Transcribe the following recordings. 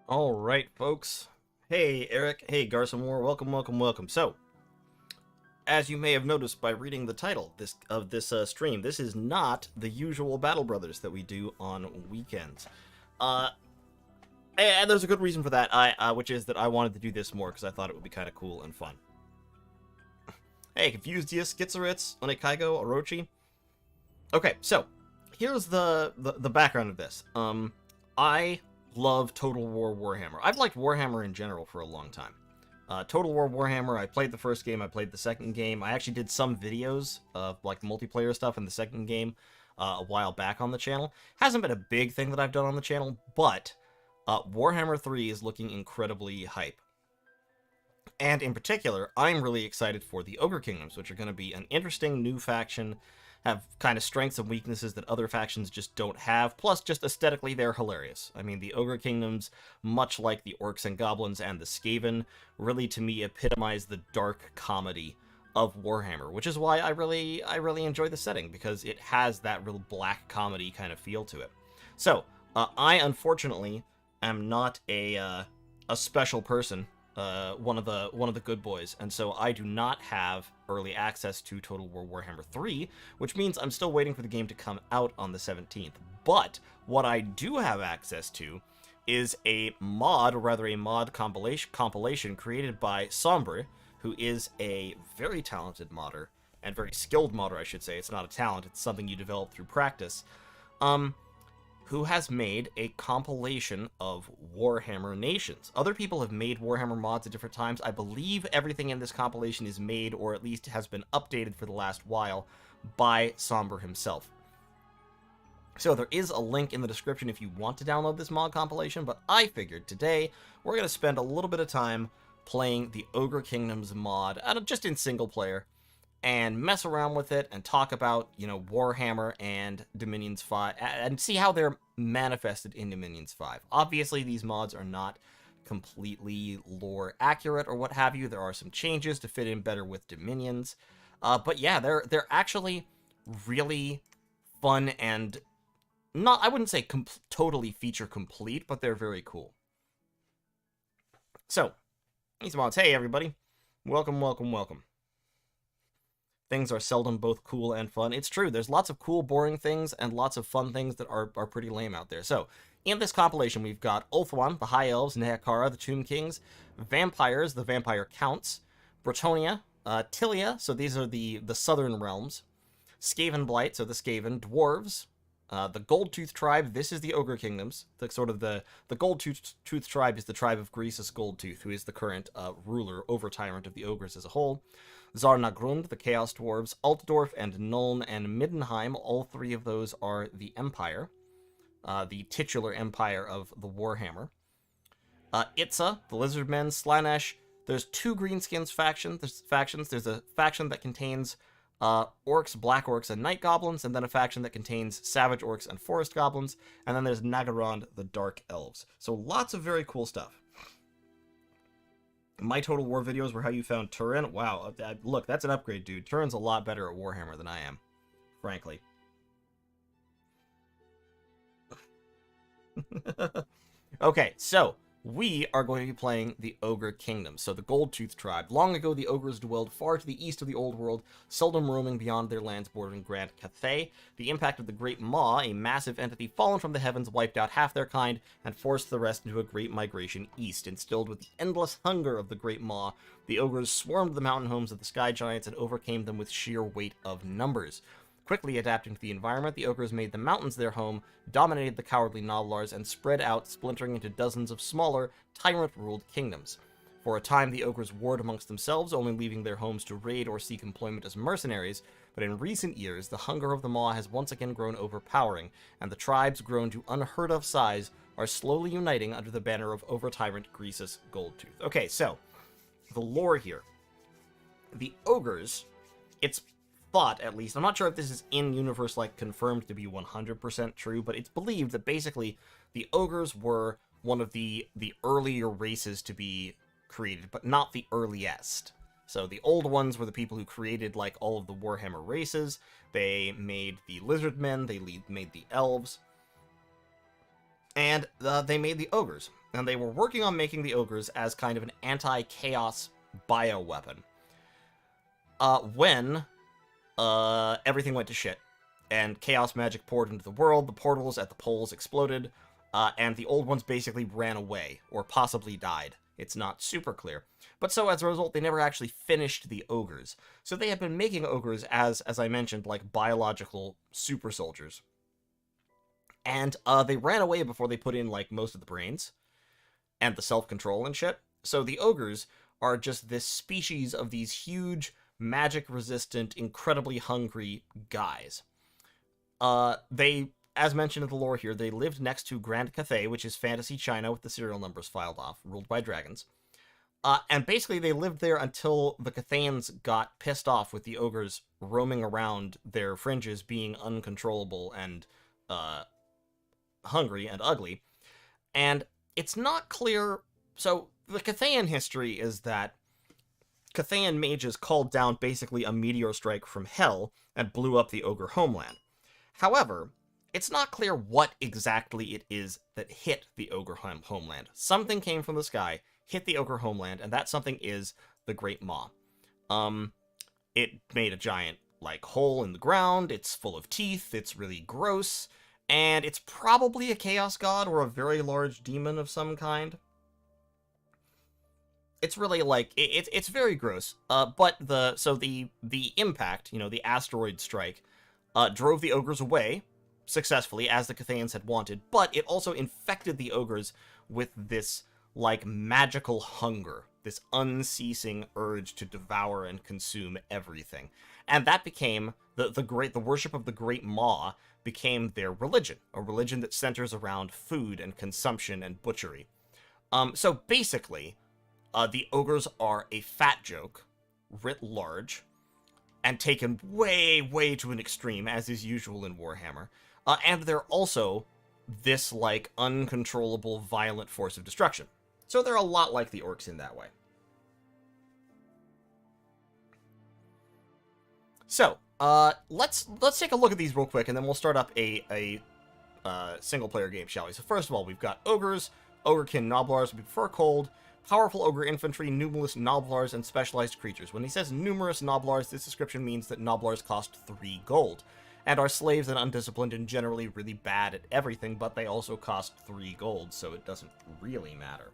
All right, folks. Hey, Eric. Hey, Garson Moore. Welcome, welcome, welcome. So, as you may have noticed by reading the title of this stream, this is not the usual Battle Brothers that we do on weekends. Uh, and there's a good reason for that, which is that I wanted to do this more because I thought it would be kind of cool and fun. Hey, Confused Dias, Skitzeritz, Onekaigo, Orochi. Okay, so here's the background of this. I love Total War Warhammer. I've liked Warhammer in general for a long time. Total War Warhammer, I played the first game, I played the second game. I actually did some videos of like multiplayer stuff in the second game a while back on the channel. Hasn't been a big thing that I've done on the channel, but Warhammer 3 is looking incredibly hype. And in particular, I'm really excited for the Ogre Kingdoms, which are going to be an interesting new faction, have kind of strengths and weaknesses that other factions just don't have, plus just aesthetically they're hilarious. I mean, the Ogre Kingdoms, much like the Orcs and Goblins and the Skaven, really to me epitomize the dark comedy of Warhammer, which is why I really enjoy the setting, because it has that real black comedy kind of feel to it. So, I unfortunately am not a special person, one of the good boys, and so I do not have early access to Total War Warhammer 3, which means I'm still waiting for the game to come out on the 17th. But what I do have access to is a mod, or rather a mod compilation created by Sombre, who is a very talented modder, and very skilled modder, I should say. It's not a talent, it's something you develop through practice. Who has made a compilation of Warhammer nations. Other people have made Warhammer mods at different times. I believe everything in this compilation is made, or at least has been updated for the last while, by Sombre himself. So there is a link in the description if you want to download this mod compilation, but I figured today we're going to spend a little bit of time playing the Ogre Kingdoms mod, just in single player, and mess around with it and talk about, Warhammer and Dominions 5 and see how they're manifested in Dominions 5. Obviously, these mods are not completely lore accurate or what have you. There are some changes to fit in better with Dominions. But yeah, they're actually really fun and not, I wouldn't say totally feature complete, but they're very cool. So, these mods, hey everybody. Welcome, welcome, welcome. Things are seldom both cool and fun. It's true, there's lots of cool, boring things, and lots of fun things that are pretty lame out there. So, in this compilation, we've got Ulthuan, the High Elves, Nehekhara, the Tomb Kings, Vampires, the Vampire Counts, Bretonia, Tilia, so these are the southern realms, Skaven Blight, so the Skaven, Dwarves, the Goldtooth tribe, this is the Ogre Kingdoms. The Goldtooth tribe is the tribe of Greasus Goldtooth, who is the current ruler, over-tyrant of the ogres as a whole. Zarnagrund, the Chaos Dwarves, Altdorf, and Nuln and Middenheim, all three of those are the Empire, the titular empire of the Warhammer. Itza, the Lizardmen, Slanesh. There's two Greenskins factions. There's a faction that contains Orcs, Black Orcs, and Night Goblins, and then a faction that contains Savage Orcs and Forest Goblins, and then there's Nagarond, the Dark Elves. So lots of very cool stuff. My Total War videos were how you found Turin. Wow, look, that's an upgrade, dude. Turin's a lot better at Warhammer than I am, frankly. Okay, so we are going to be playing the Ogre Kingdom. So the Goldtooth tribe. Long ago, the ogres dwelled far to the east of the Old World, seldom roaming beyond their lands bordering Grand Cathay. The impact of the Great Maw, a massive entity fallen from the heavens, wiped out half their kind and forced the rest into a great migration east. Instilled with the endless hunger of the Great Maw, the ogres swarmed the mountain homes of the Sky Giants and overcame them with sheer weight of numbers. Quickly adapting to the environment, the ogres made the mountains their home, dominated the cowardly Noblars, and spread out, splintering into dozens of smaller, tyrant-ruled kingdoms. For a time, the ogres warred amongst themselves, only leaving their homes to raid or seek employment as mercenaries, but in recent years, the hunger of the Maw has once again grown overpowering, and the tribes, grown to unheard-of size, are slowly uniting under the banner of over-tyrant Greasus Goldtooth. Okay, so, the lore here. The ogres, it's thought, at least, I'm not sure if this is in-universe, confirmed to be 100% true, but it's believed that basically the ogres were one of the earlier races to be created, but not the earliest. So the old ones were the people who created, all of the Warhammer races. They made the Lizardmen, they made the Elves. And they made the ogres. And they were working on making the ogres as kind of an anti-chaos bioweapon. When everything went to shit, and chaos magic poured into the world, the portals at the poles exploded, and the old ones basically ran away, or possibly died. It's not super clear. But so, as a result, they never actually finished the ogres. So they had been making ogres as I mentioned, like biological super soldiers. And they ran away before they put in, like, most of the brains and the self-control and shit. So the ogres are just this species of these huge, magic-resistant, incredibly hungry guys. They, as mentioned in the lore here, they lived next to Grand Cathay, which is fantasy China with the serial numbers filed off, ruled by dragons. And basically they lived there until the Cathayans got pissed off with the ogres roaming around their fringes being uncontrollable and hungry and ugly. And it's not clear. So the Cathayan history is that Cathayan mages called down basically a meteor strike from hell and blew up the ogre homeland. However, it's not clear what exactly it is that hit the ogre homeland. Something came from the sky, hit the ogre homeland, and that something is the Great Maw. It made a giant, like, hole in the ground. It's full of teeth. It's really gross. And it's probably a chaos god or a very large demon of some kind. It's really, like, it's very gross. But the impact, the asteroid strike, drove the ogres away successfully, as the Cathayans had wanted, but it also infected the ogres with this, like, magical hunger, this unceasing urge to devour and consume everything. And that became, the worship of the Great Maw became their religion, a religion that centers around food and consumption and butchery. So basically, the ogres are a fat joke, writ large, and taken way, way to an extreme, as is usual in Warhammer. And they're also this, like, uncontrollable, violent force of destruction. So they're a lot like the orcs in that way. So, let's take a look at these real quick, and then we'll start up a single-player game, shall we? So first of all, we've got ogres, ogrekin noblars, we prefer cold, powerful ogre infantry, numerous noblars, and specialized creatures. When he says numerous noblars, this description means that noblars cost 3 gold, and are slaves and undisciplined and generally really bad at everything, but they also cost 3 gold, so it doesn't really matter.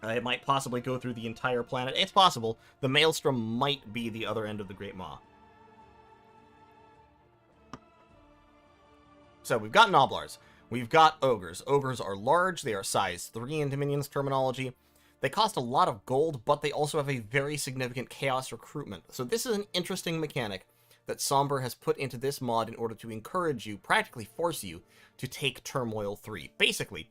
It might possibly go through the entire planet. It's possible. The Maelstrom might be the other end of the Great Maw. So we've got Noblars. We've got Ogres. Ogres are large. They are size 3 in Dominion's terminology. They cost a lot of gold, but they also have a very significant chaos recruitment. So this is an interesting mechanic that Somber has put into this mod in order to encourage you, practically force you, to take Turmoil 3. Basically,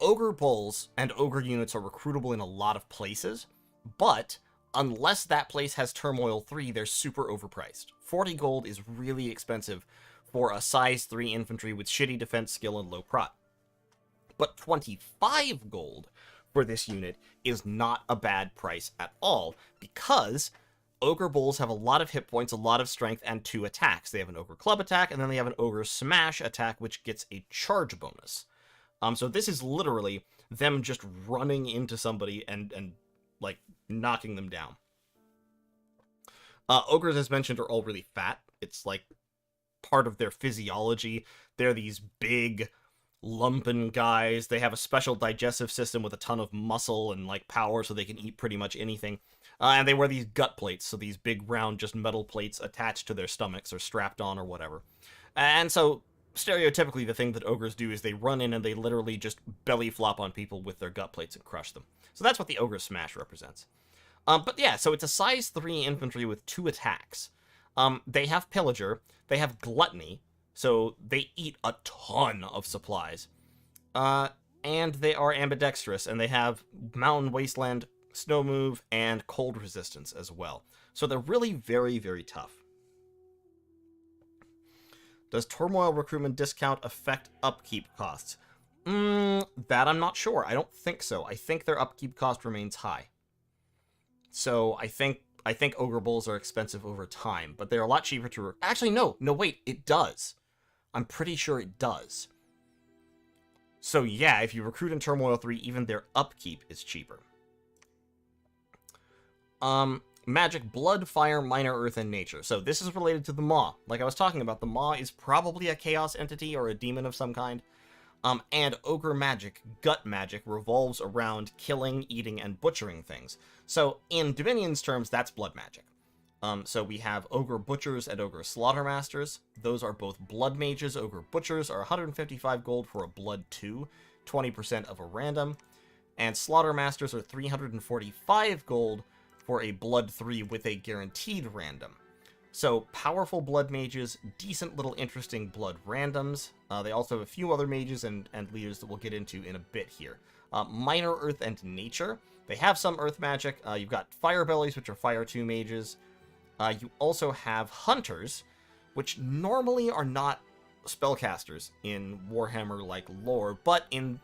Ogre Bulls and Ogre units are recruitable in a lot of places, but unless that place has Turmoil 3, they're super overpriced. 40 gold is really expensive for a size 3 infantry with shitty defense skill and low prot. But 25 gold for this unit is not a bad price at all, because Ogre Bulls have a lot of hit points, a lot of strength, and 2 attacks. They have an Ogre Club attack, and then they have an Ogre Smash attack, which gets a charge bonus. So this is literally them just running into somebody and like, knocking them down. Ogres, as mentioned, are all really fat. It's, like, part of their physiology. They're these big, lumpen guys. They have a special digestive system with a ton of muscle and, like, power, so they can eat pretty much anything. And they wear these gut plates, so these big, round, just metal plates attached to their stomachs or strapped on or whatever. And so, stereotypically, the thing that ogres do is they run in and they literally just belly flop on people with their gut plates and crush them. So that's what the Ogre Smash represents. But yeah, so it's a size 3 infantry with 2 attacks. They have Pillager, they have Gluttony, so they eat a ton of supplies. And they are ambidextrous, and they have Mountain Wasteland, Snow Move, and Cold Resistance as well. So they're really very, very tough. Does Turmoil recruitment discount affect upkeep costs? That I'm not sure. I don't think so. I think their upkeep cost remains high. So I think Ogre Bulls are expensive over time, but they're a lot cheaper to... Actually, no, wait, it does. I'm pretty sure it does. So yeah, if you recruit in Turmoil 3, even their upkeep is cheaper. Magic, Blood, Fire, Minor Earth, and Nature. So this is related to the Maw. Like I was talking about, the Maw is probably a chaos entity or a demon of some kind. And Ogre Magic, Gut Magic, revolves around killing, eating, and butchering things. So in Dominion's terms, that's blood magic. So we have Ogre Butchers and Ogre Slaughtermasters. Those are both blood mages. Ogre Butchers are 155 gold for a blood 2, 20% of a random. And Slaughtermasters are 345 gold for a blood 3 with a guaranteed random. So, powerful blood mages, decent little interesting blood randoms. They also have a few other mages and leaders that we'll get into in a bit here. Minor Earth and Nature. They have some Earth magic. You've got Fire Bellies, which are Fire 2 mages. You also have Hunters, which normally are not spellcasters in Warhammer-like lore, but in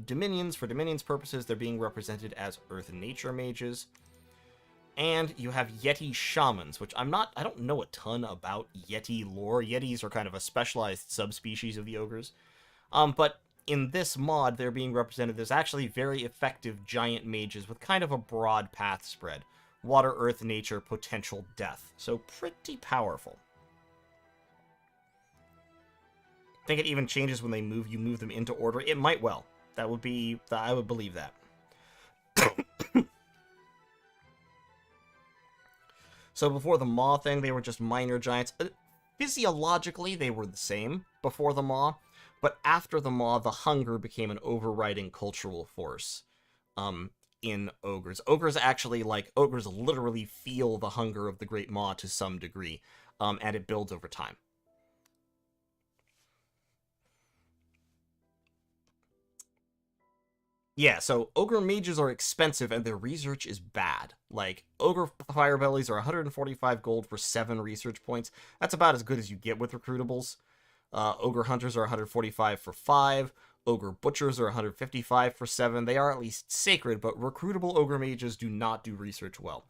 Dominions, for Dominion's purposes, they're being represented as Earth and Nature mages. And you have Yeti Shamans, which I don't know a ton about Yeti lore. Yetis are kind of a specialized subspecies of the ogres. But in this mod, they're being represented as actually very effective giant mages with kind of a broad path spread. Water, earth, nature, potential death. So pretty powerful. I think it even changes when they move. You move them into order. It might well. That would be... I would believe that. So before the Maw thing, they were just minor giants. Physiologically, they were the same before the Maw, but after the Maw, the hunger became an overriding cultural force in ogres. Ogres literally feel the hunger of the Great Maw to some degree, and it builds over time. Yeah, so Ogre Mages are expensive, and their research is bad. Like, Ogre Firebellies are 145 gold for 7 research points. That's about as good as you get with recruitables. Ogre Hunters are 145 for 5. Ogre Butchers are 155 for 7. They are at least sacred, but recruitable Ogre Mages do not do research well.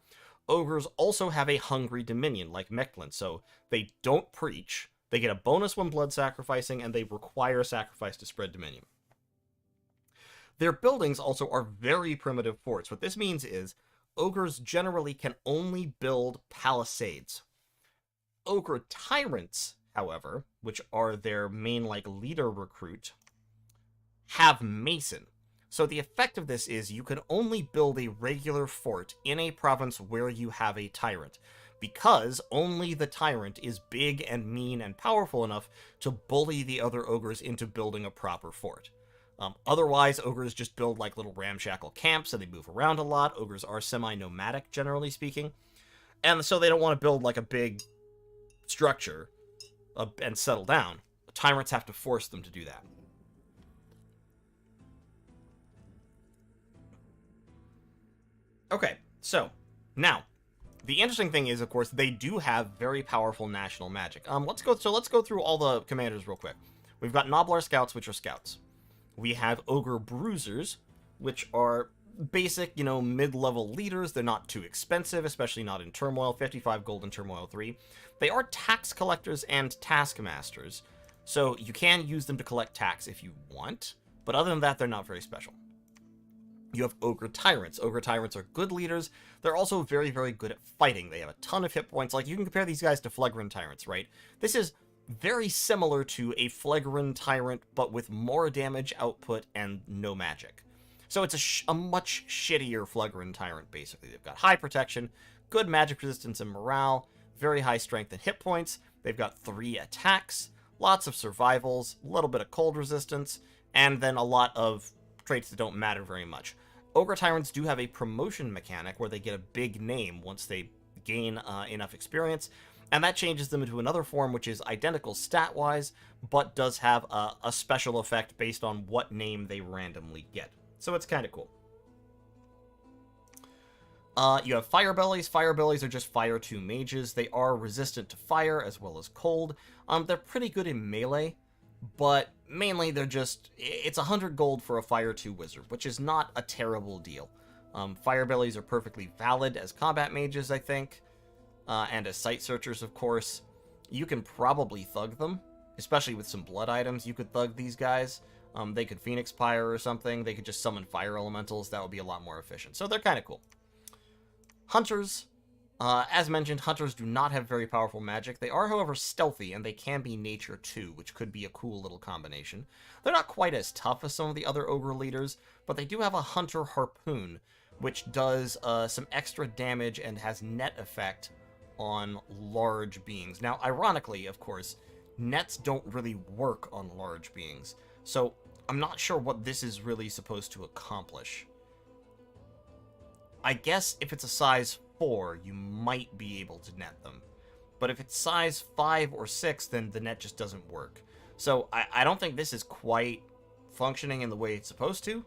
Ogres also have a hungry dominion, like Mechlin, so they don't preach. They get a bonus when blood sacrificing, and they require sacrifice to spread dominion. Their buildings also are very primitive forts. What this means is, ogres generally can only build palisades. Ogre Tyrants, however, which are their main, leader recruit, have Mason. So the effect of this is you can only build a regular fort in a province where you have a tyrant, because only the tyrant is big and mean and powerful enough to bully the other ogres into building a proper fort. Otherwise, ogres just build little ramshackle camps, and they move around a lot. Ogres are semi-nomadic, generally speaking. And so they don't want to build a big structure and settle down. Tyrants have to force them to do that. Okay, so, now, the interesting thing is, of course, they do have very powerful national magic. Let's go through all the commanders real quick. We've got Noblar Scouts, which are scouts. We have Ogre Bruisers, which are basic, mid-level leaders. They're not too expensive, especially not in Turmoil. 55 gold in Turmoil 3. They are tax collectors and taskmasters, so you can use them to collect tax if you want, but other than that, they're not very special. You have Ogre Tyrants. Ogre Tyrants are good leaders. They're also very, very good at fighting. They have a ton of hit points. You can compare these guys to Phlegron Tyrants, right? This is very similar to a Phlegron Tyrant, but with more damage output and no magic. So it's a much shittier Phlegron Tyrant, basically. They've got high protection, good magic resistance and morale, very high strength and hit points. They've got 3 attacks, lots of survivals, a little bit of cold resistance, and then a lot of traits that don't matter very much. Ogre Tyrants do have a promotion mechanic where they get a big name once they gain enough experience, and that changes them into another form which is identical stat-wise, but does have a special effect based on what name they randomly get. So it's kind of cool. You have Fire Bellies. Fire Bellies are just Fire 2 mages. They are resistant to fire as well as cold. They're pretty good in melee, but mainly they're just... It's 100 gold for a Fire 2 wizard, which is not a terrible deal. Fire Bellies are perfectly valid as combat mages, I think. And as sight searchers, of course. You can probably thug them, especially with some blood items. You could thug these guys. They could Phoenix Pyre or something. They could just summon fire elementals. That would be a lot more efficient. So they're kind of cool. Hunters. As mentioned, hunters do not have very powerful magic. They are, however, stealthy, and they can be nature too, which could be a cool little combination. They're not quite as tough as some of the other ogre leaders, but they do have a hunter harpoon, which does some extra damage and has net effect on large beings. Now, ironically, of course, nets don't really work on large beings, so I'm not sure what this is really supposed to accomplish. I guess if it's a size 4, you might be able to net them. But if it's size 5 or 6, then the net just doesn't work. So I don't think this is quite functioning in the way it's supposed to,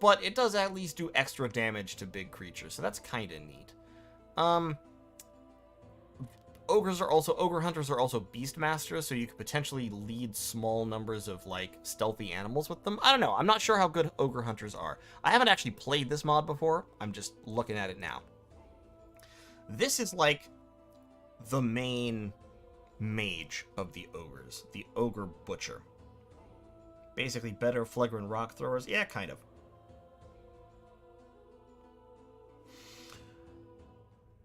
but it does at least do extra damage to big creatures, so that's kind of neat. Ogre hunters are also beast masters, so you could potentially lead small numbers of, like, stealthy animals with them. I don't know. I'm not sure how good ogre hunters are. I haven't actually played this mod before. I'm just looking at it now. This is, like, the main mage of the ogres. The ogre butcher. Basically better flagrant rock throwers. Yeah, kind of.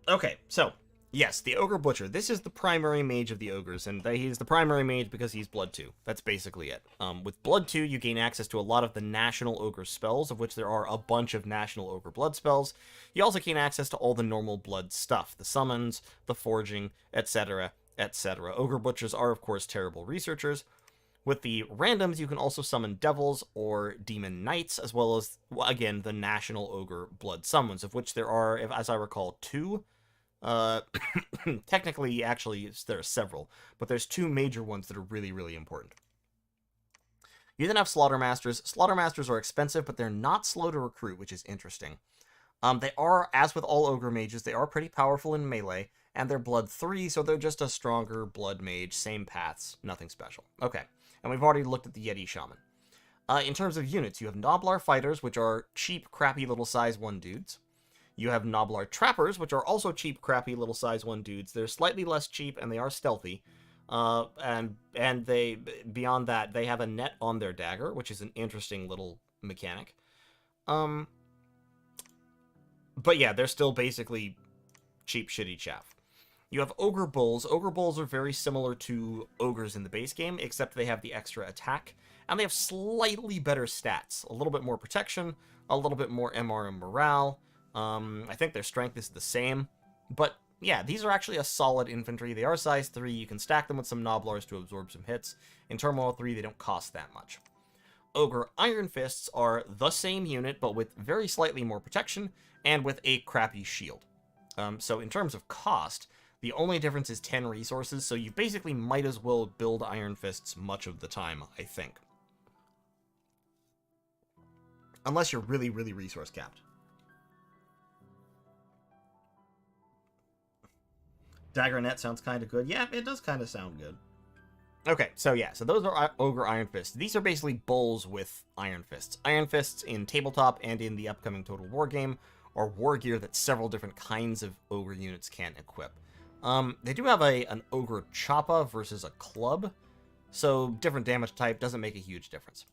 Okay, so... yes, the Ogre Butcher. This is the primary mage of the ogres, and he's the primary mage because he's Blood 2. That's basically it. With Blood 2, you gain access to a lot of the national ogre spells, of which there are a bunch of national ogre blood spells. You also gain access to all the normal blood stuff, the summons, the forging, etc., etc. Ogre Butchers are, of course, terrible researchers. With the randoms, you can also summon devils or demon knights, as well as, again, the national ogre blood summons, of which there are, as I recall, 2. Technically, actually, there are several, but there's 2 major ones that are really, really important. You then have Slaughtermasters. Slaughtermasters are expensive, but they're not slow to recruit, which is interesting. They are, as with all ogre mages, they are pretty powerful in melee, and they're blood 3, so they're just a stronger blood mage, same paths, nothing special. Okay, and we've already looked at the Yeti Shaman. In terms of units, you have Noblar Fighters, which are cheap, crappy little size 1 dudes. You have Noblar Trappers, which are also cheap, crappy little size 1 dudes. They're slightly less cheap, and they are stealthy. And they, beyond that, they have a net on their dagger, which is an interesting little mechanic. But yeah, they're still basically cheap, shitty chaff. You have Ogre Bulls. Ogre Bulls are very similar to ogres in the base game, except they have the extra attack, and they have slightly better stats. A little bit more protection, a little bit more MR and morale. I think their strength is the same, but yeah, these are actually a solid infantry. They are size 3, you can stack them with some Noblars to absorb some hits. In Turmoil 3, they don't cost that much. Ogre Iron Fists are the same unit, but with very slightly more protection, and with a crappy shield. So in terms of cost, the only difference is 10 resources, so you basically might as well build Iron Fists much of the time, I think. Unless you're really, really resource capped. Dagger Net sounds kind of good. Yeah, it does kind of sound good. Okay, so yeah, so those are Ogre Iron Fists. These are basically bulls with Iron Fists. Iron Fists in Tabletop and in the upcoming Total War game are war gear that several different kinds of Ogre units can equip. They do have an Ogre Choppa versus a club, so different damage type doesn't make a huge difference.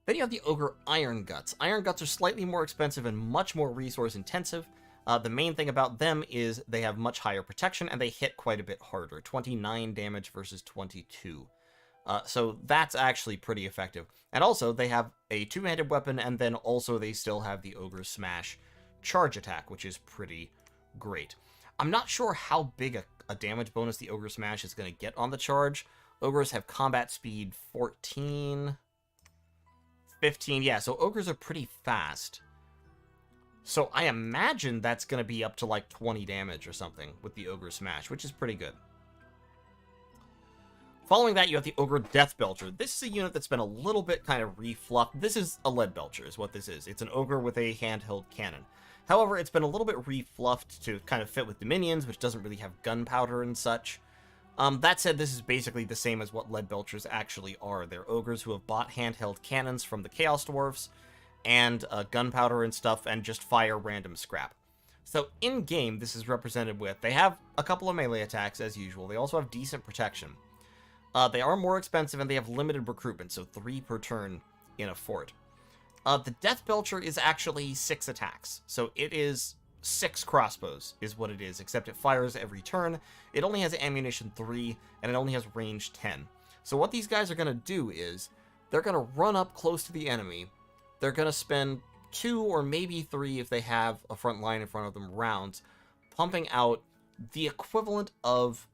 Then you have the Ogre Iron Guts. Iron Guts are slightly more expensive and much more resource intensive. The main thing about them is they have much higher protection, and they hit quite a bit harder. 29 damage versus 22. So that's actually pretty effective. And also, they have a 2-handed weapon, and then also they still have the Ogre Smash charge attack, which is pretty great. I'm not sure how big a damage bonus the Ogre Smash is going to get on the charge. Ogres have combat speed 14... 15, yeah, so Ogres are pretty fast. So I imagine that's going to be up to like 20 damage or something with the Ogre Smash, which is pretty good. Following that, you have the Ogre Death Belcher. This is a unit that's been a little bit kind of refluffed. This is a Lead Belcher is what this is. It's an Ogre with a handheld cannon. However, it's been a little bit refluffed to kind of fit with the minions, which doesn't really have gunpowder and such. That said, this is basically the same as what Lead Belchers actually are. They're ogres who have bought handheld cannons from the Chaos Dwarves, and gunpowder and stuff, and just fire random scrap. So in-game, this is represented with, they have a couple of melee attacks, as usual. They also have decent protection. They are more expensive, and they have limited recruitment, so 3 per turn in a fort. The Death Belcher is actually 6 attacks, so it is 6 crossbows is what it is, except it fires every turn. It only has ammunition 3, and it only has range 10. So what these guys are going to do is, they're going to run up close to the enemy, they're going to spend 2 or maybe 3 if they have a front line in front of them rounds, pumping out the equivalent of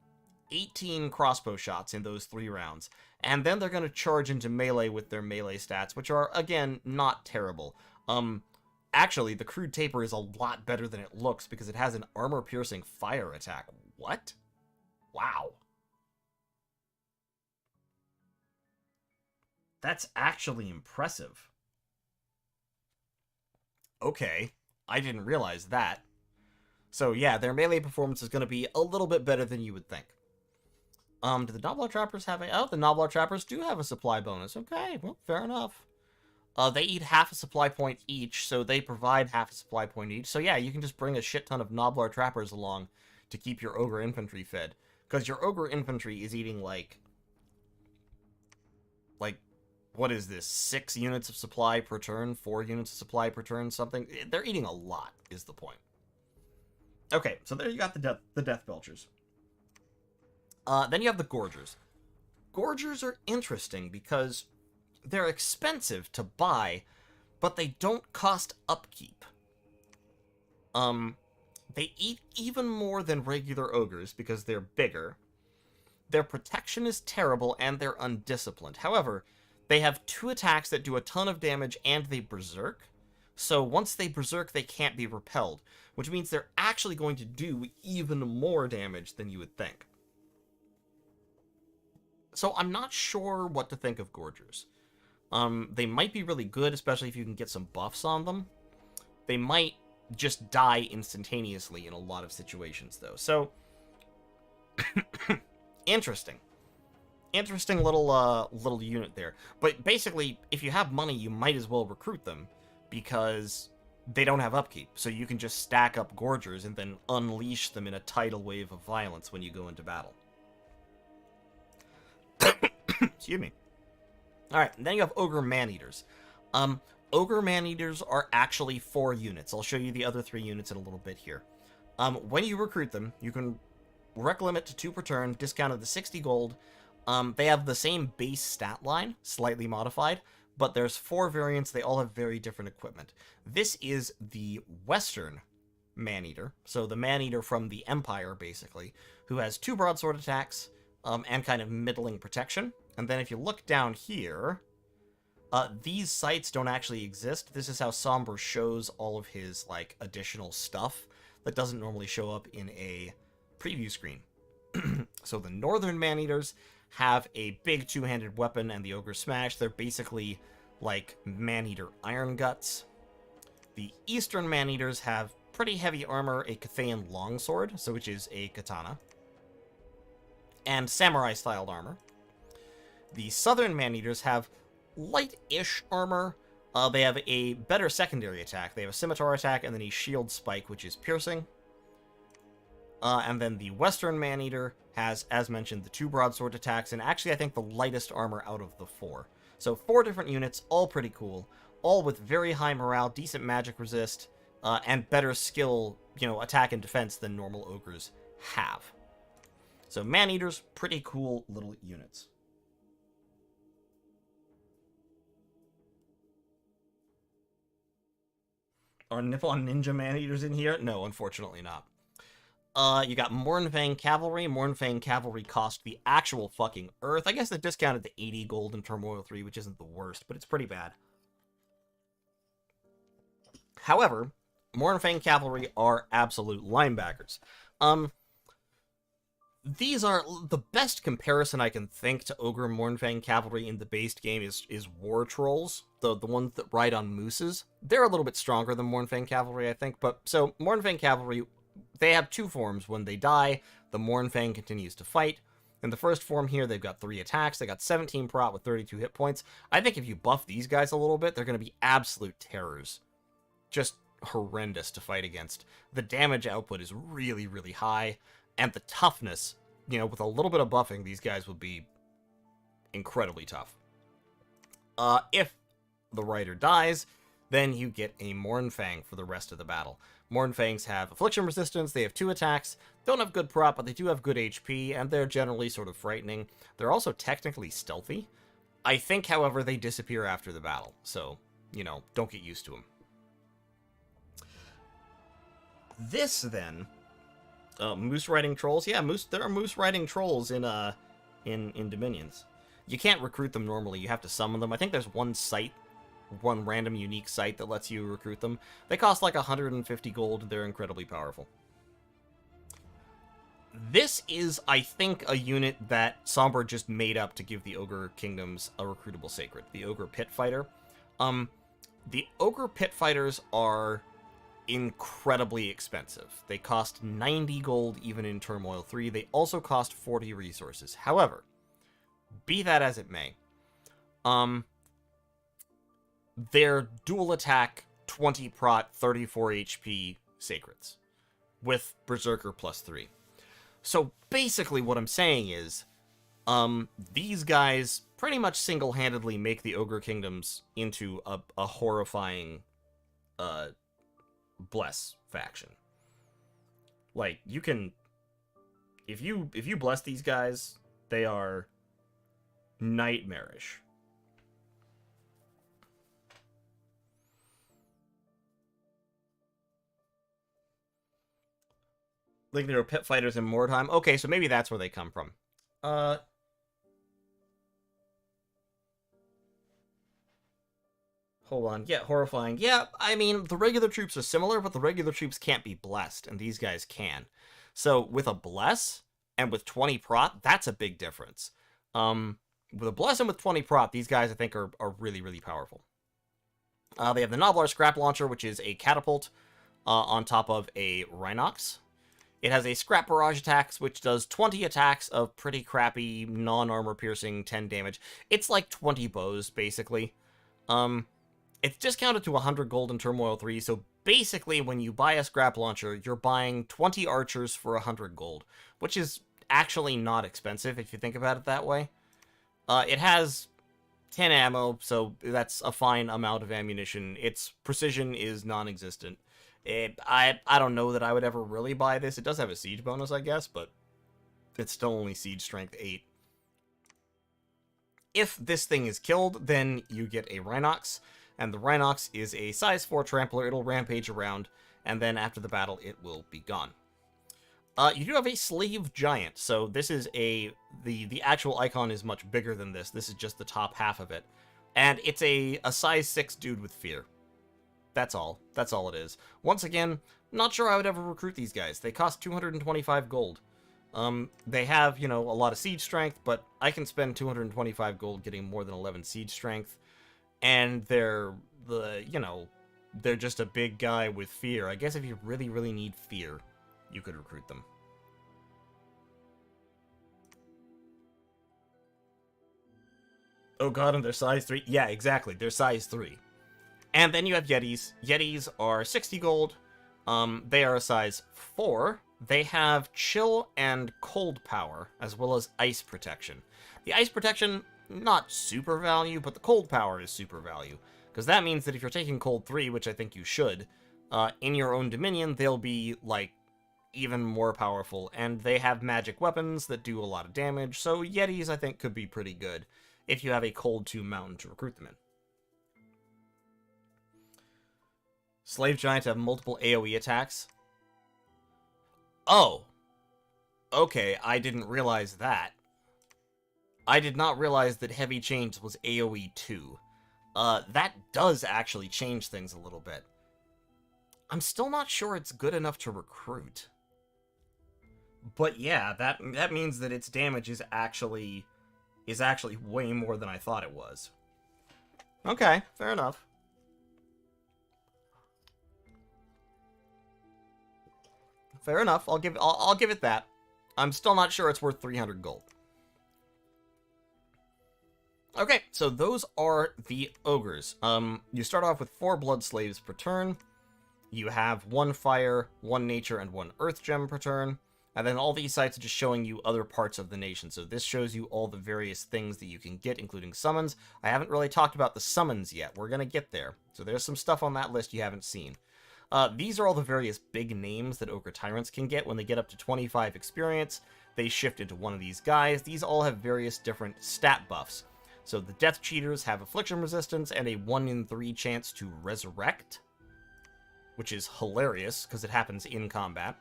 18 crossbow shots in those 3 rounds. And then they're going to charge into melee with their melee stats, which are, again, not terrible. Actually, the crude taper is a lot better than it looks because it has an armor-piercing fire attack. What? Wow. That's actually impressive. Okay, I didn't realize that. So yeah, their melee performance is going to be a little bit better than you would think. Do the Nobbler Trappers have a... Oh, the Nobbler Trappers do have a supply bonus. Okay, well, fair enough. They eat half a supply point each, so they provide half a supply point each. So yeah, you can just bring a shit ton of Nobbler Trappers along to keep your Ogre Infantry fed. Because your Ogre Infantry is eating, like, what is this? 6 units of supply per turn? 4 units of supply per turn? Something? They're eating a lot, is the point. Okay, so there you got the Death Belchers. Then you have the Gorgers. Gorgers are interesting because they're expensive to buy, but they don't cost upkeep. They eat even more than regular ogres because they're bigger. Their protection is terrible, and they're undisciplined. However, they have 2 attacks that do a ton of damage, and they berserk. So once they berserk, they can't be repelled, which means they're actually going to do even more damage than you would think. So I'm not sure what to think of Gorgers. They might be really good, especially if you can get some buffs on them. They might just die instantaneously in a lot of situations, though. So, interesting. Interesting little unit there. But basically, if you have money, you might as well recruit them, because they don't have upkeep. So you can just stack up Gorgers and then unleash them in a tidal wave of violence when you go into battle. Excuse me. Alright, then you have Ogre Man-Eaters. Ogre Man-Eaters are actually 4 units. I'll show you the other 3 units in a little bit here. When you recruit them, you can rec limit to 2 per turn, discounted to 60 gold. They have the same base stat line, slightly modified, but there's 4 variants. They all have very different equipment. This is the Western Man-Eater, so the Man-Eater from the Empire, basically, who has 2 broadsword attacks, and kind of middling protection. And then if you look down here, these sites don't actually exist. This is how Somber shows all of his, like, additional stuff that doesn't normally show up in a preview screen. So the Northern Man-Eaters have a big 2-handed weapon and the Ogre Smash. They're basically like Man-Eater Iron Guts. The Eastern Man-Eaters have pretty heavy armor, a Cathayan Longsword, so which is a katana, and samurai-styled armor. The Southern Man-Eaters have light-ish armor. They have a better secondary attack. They have a scimitar attack and then a shield spike, which is piercing. And then the Western Man-Eater has, as mentioned, the 2 broadsword attacks, and actually I think the lightest armor out of the 4. So 4 different units, all pretty cool, all with very high morale, decent magic resist, and better skill, attack and defense than normal ogres have. So Man-Eaters, pretty cool little units. Are Nippon Ninja Man-Eaters in here? No, unfortunately not. You got Mournfang Cavalry. Mournfang Cavalry cost the actual fucking earth. I guess they discounted to 80 gold in Turmoil 3, which isn't the worst, but it's pretty bad. However, Mournfang Cavalry are absolute linebackers. These are the best comparison I can think to Ogre Mournfang Cavalry in the base game is War Trolls, the ones that ride on mooses. They're a little bit stronger than Mournfang Cavalry, I think. But so Mournfang Cavalry, they have 2 forms. When they die, the Mournfang continues to fight. In the first form here, they've got 3 attacks. They got 17 prot with 32 hit points. I think if you buff these guys a little bit, they're going to be absolute terrors. Just horrendous to fight against. The damage output is really, really high. And the toughness, with a little bit of buffing, these guys will be incredibly tough. If the rider dies, then you get a Mournfang for the rest of the battle. Mournfangs have affliction resistance, they have 2 attacks, don't have good prop, but they do have good HP, and they're generally sort of frightening. They're also technically stealthy. I think, however, they disappear after the battle, so, you know, don't get used to them. This, then, moose riding trolls. Yeah, there are moose riding trolls in Dominions. You can't recruit them normally, you have to summon them. I think there's one random unique site that lets you recruit them. They cost like 150 gold, they're incredibly powerful. This is, I think, a unit that Sombra just made up to give the Ogre Kingdoms a recruitable sacred. The Ogre Pit Fighter. The Ogre Pit Fighters are incredibly expensive. They cost 90 gold even in Turmoil 3. They also cost 40 resources. However, be that as it may, they're dual attack, 20 prot, 34 HP sacreds with Berserker +3. So basically what I'm saying is, these guys pretty much single-handedly make the Ogre Kingdoms into a horrifying, bless faction. Like, you can, if you bless these guys, they are nightmarish. Like, there are pit fighters in Mordheim. Okay, so maybe that's where they come from. Hold on. Yeah, horrifying. Yeah, I mean, the regular troops are similar, but the regular troops can't be blessed, and these guys can. So, with a bless, and with 20 prot, that's a big difference. With a bless and with 20 prot, these guys, I think, are really, really powerful. They have the Noblar Scrap Launcher, which is a catapult on top of a Rhinox. It has a Scrap Barrage attacks, which does 20 attacks of pretty crappy, non-armor piercing 10 damage. It's like 20 bows, basically. It's discounted to 100 gold in Turmoil 3, so basically when you buy a Scrap Launcher, you're buying 20 archers for 100 gold, which is actually not expensive if you think about it that way. It has 10 ammo, so that's a fine amount of ammunition. Its precision is non-existent. I don't know that I would ever really buy this. It does have a siege bonus, I guess, but it's still only siege strength 8. If this thing is killed, then you get a Rhinox, and the Rhinox is a size 4 trampler. It'll rampage around, and then after the battle, it will be gone. You do have a Slave Giant, so this is the actual icon is much bigger than this. This is just the top half of it. And it's a size 6 dude with fear. That's all. That's all it is. Once again, not sure I would ever recruit these guys. They cost 225 gold. They have, you know, a lot of siege strength, but I can spend 225 gold getting more than 11 siege strength. And they're just a big guy with fear. I guess if you really, really need fear, you could recruit them. Oh god, and they're size 3? Yeah, exactly. They're size 3. And then you have Yetis. Yetis are 60 gold. They are a size 4. They have chill and cold power, as well as ice protection. The ice protection, not super value, but the cold power is super value. Because that means that if you're taking cold 3, which I think you should, in your own dominion, they'll be, like, even more powerful. And they have magic weapons that do a lot of damage, so Yetis, I think, could be pretty good if you have a cold 2 mountain to recruit them in. Slave Giants have multiple AoE attacks. Oh. Okay, I didn't realize that. I did not realize that Heavy Chains was AoE 2. That does actually change things a little bit. I'm still not sure it's good enough to recruit. But yeah, that means that its damage is actually way more than I thought it was. Okay, fair enough. Fair enough. I'll give it that. I'm still not sure it's worth 300 gold. Okay, so those are the ogres. You start off with 4 blood slaves per turn. You have 1 fire, 1 nature, and 1 earth gem per turn. And then all these sites are just showing you other parts of the nation. So this shows you all the various things that you can get, including summons. I haven't really talked about the summons yet. We're going to get there. So there's some stuff on that list you haven't seen. These are all the various big names that Ogre Tyrants can get. When they get up to 25 experience, they shift into one of these guys. These all have various different stat buffs. So the Death Cheaters have Affliction Resistance and a 1 in 3 chance to resurrect, which is hilarious because it happens in combat.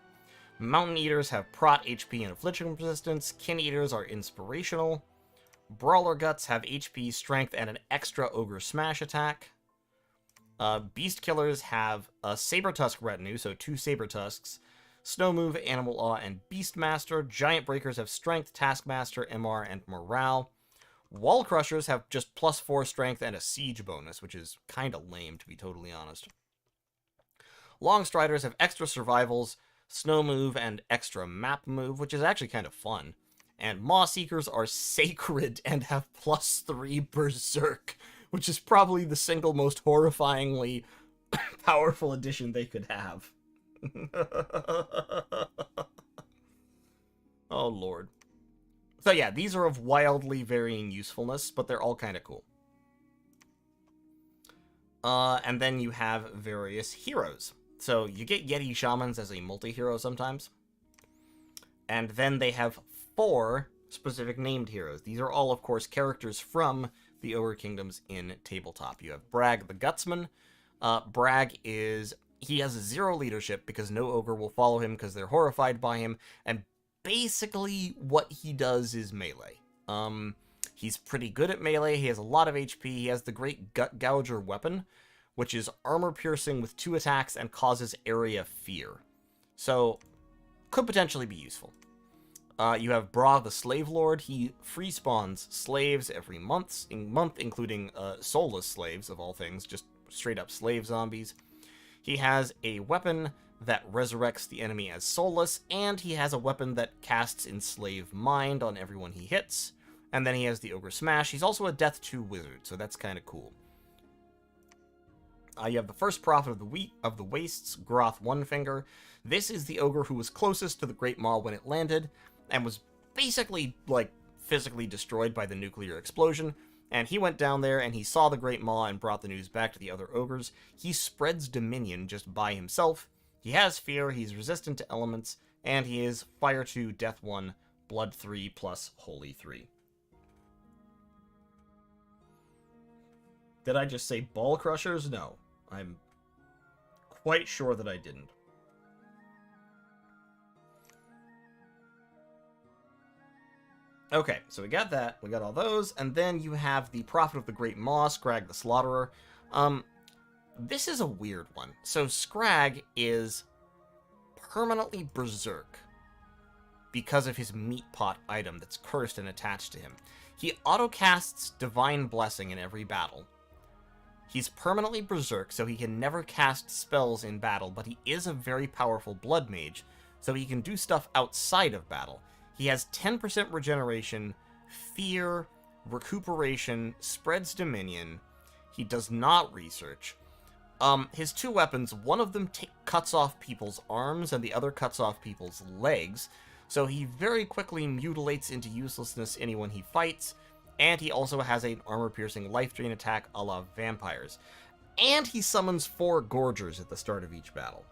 Mountain Eaters have Prot, HP, and Affliction Resistance. Kin Eaters are inspirational. Brawler Guts have HP, Strength, and an extra Ogre Smash attack. Beast Killers have a Saber Tusk retinue, so 2 Saber Tusks. Snow Move, Animal Awe, and Beastmaster. Giant Breakers have Strength, Taskmaster, MR, and Morale. Wall Crushers have just +4 Strength and a Siege bonus, which is kind of lame, to be totally honest. Longstriders have extra Survivals, Snow Move, and extra Map Move, which is actually kind of fun. And Maw Seekers are Sacred and have +3 Berserk, which is probably the single most horrifyingly powerful addition they could have. Oh, Lord. So yeah, these are of wildly varying usefulness, but they're all kind of cool. And then you have various heroes. So you get Yeti Shamans as a multi-hero sometimes. And then they have 4 specific named heroes. These are all, of course, characters from the Ogre Kingdoms in tabletop. You have Brag the Gutsman. Brag he has 0 leadership because no ogre will follow him because they're horrified by him. And basically what he does is melee. He's pretty good at melee. He has a lot of HP. He has the Great Gut Gouger weapon, which is armor piercing with 2 attacks and causes area fear. So, could potentially be useful. You have Bra the Slave Lord. He free spawns slaves every month, including soulless slaves, of all things, just straight up slave zombies. He has a weapon that resurrects the enemy as soulless, and he has a weapon that casts Enslave Mind on everyone he hits. And then he has the Ogre Smash. He's also a Death 2 wizard, so that's kind of cool. You have the first Prophet of the Wastes, Groth Onefinger. This is the ogre who was closest to the Great Maw when it landed, and was basically, like, physically destroyed by the nuclear explosion. And he went down there, and he saw the Great Maw and brought the news back to the other ogres. He spreads dominion just by himself. He has fear, he's resistant to elements, and he is Fire 2, Death 1, Blood 3, plus Holy 3. Did I just say Ball Crushers? No. I'm quite sure that I didn't. Okay, so we got that. We got all those. And then you have the Prophet of the Great Maw, Scrag the Slaughterer. This is a weird one. So Scrag is permanently berserk because of his meat pot item that's cursed and attached to him. He autocasts Divine Blessing in every battle. He's permanently berserk, so he can never cast spells in battle, but he is a very powerful blood mage, so he can do stuff outside of battle. He has 10% regeneration, fear, recuperation, spreads dominion. He does not research. His 2 weapons, one of them cuts off people's arms, and the other cuts off people's legs, so he very quickly mutilates into uselessness anyone he fights. And he also has an armor-piercing life drain attack a la vampires. And he summons 4 Gorgers at the start of each battle.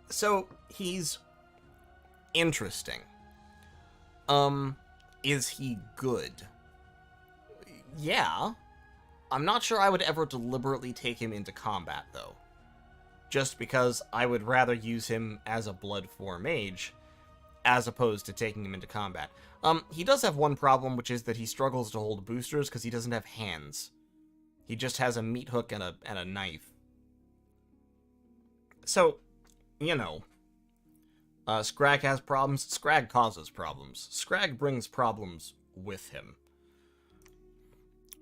So, he's interesting. Is he good? Yeah. I'm not sure I would ever deliberately take him into combat, though. Just because I would rather use him as a Blood 4 mage, as opposed to taking him into combat. He does have one problem, which is that he struggles to hold boosters because he doesn't have hands. He just has a meat hook and a knife. So, you know, Scrag has problems. Scrag causes problems. Scrag brings problems with him.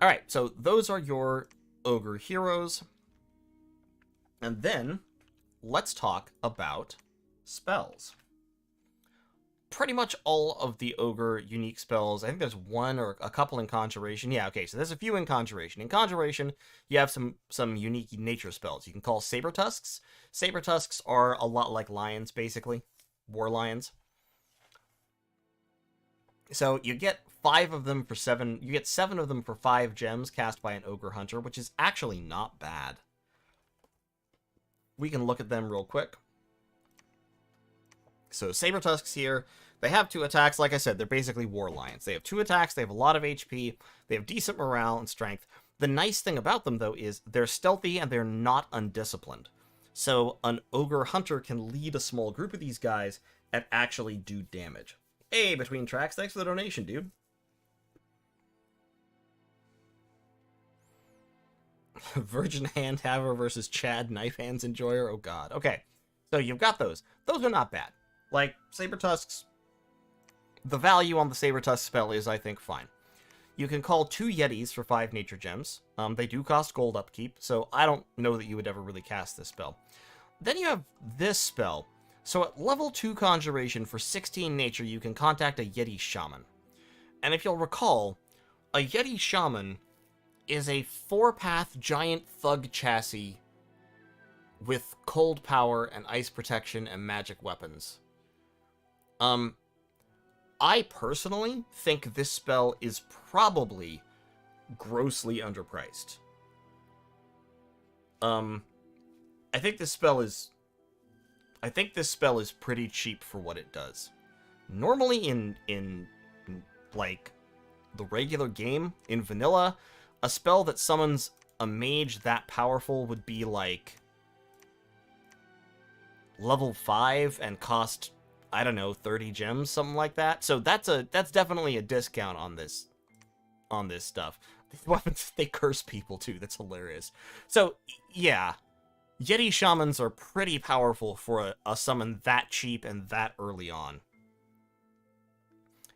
Alright, so those are your ogre heroes. And then, let's talk about spells. pretty much all of the Ogre unique spells. I think there's one or a couple in Conjuration. Yeah, okay, so there's a few in Conjuration. In Conjuration, you have some unique nature spells. You can call Saber Tusks. Saber Tusks are a lot like lions, basically. War lions. So you get 5 of them for 7. You get 7 of them for 5 gems cast by an Ogre Hunter, which is actually not bad. We can look at them real quick. So Saber Tusks here, they have 2 attacks. Like I said, they're basically war lions. They have 2 attacks, they have a lot of HP, they have decent morale and strength. The nice thing about them, though, is they're stealthy and they're not undisciplined. So an Ogre Hunter can lead a small group of these guys and actually do damage. Hey, Between Tracks, thanks for the donation, dude. Virgin Hand Haver versus Chad Knife Hands Enjoyer. Oh god. Okay, so you've got those. Those are not bad. Like, Saber Tusks, the value on the Saber Tusk spell is, I think, fine. You can call 2 Yetis for 5 nature gems. They do cost gold upkeep, so I don't know that you would ever really cast this spell. Then you have this spell. So at level 2 Conjuration for 16 nature, you can contact a Yeti Shaman. And if you'll recall, a Yeti Shaman is a 4-path giant thug chassis with cold power and ice protection and magic weapons. I personally think this spell is probably grossly underpriced. I think this spell is pretty cheap for what it does. Normally in like the regular game, in vanilla, a spell that summons a mage that powerful would be like level 5 and cost, I don't know, 30 gems, something like that. So that's definitely a discount on this stuff. These weapons, they curse people too. That's hilarious. So yeah, Yeti Shamans are pretty powerful for a summon that cheap and that early on.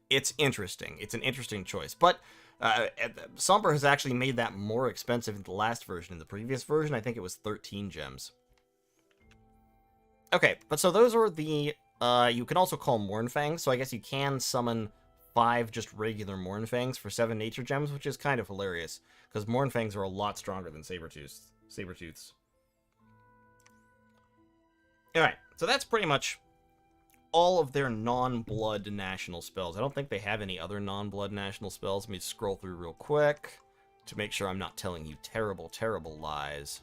It's interesting. It's an interesting choice. But Sombra has actually made that more expensive in the last version. In the previous version, I think it was 13 gems. Okay, but so those are the... you can also call Mournfangs, so I guess you can summon 5 just regular Mournfangs for 7 nature gems, which is kind of hilarious, because Mournfangs are a lot stronger than Sabertooths. Alright, so that's pretty much all of their non-blood national spells. I don't think they have any other non-blood national spells. Let me scroll through real quick to make sure I'm not telling you terrible, terrible lies.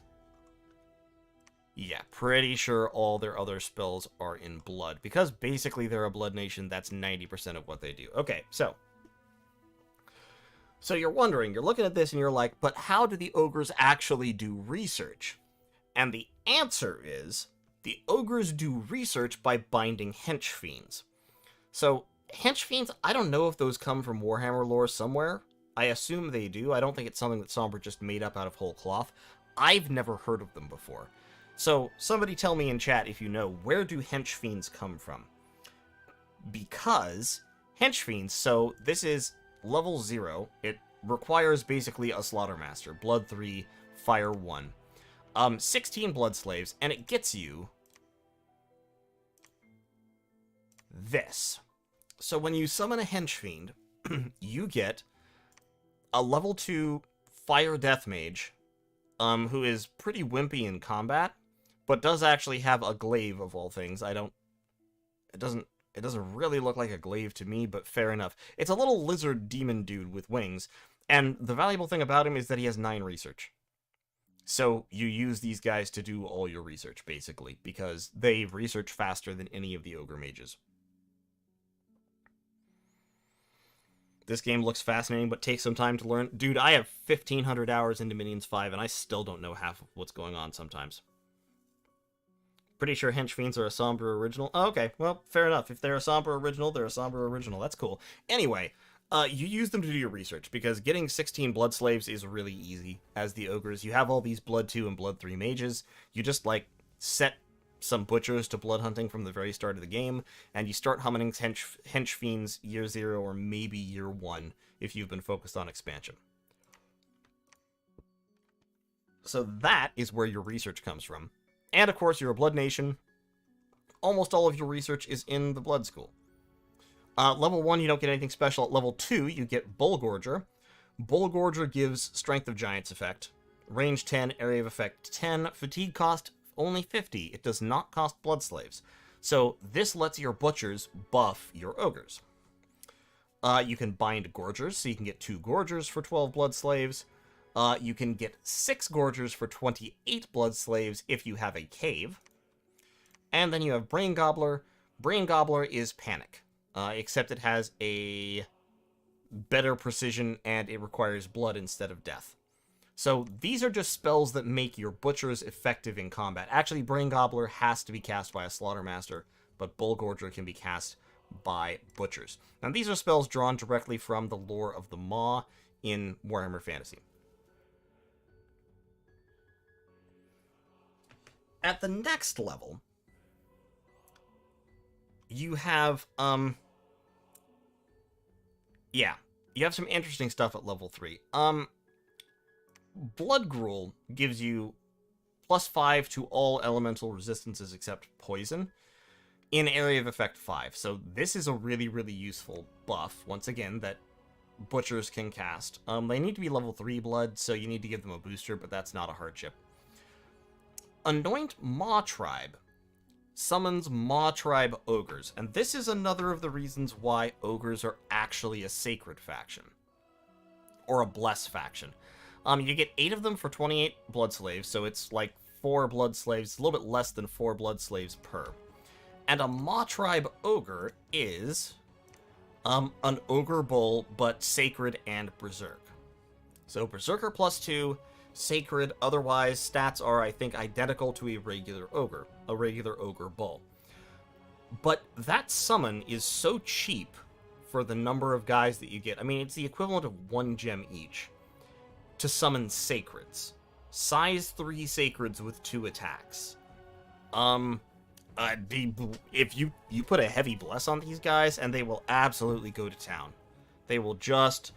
Yeah, pretty sure all their other spells are in blood, because basically they're a blood nation. That's 90% of what they do. Okay, so you're wondering, you're looking at this and you're like, but how do the ogres actually do research? And the answer is, the ogres do research by binding henchfiends. So, henchfiends, I don't know if those come from Warhammer lore somewhere. I assume they do. I don't think it's something that Sombra just made up out of whole cloth. I've never heard of them before. So, somebody tell me in chat if you know, where do henchfiends come from? Because henchfiends, so this is level 0. It requires basically a Slaughtermaster. Blood 3, Fire 1. 16 blood slaves, and it gets you this. So when you summon a henchfiend, you get a level 2 Fire Death Mage, who is pretty wimpy in combat, but does actually have a glaive of all things. It doesn't really look like a glaive to me, but fair enough. It's a little lizard demon dude with wings, and the valuable thing about him is that he has 9 research. So you use these guys to do all your research, basically, because they research faster than any of the ogre mages. This game looks fascinating, but takes some time to learn. Dude, I have 1,500 hours into Minions 5, and I still don't know half of what's going on sometimes. Pretty sure henchfiends are a Sombra original. Oh, okay, well, fair enough. If they're a Sombra original, they're a Sombra original. That's cool. Anyway, you use them to do your research, because getting 16 blood slaves is really easy as the ogres. You have all these blood 2 and blood 3 mages. You just, like, set some butchers to blood hunting from the very start of the game, and you start summoning henchfiends year 0 or maybe year 1 if you've been focused on expansion. So that is where your research comes from. And of course, you're a blood nation. Almost all of your research is in the blood school. Level 1, you don't get anything special. At level 2, you get Bullgorger. Bullgorger gives Strength of Giants effect. Range 10, area of effect 10. Fatigue cost only 50. It does not cost Blood Slaves. So this lets your butchers buff your ogres. You can bind Gorgers, so you can get 2 Gorgers for 12 Blood Slaves. You can get 6 Gorgers for 28 Blood Slaves if you have a cave. And then you have Brain Gobbler. Brain Gobbler is Panic, except it has a better precision and it requires blood instead of death. So these are just spells that make your butchers effective in combat. Actually, Brain Gobbler has to be cast by a Slaughtermaster, but Bullgorger can be cast by butchers. Now, these are spells drawn directly from the lore of the Maw in Warhammer Fantasy. At the next level, you have, you have some interesting stuff at level 3. Blood Gruel gives you +5 to all elemental resistances except poison in area of effect 5. So this is a really, really useful buff, once again, that butchers can cast. They need to be level 3 blood, so you need to give them a booster, but that's not a hardship. Anoint Maw Tribe summons Maw Tribe Ogres, and this is another of the reasons why Ogres are actually a sacred faction. Or a Bless faction. You get 8 of them for 28 Blood Slaves, so it's like 4 Blood Slaves, a little bit less than 4 Blood Slaves per. And a Maw Tribe Ogre is an Ogre Bull, but Sacred and Berserk. So Berserker +2, Sacred, otherwise stats are, I think, identical to a regular Ogre Bull. But that summon is so cheap for the number of guys that you get. I mean, it's the equivalent of 1 gem each to summon Sacreds. Size 3 Sacreds with 2 attacks. If you put a heavy bless on these guys, and they will absolutely go to town. They will just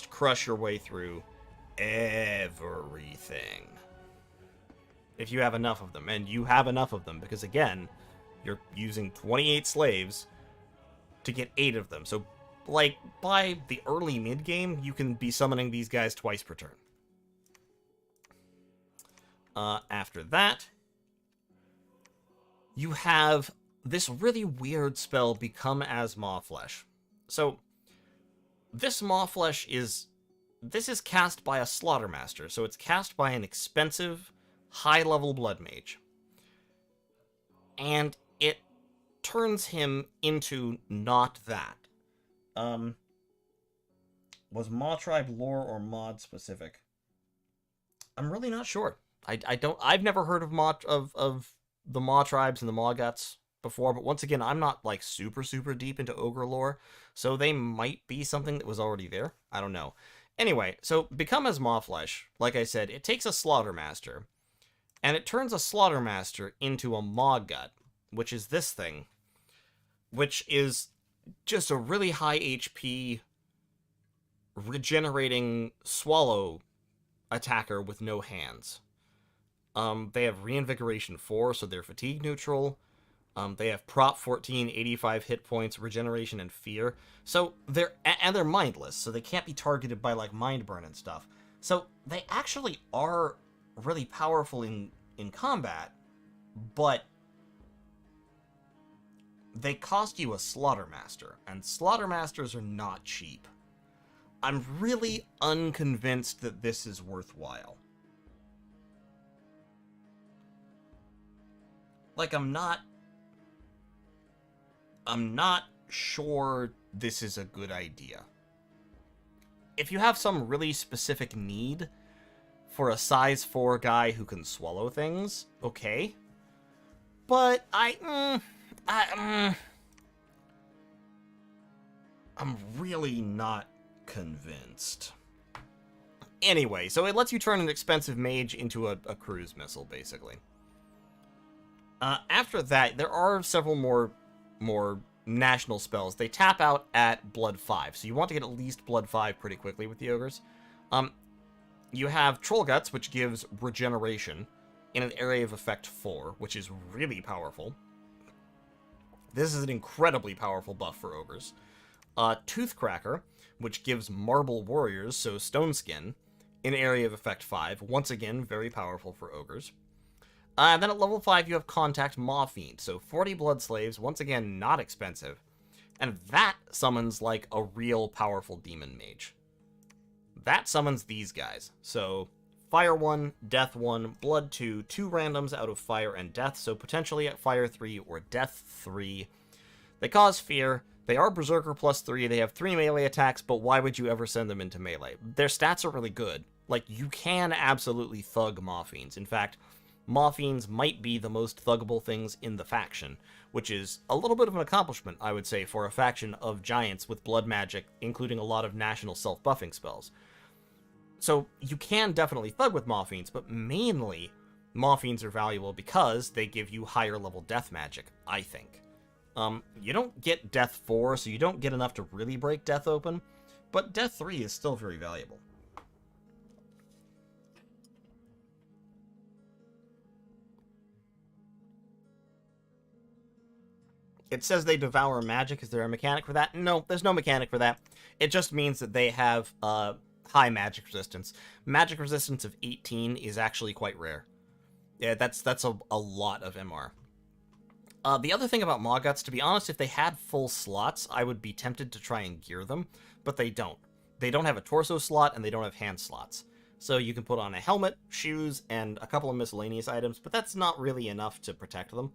crush your way through everything. If you have enough of them, and you have enough of them, because again, you're using 28 slaves to get 8 of them. So, like, by the early mid-game, you can be summoning these guys twice per turn. After that, you have this really weird spell, Become as Mawflesh. So, this Mawflesh is cast by a Slaughtermaster, so it's cast by an expensive, high-level Blood Mage. And it turns him into not that. Was Maw Tribe lore or mod specific? I'm really not sure. I've never heard of the Maw Tribes and the Maw Guts before, but once again, I'm not like super deep into Ogre lore, so they might be something that was already there. I don't know. Anyway, so Become as Mawflesh, like I said, it takes a Slaughtermaster, and it turns a Slaughtermaster into a Maw Gut, which is this thing, which is just a really high HP regenerating swallow attacker with no hands. They have Reinvigoration 4, so they're fatigue neutral. They have Prop 14, 85 hit points, Regeneration, and Fear. So they're mindless, so they can't be targeted by like Mind Burn and stuff. So they actually are really powerful in combat, but they cost you a Slaughtermaster, and Slaughtermasters are not cheap. I'm really unconvinced that this is worthwhile. Like, I'm not sure this is a good idea. If you have some really specific need for a size 4 guy who can swallow things, okay. But I'm really not convinced. Anyway, so it lets you turn an expensive mage into a cruise missile, basically. After that, there are several more national spells. They tap out at Blood 5, so you want to get at least Blood 5 pretty quickly with the Ogres. You have Troll Guts, which gives Regeneration in an area of effect 4, which is really powerful. This is an incredibly powerful buff for ogres. Toothcracker, which gives marble warriors, so stone skin, in area of effect 5. Once again, very powerful for ogres. And then at level 5, you have Contact Maw Fiend, so 40 blood slaves, once again, not expensive. And that summons, like, a real powerful demon mage. That summons these guys. So, Fire 1, Death 1, Blood 2, 2 randoms out of Fire and Death, so potentially at Fire 3 or Death 3. They cause fear. They are Berserker plus 3. They have 3 melee attacks, but why would you ever send them into melee? Their stats are really good. Like, you can absolutely thug Maw Fiends. In fact, Maw Fiends might be the most thuggable things in the faction, which is a little bit of an accomplishment, I would say, for a faction of giants with blood magic, including a lot of national self-buffing spells. So you can definitely thug with Maw Fiends, but mainly Maw Fiends are valuable because they give you higher level death magic, I think. You don't get Death 4, so you don't get enough to really break Death open, but Death 3 is still very valuable. It says they devour magic. Is there a mechanic for that? No, there's no mechanic for that. It just means that they have high magic resistance. Magic resistance of 18 is actually quite rare. Yeah, that's a lot of MR. The other thing about Maw Guts, to be honest, if they had full slots, I would be tempted to try and gear them, but they don't. They don't have a torso slot, and they don't have hand slots. So you can put on a helmet, shoes, and a couple of miscellaneous items, but that's not really enough to protect them.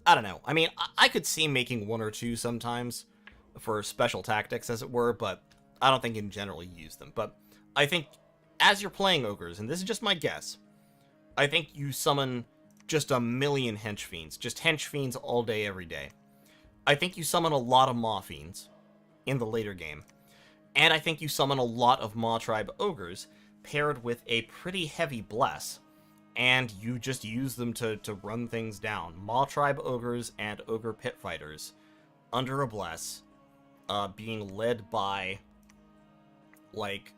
I don't know. I mean, I could see making 1 or 2 sometimes for special tactics, as it were, but I don't think you can generally use them. But I think as you're playing ogres, and this is just my guess, I think you summon just a million hench fiends. Just hench fiends all day, every day. I think you summon a lot of Maw Fiends in the later game. And I think you summon a lot of Maw Tribe ogres paired with a pretty heavy bless. And you just use them to run things down. Maw Tribe ogres and ogre pit fighters under a bless, being led by, like,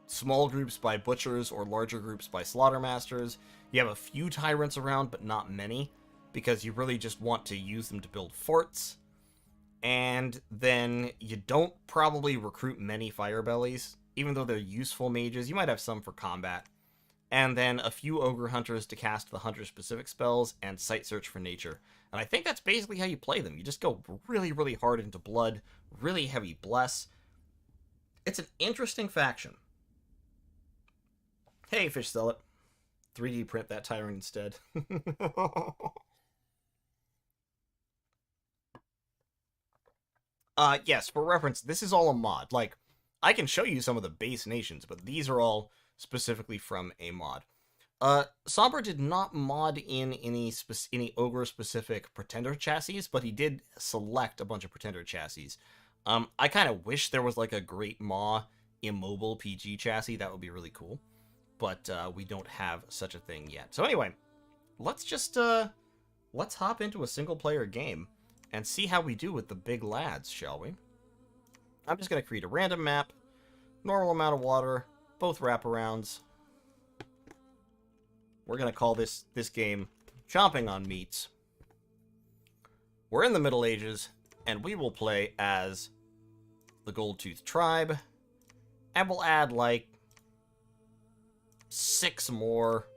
small groups by butchers or larger groups by slaughtermasters. You have a few tyrants around, but not many, because you really just want to use them to build forts. And then you don't probably recruit many firebellies, even though they're useful mages. You might have some for combat. And then a few ogre hunters to cast the hunter-specific spells, and sight search for nature. And I think that's basically how you play them. You just go really, really hard into blood, really heavy bless. It's an interesting faction. Hey, fish sell it. 3D print that tyrant instead. Yes, for reference, this is all a mod. Like, I can show you some of the base nations, but these are all specifically from a mod. Sombra did not mod in any ogre-specific Pretender chassis, but he did select a bunch of Pretender chassis. I kind of wish there was, like, a Great Maw immobile PG chassis. That would be really cool. But we don't have such a thing yet. So anyway, let's just, let's hop into a single-player game and see how we do with the big lads, shall we? I'm just going to create a random map, normal amount of water, both wraparounds. We're going to call this game Chomping on Meats. We're in the Middle Ages, and we will play as the Gold-Tooth Tribe, and we'll add, like, 6 more.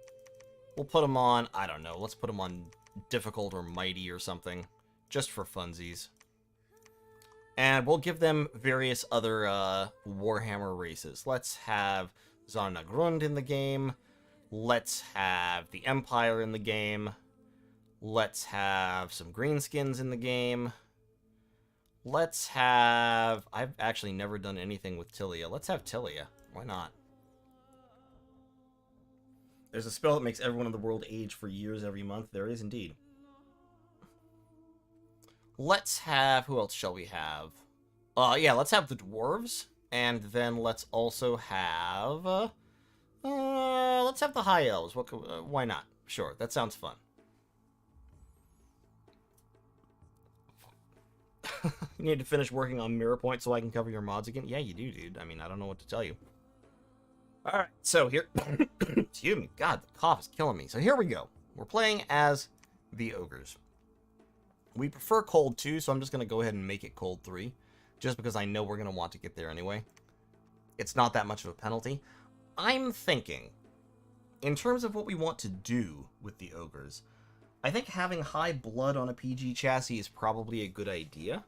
We'll put them on, I don't know, let's put them on difficult or mighty or something, just for funsies. And we'll give them various other Warhammer races. Let's have Zarnagrund in the game. Let's have the Empire in the game. Let's have some Greenskins in the game. Let's have... I've actually never done anything with Tilia. Let's have Tilia. Why not? There's a spell that makes everyone in the world age for years every month. There is indeed. Let's have... Who else shall we have? Yeah, let's have the dwarves. And then let's also have... let's have the high elves. Why not? Sure, that sounds fun. You need to finish working on Mirror Point so I can cover your mods again? Yeah, you do, dude. I mean, I don't know what to tell you. Alright, so here... Excuse me. God, the cough is killing me. So here we go. We're playing as the ogres. We prefer cold 2, so I'm just going to go ahead and make it cold 3, just because I know we're going to want to get there anyway. It's not that much of a penalty. I'm thinking, in terms of what we want to do with the ogres, I think having high blood on a PG chassis is probably a good idea,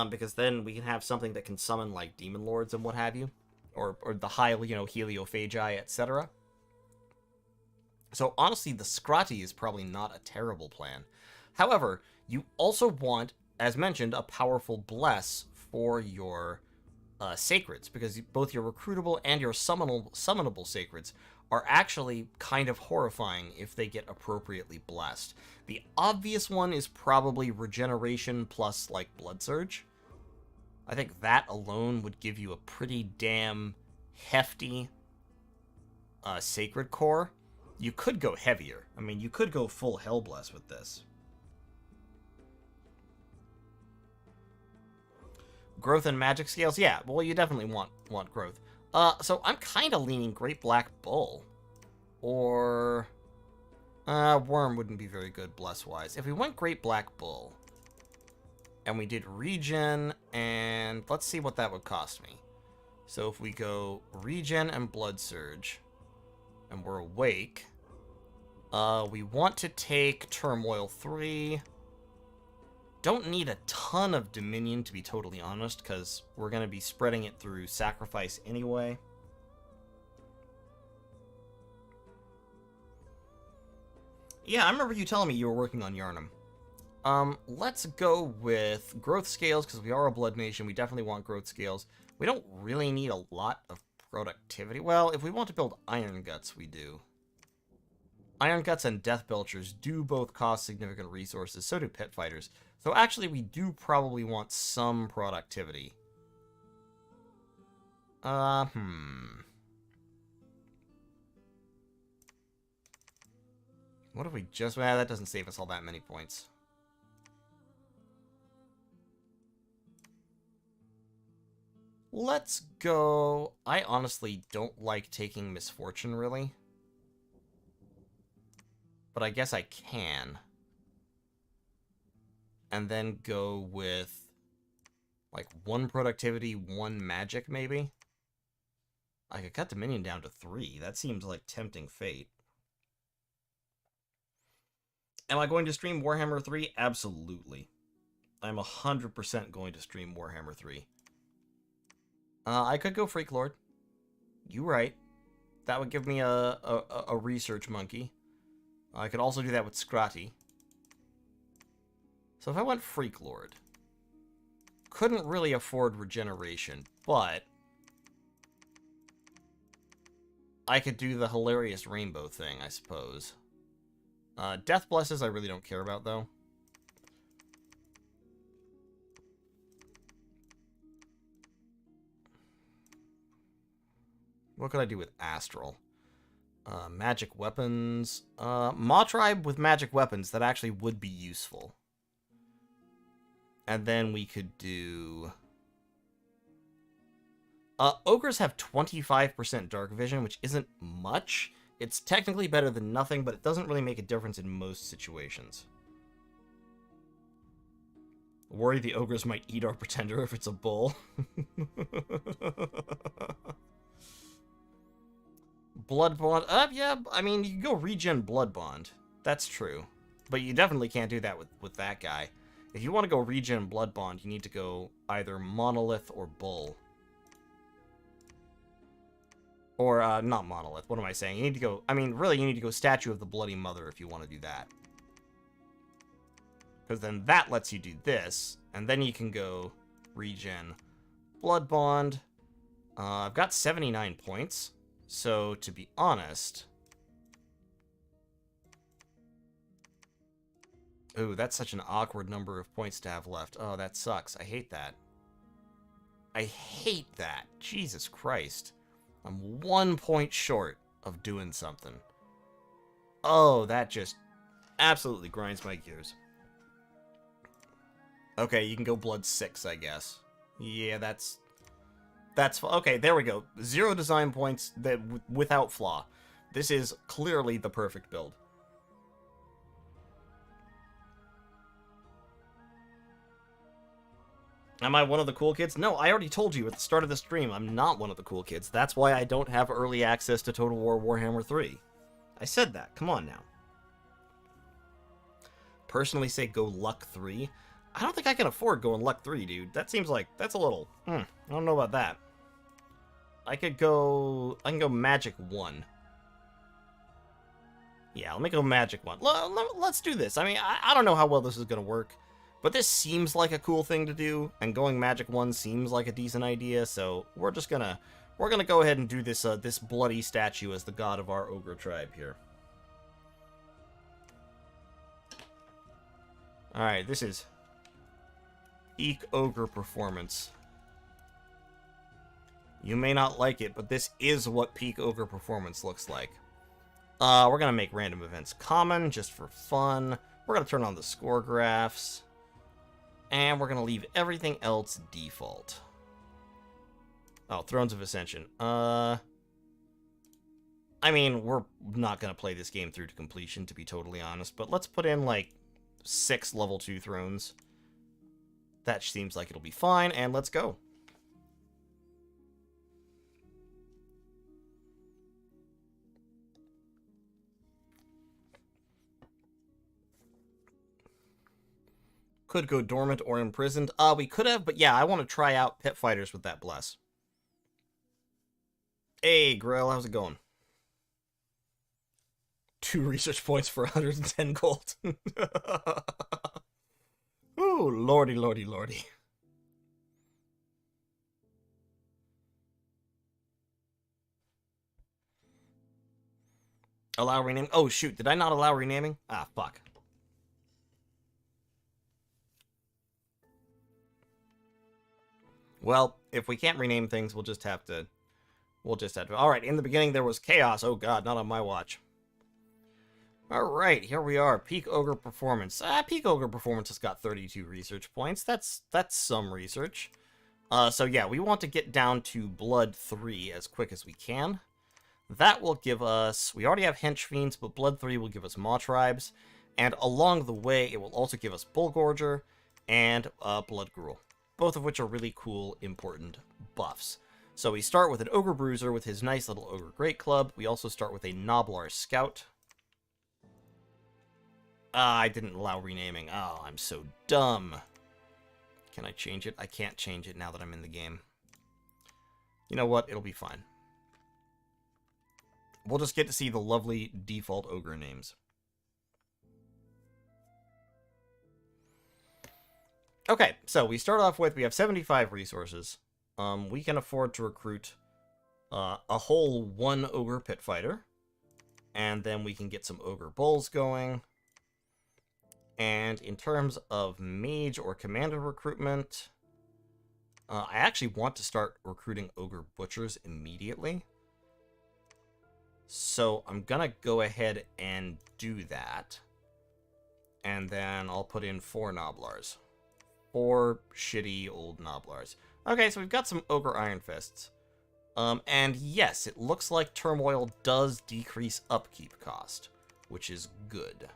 because then we can have something that can summon, like, demon lords and what have you, or the high, heliophagi, etc. So, honestly, the Scrati is probably not a terrible plan. However, you also want, as mentioned, a powerful bless for your sacreds, because both your recruitable and your summonable sacreds are actually kind of horrifying if they get appropriately blessed. The obvious one is probably regeneration plus, like, blood surge. I think that alone would give you a pretty damn hefty sacred core. You could go heavier. I mean, you could go full Hellbless with this. Growth and magic scales? Yeah, well, you definitely want growth. So I'm kind of leaning Great Black Bull. Or... Worm wouldn't be very good, bless-wise. If we went Great Black Bull, and we did regen, and let's see what that would cost me. So if we go regen and blood surge, and we're awake, we want to take Turmoil 3. Don't need a ton of Dominion, to be totally honest, because we're going to be spreading it through sacrifice anyway. Yeah, I remember you telling me you were working on Yharnam. Let's go with growth scales, because we are a blood nation. We definitely want growth scales. We don't really need a lot of productivity. Well, if we want to build Iron Guts, we do. Iron Guts and Death Belchers do both cost significant resources, so do Pit Fighters. So actually, we do probably want some productivity. What if we just... Well, that doesn't save us all that many points. Let's go... I honestly don't like taking Misfortune, really. But I guess I can. And then go with, like, 1 productivity, 1 magic, maybe? I could cut Dominion down to 3. That seems like tempting fate. Am I going to stream Warhammer 3? Absolutely. I'm 100% going to stream Warhammer 3. I could go Freak Lord. You right. That would give me a research monkey. I could also do that with Scrati. So if I went Freak Lord, couldn't really afford regeneration, but I could do the hilarious rainbow thing, I suppose. Death Blesses I really don't care about, though. What could I do with Astral? Magic weapons. Maw Tribe with magic weapons, that actually would be useful. And then we could do... Ogres have 25% dark vision, which isn't much. It's technically better than nothing, but it doesn't really make a difference in most situations. Worry the ogres might eat our pretender if it's a bull. Blood Bond. Yeah, I mean, you can go regen Blood Bond. That's true. But you definitely can't do that with that guy. If you want to go regen Blood Bond, you need to go either Monolith or Bull. Or, not Monolith. What am I saying? You need to go... I mean, really, you need to go Statue of the Bloody Mother if you want to do that. Because then that lets you do this. And then you can go regen Blood Bond. I've got 79 points. So, to be honest... Ooh, that's such an awkward number of points to have left. Oh, that sucks. I hate that. I hate that. Jesus Christ. I'm 1 point short of doing something. Oh, that just absolutely grinds my gears. Okay, you can go Blood 6, I guess. Yeah, that's... Okay, there we go. 0 design points without flaw. This is clearly the perfect build. Am I one of the cool kids? No, I already told you at the start of the stream, I'm not one of the cool kids. That's why I don't have early access to Total War Warhammer 3. I said that. Come on now. Personally say go Luck 3. I don't think I can afford going Luck 3, dude. That seems like... That's a little... I don't know about that. I can go Magic 1. Yeah, let me go Magic 1. Let's do this. I mean, I don't know how well this is going to work. But this seems like a cool thing to do, and going Magic 1 seems like a decent idea, so we're just gonna... We're gonna go ahead and do this, this bloody statue as the god of our Ogre tribe here. Alright, this is... Peak Ogre performance. You may not like it, but this is what Peak Ogre performance looks like. We're gonna make random events common, just for fun. We're gonna turn on the score graphs. And we're going to leave everything else default. Oh, Thrones of Ascension. I mean, we're not going to play this game through to completion, to be totally honest. But let's put in, like, 6 level 2 thrones. That seems like it'll be fine, and let's go. Could go dormant or imprisoned. We could have, but yeah, I want to try out pit fighters with that bless. Hey, Grail, how's it going? 2 research points for 110 gold. Ooh, lordy, lordy, lordy. Allow renaming. Oh, shoot, did I not allow renaming? Ah, fuck. Well, if we can't rename things, we'll just have to... Alright, in the beginning there was chaos. Oh god, not on my watch. Alright, here we are. Peak Ogre Performance. Peak Ogre Performance has got 32 research points. That's some research. So yeah, we want to get down to Blood 3 as quick as we can. That will give us... We already have Hench Fiends, but Blood 3 will give us Maw Tribes. And along the way, it will also give us Bullgorger and Blood Gruul. Both of which are really cool, important buffs. So we start with an Ogre Bruiser with his nice little Ogre Great Club. We also start with a Noblar Scout. I didn't allow renaming. Oh, I'm so dumb. Can I change it? I can't change it now that I'm in the game. You know what? It'll be fine. We'll just get to see the lovely default Ogre names. Okay, so we start off with, we have 75 resources. We can afford to recruit a whole 1 Ogre Pit Fighter. And then we can get some Ogre Bulls going. And in terms of Mage or Commander recruitment, I actually want to start recruiting Ogre Butchers immediately. So I'm gonna go ahead and do that. And then I'll put in 4 Noblars. 4 shitty old Noblars. Okay, so we've got some Ogre Iron Fists. And yes, it looks like Turmoil does decrease upkeep cost, which is good.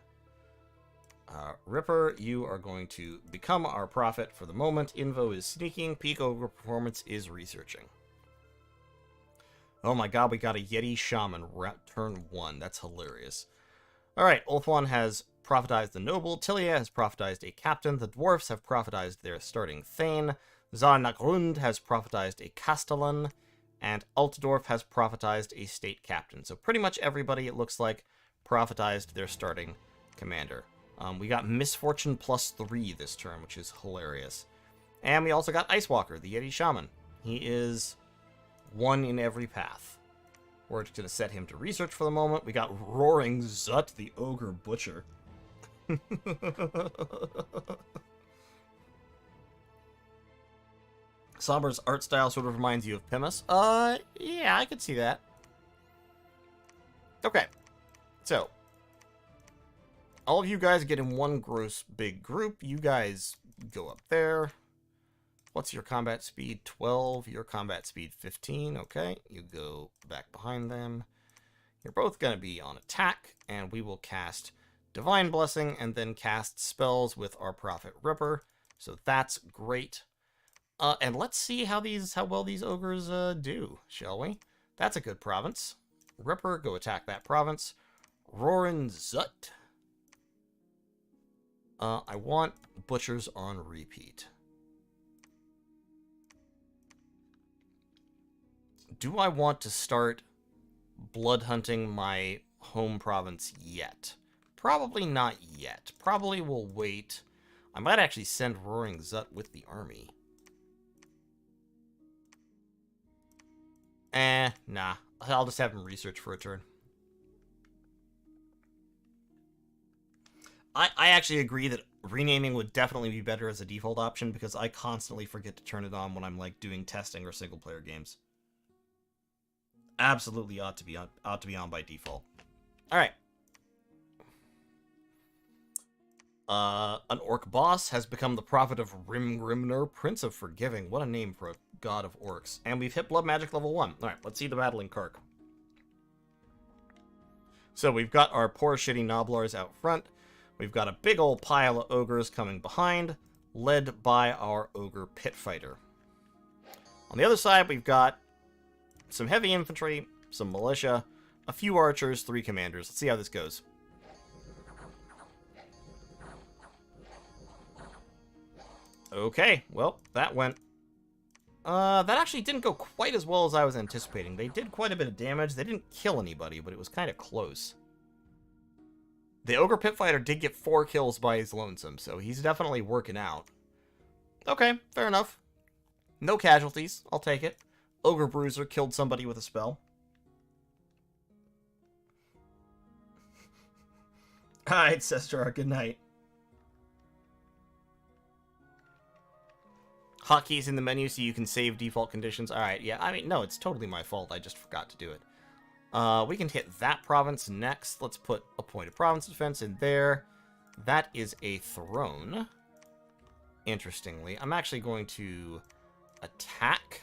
Ripper, you are going to become our prophet for the moment. Invo is sneaking. Peak Ogre Performance is researching. Oh my god, we got a Yeti Shaman turn 1. That's hilarious. Alright, Ulthuan has prophetized the Noble. Tilia has prophetized a Captain. The Dwarfs have prophetized their starting Thane. Zarnagrund has prophetized a Castellan. And Altdorf has prophetized a State Captain. So pretty much everybody, it looks like, prophetized their starting commander. We got Misfortune +3 this turn, which is hilarious. And we also got Ice Walker, the Yeti Shaman. He is 1 in every path. We're just going to set him to research for the moment. We got Roaring Zut, the Ogre Butcher. Somber's art style sort of reminds you of Pimus. Yeah, I could see that. Okay, so all of you guys get in 1 gross big group. You guys go up there. What's your combat speed? 12. Your combat speed 15. Okay, you go back behind them. You're both going to be on attack, and we will cast Divine Blessing and then cast spells with our Prophet Ripper. So that's great. And let's see how well these ogres do, shall we? That's a good province. Ripper, go attack that province. Roarin' Zut. I want butchers on repeat. Do I want to start blood hunting my home province yet? Probably not yet. Probably will wait. I might actually send Roaring Zut with the army. Nah. I'll just have him research for a turn. I actually agree that renaming would definitely be better as a default option because I constantly forget to turn it on when I'm like doing testing or single player games. Absolutely ought to be on by default. All right. An orc boss has become the prophet of Rimgrimnir, Prince of Forgiving. What a name for a god of orcs. And we've hit blood magic level 1. All right, let's see the battle in Kark. So we've got our poor shitty Noblars out front. We've got a big old pile of ogres coming behind, led by our ogre pit fighter. On the other side, we've got some heavy infantry, some militia, a few archers, 3 commanders. Let's see how this goes. Okay, well, that went... that actually didn't go quite as well as I was anticipating. They did quite a bit of damage. They didn't kill anybody, but it was kind of close. The Ogre Pitfighter did get 4 kills by his lonesome, so he's definitely working out. Okay, fair enough. No casualties. I'll take it. Ogre Bruiser killed somebody with a spell. Alright, Sestrar, good night. Hotkeys in the menu so you can save default conditions. Alright, yeah, I mean, no, it's totally my fault. I just forgot to do it. We can hit that province next. Let's put a point of province defense in there. That is a throne. Interestingly, I'm actually going to attack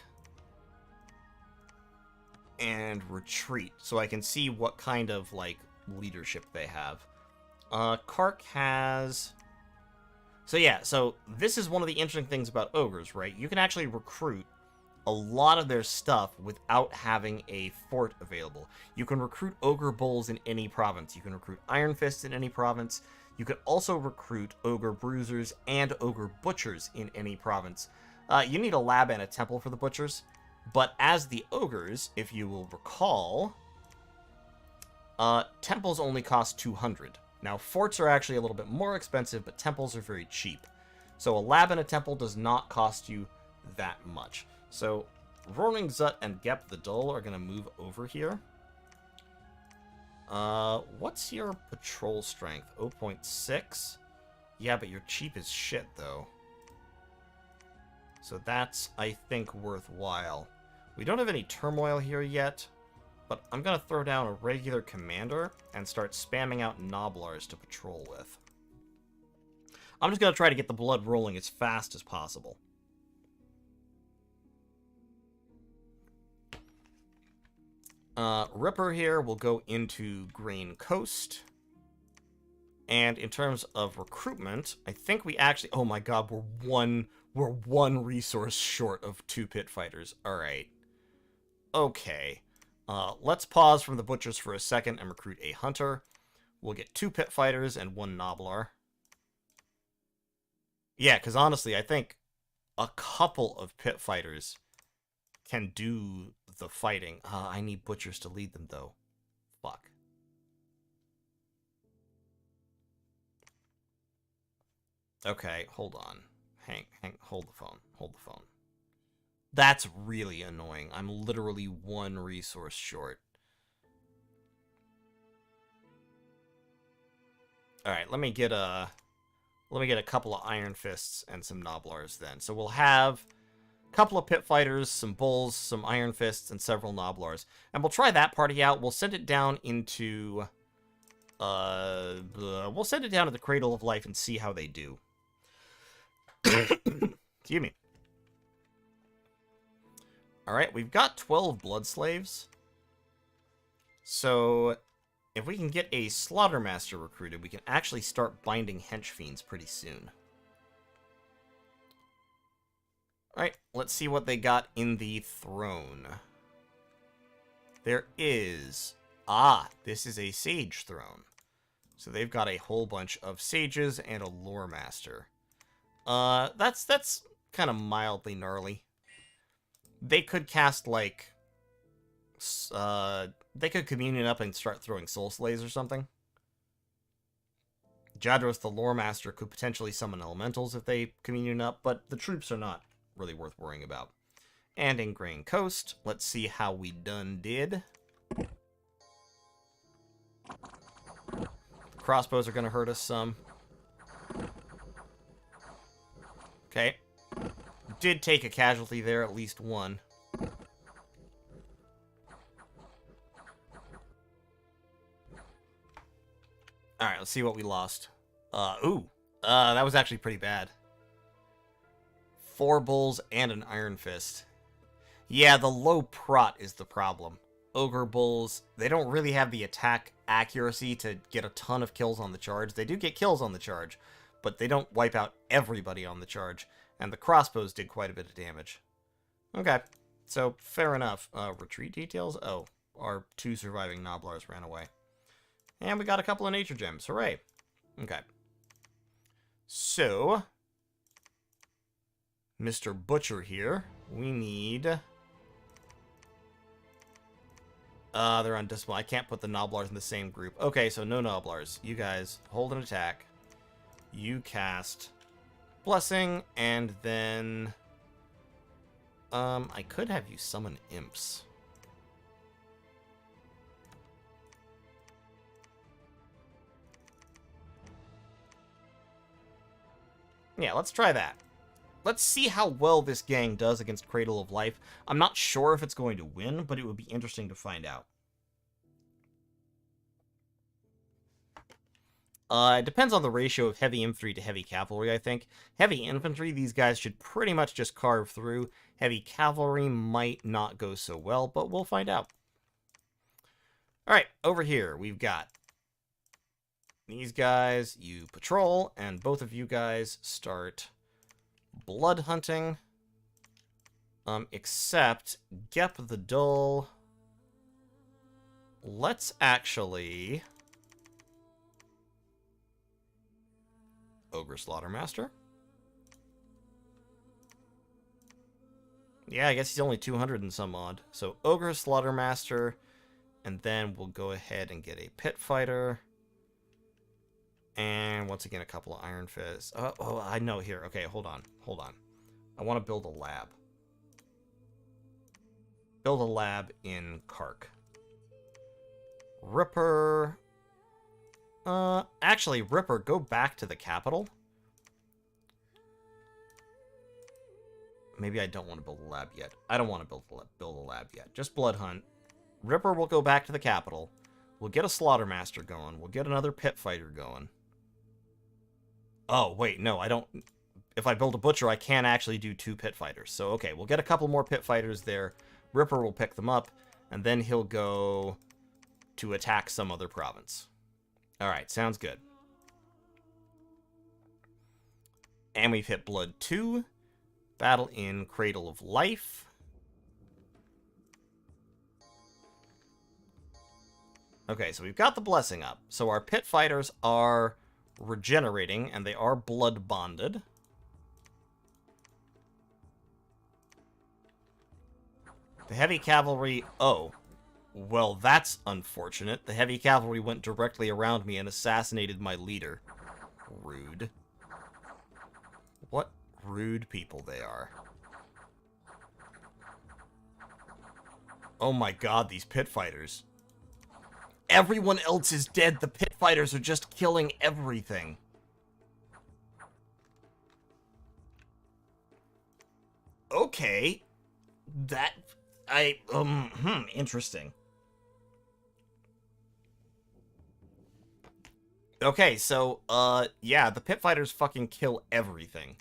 and retreat so I can see what kind of, like, leadership they have. Kark has... So yeah, so this is one of the interesting things about ogres, right? You can actually recruit a lot of their stuff without having a fort available. You can recruit ogre bulls in any province. You can recruit iron fists in any province. You can also recruit ogre bruisers and ogre butchers in any province. You need a lab and a temple for the butchers, but as the ogres, if you will recall, temples only cost 200. Now, forts are actually a little bit more expensive, but temples are very cheap. So a lab and a temple does not cost you that much. So, Roaring Zut and Gep the Dull are going to move over here. What's your patrol strength? 0.6? Yeah, but you're cheap as shit, though. So that's, I think, worthwhile. We don't have any turmoil here yet, but I'm going to throw down a regular commander and start spamming out Noblars to patrol with. I'm just going to try to get the blood rolling as fast as possible. Ripper here will go into Green Coast. And in terms of recruitment, I think we actually... Oh my god, we're one resource short of 2 pit fighters. Alright. Okay. Let's pause from the butchers for a second and recruit a hunter. We'll get 2 pit fighters and 1 Noblar. Yeah, because honestly, I think a couple of pit fighters can do the fighting. I need butchers to lead them, though. Fuck. Okay, hold on. Hold the phone. Hold the phone. That's really annoying. I'm literally 1 resource short. Alright, let me get a couple of Iron Fists and some Noblars then. So we'll have a couple of Pit Fighters, some Bulls, some Iron Fists, and several Noblars. And we'll try that party out. We'll send it down into... we'll send it down to the Cradle of Life and see how they do. Excuse me. Alright, we've got 12 Blood Slaves. So, if we can get a Slaughtermaster recruited, we can actually start binding Hench Fiends pretty soon. Alright, let's see what they got in the throne. There is... Ah, this is a sage throne. So they've got a whole bunch of sages and a lore master. That's kind of mildly gnarly. They could cast, like... they could communion up and start throwing soul slays or something. Jadros, the lore master, could potentially summon elementals if they communion up, but the troops are not really worth worrying about. And in Grain Coast, let's see how we done did. Crossbows are going to hurt us some. Okay. Did take a casualty there, at least one. Alright, let's see what we lost. That was actually pretty bad. 4 bulls and an iron fist. Yeah, the low prot is the problem. Ogre bulls, they don't really have the attack accuracy to get a ton of kills on the charge. They do get kills on the charge, but they don't wipe out everybody on the charge. And the crossbows did quite a bit of damage. Okay, so fair enough. Retreat details? Oh, our 2 surviving Noblars ran away. And we got a couple of nature gems. Hooray. Okay. So, Mr. Butcher here, we need... they're undisciplined. I can't put the Noblars in the same group. Okay, so no Noblars. You guys hold an attack. You cast Blessing, and then... I could have you summon Imps. Yeah, let's try that. Let's see how well this gang does against Cradle of Life. I'm not sure if it's going to win, but it would be interesting to find out. It depends on the ratio of heavy infantry to heavy cavalry, I think. Heavy infantry, these guys should pretty much just carve through. Heavy cavalry might not go so well, but we'll find out. Alright, over here, we've got these guys. You patrol, and both of you guys start blood hunting. Except Gep the Dull. Let's actually... Ogre Slaughtermaster. Yeah, I guess he's only 200 and some odd. So Ogre Slaughtermaster, and then we'll go ahead and get a Pit Fighter. And once again, a couple of Iron Fists. Oh, I know here. Okay, hold on. I want to build a lab. Build a lab in Kark. Ripper... actually, Ripper, go back to the capital. Maybe I don't want to build a lab yet. I don't want to build a lab yet. Just Blood Hunt. Ripper will go back to the capital. We'll get a Slaughtermaster going. We'll get another Pit Fighter going. Oh, wait, no, I don't... If I build a Butcher, I can't actually do 2 Pit Fighters. So, okay, we'll get a couple more Pit Fighters there. Ripper will pick them up, and then he'll go to attack some other province. Alright, sounds good. And we've hit Blood 2. Battle in Cradle of Life. Okay, so we've got the Blessing up. So our Pit Fighters are regenerating, and they are blood bonded. The Heavy Cavalry... Oh. Well, that's unfortunate. The Heavy Cavalry went directly around me and assassinated my leader. Rude. What rude people they are. Oh my god, these Pit Fighters. Everyone else is dead. The Pit Fighters are just killing everything. Okay. That... interesting. Okay, so, yeah, the Pit Fighters fucking kill everything.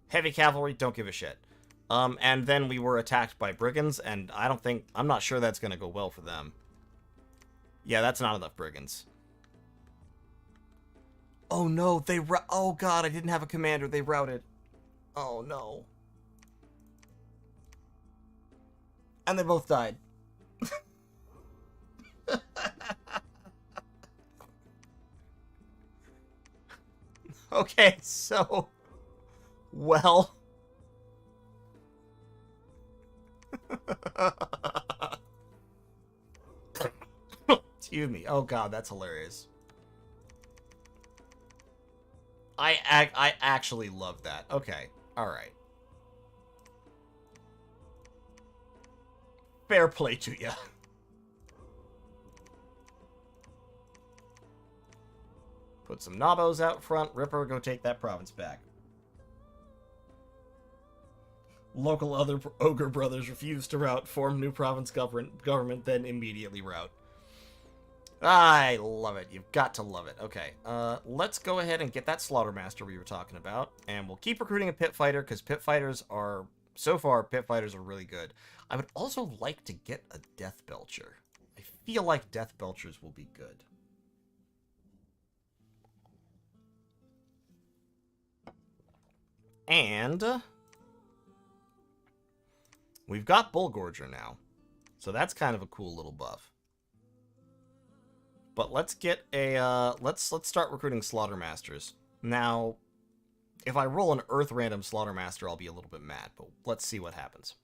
Heavy Cavalry, don't give a shit. And then we were attacked by Brigands, and I'm not sure that's gonna go well for them. Yeah, that's not enough Brigands. Oh no, oh god, I didn't have a commander, they routed. Oh, no. And they both died. Okay, so... Well... Excuse me. Oh god, that's hilarious. I actually love that. Okay, alright. Fair play to you. Put some Nabos out front. Ripper, go take that province back. Local other Ogre brothers refuse to rout, form new province government, then immediately rout. I love it. You've got to love it. Okay, let's go ahead and get that Slaughtermaster we were talking about, and we'll keep recruiting a pit fighter, because pit fighters are, so far, pit fighters are really good. I would also like to get a Death Belcher. I feel like Death Belchers will be good. And we've got Bullgorger now, so that's kind of a cool little buff. But let's get a let's start recruiting Slaughtermasters. Now, if I roll an Earth random Slaughtermaster, I'll be a little bit mad, but let's see what happens.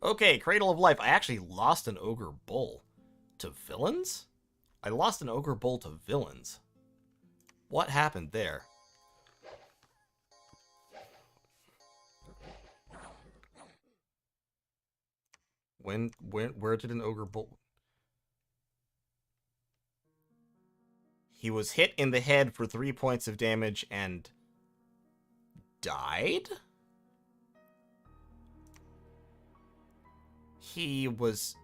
Okay, Cradle of Life. I actually lost an Ogre Bull to villains? I lost an Ogre Bull to villains. What happened there? Where did an Ogre Bull... He was hit in the head for 3 points of damage and died? He was...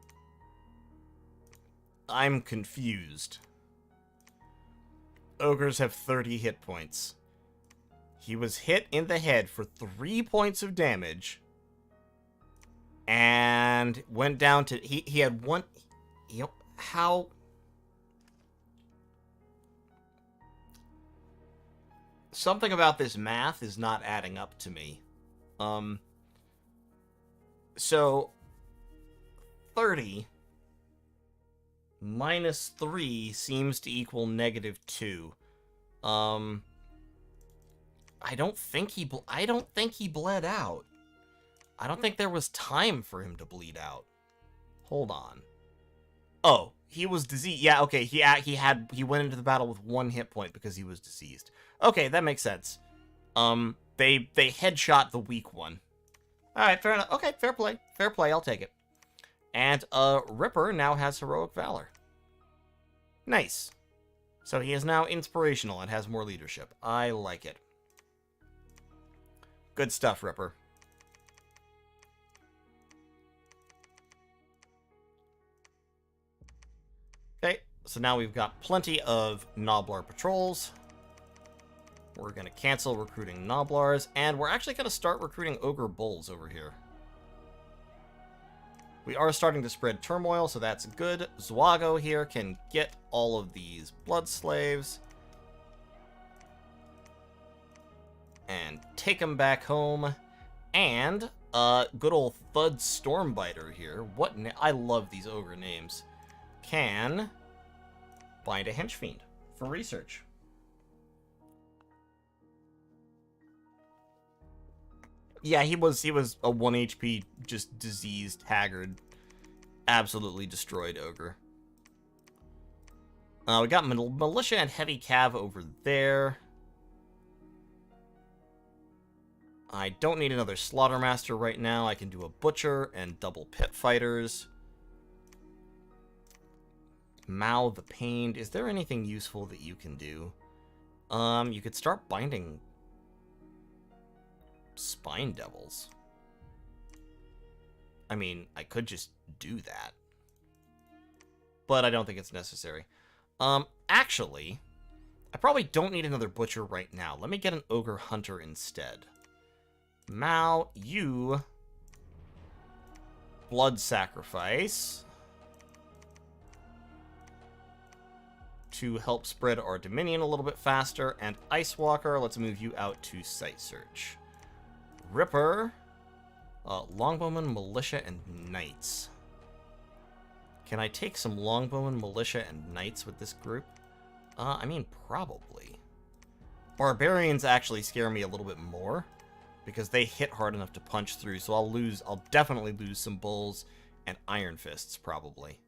I'm confused. Ogres have 30 hit points. He was hit in the head for 3 points of damage and went down to... He had one... How... Something about this math is not adding up to me. So 30 minus 3 seems to equal -2. I don't think he bled out. I don't think there was time for him to bleed out. Hold on. Oh, he was diseased. Yeah, okay. He went into the battle with 1 hit point because he was diseased. Okay, that makes sense. They headshot the weak one. All right, fair enough. Okay, fair play. Fair play. I'll take it. And Ripper now has heroic valor. Nice. So he is now inspirational and has more leadership. I like it. Good stuff, Ripper. Okay, so now we've got plenty of Gnoblar patrols. We're going to cancel recruiting Gnoblars, and we're actually going to start recruiting Ogre Bulls over here. We are starting to spread turmoil, so that's good. Zwago here can get all of these blood slaves and take them back home. And good old Thud Stormbiter here. I love these ogre names. Can bind a henchfiend for research. Yeah, he was a 1 HP, just diseased, haggard, absolutely destroyed ogre. We got militia and heavy cav over there. I don't need another Slaughtermaster right now. I can do a Butcher and double Pit Fighters. Mao the Pained. Is there anything useful that you can do? You could start binding Spine Devils. I mean, I could just do that. But I don't think it's necessary. Actually, I probably don't need another Butcher right now. Let me get an Ogre Hunter instead. Mao, you... Blood Sacrifice. to help spread our Dominion a little bit faster. And Ice Walker, let's move you out to Site Search. Ripper, Longbowmen, Militia, and Knights. Can I take some Longbowmen, Militia, and Knights with this group? I mean, probably. Barbarians actually scare me a little bit more, because they hit hard enough to punch through, so I'll definitely lose some Bulls and Iron Fists, probably.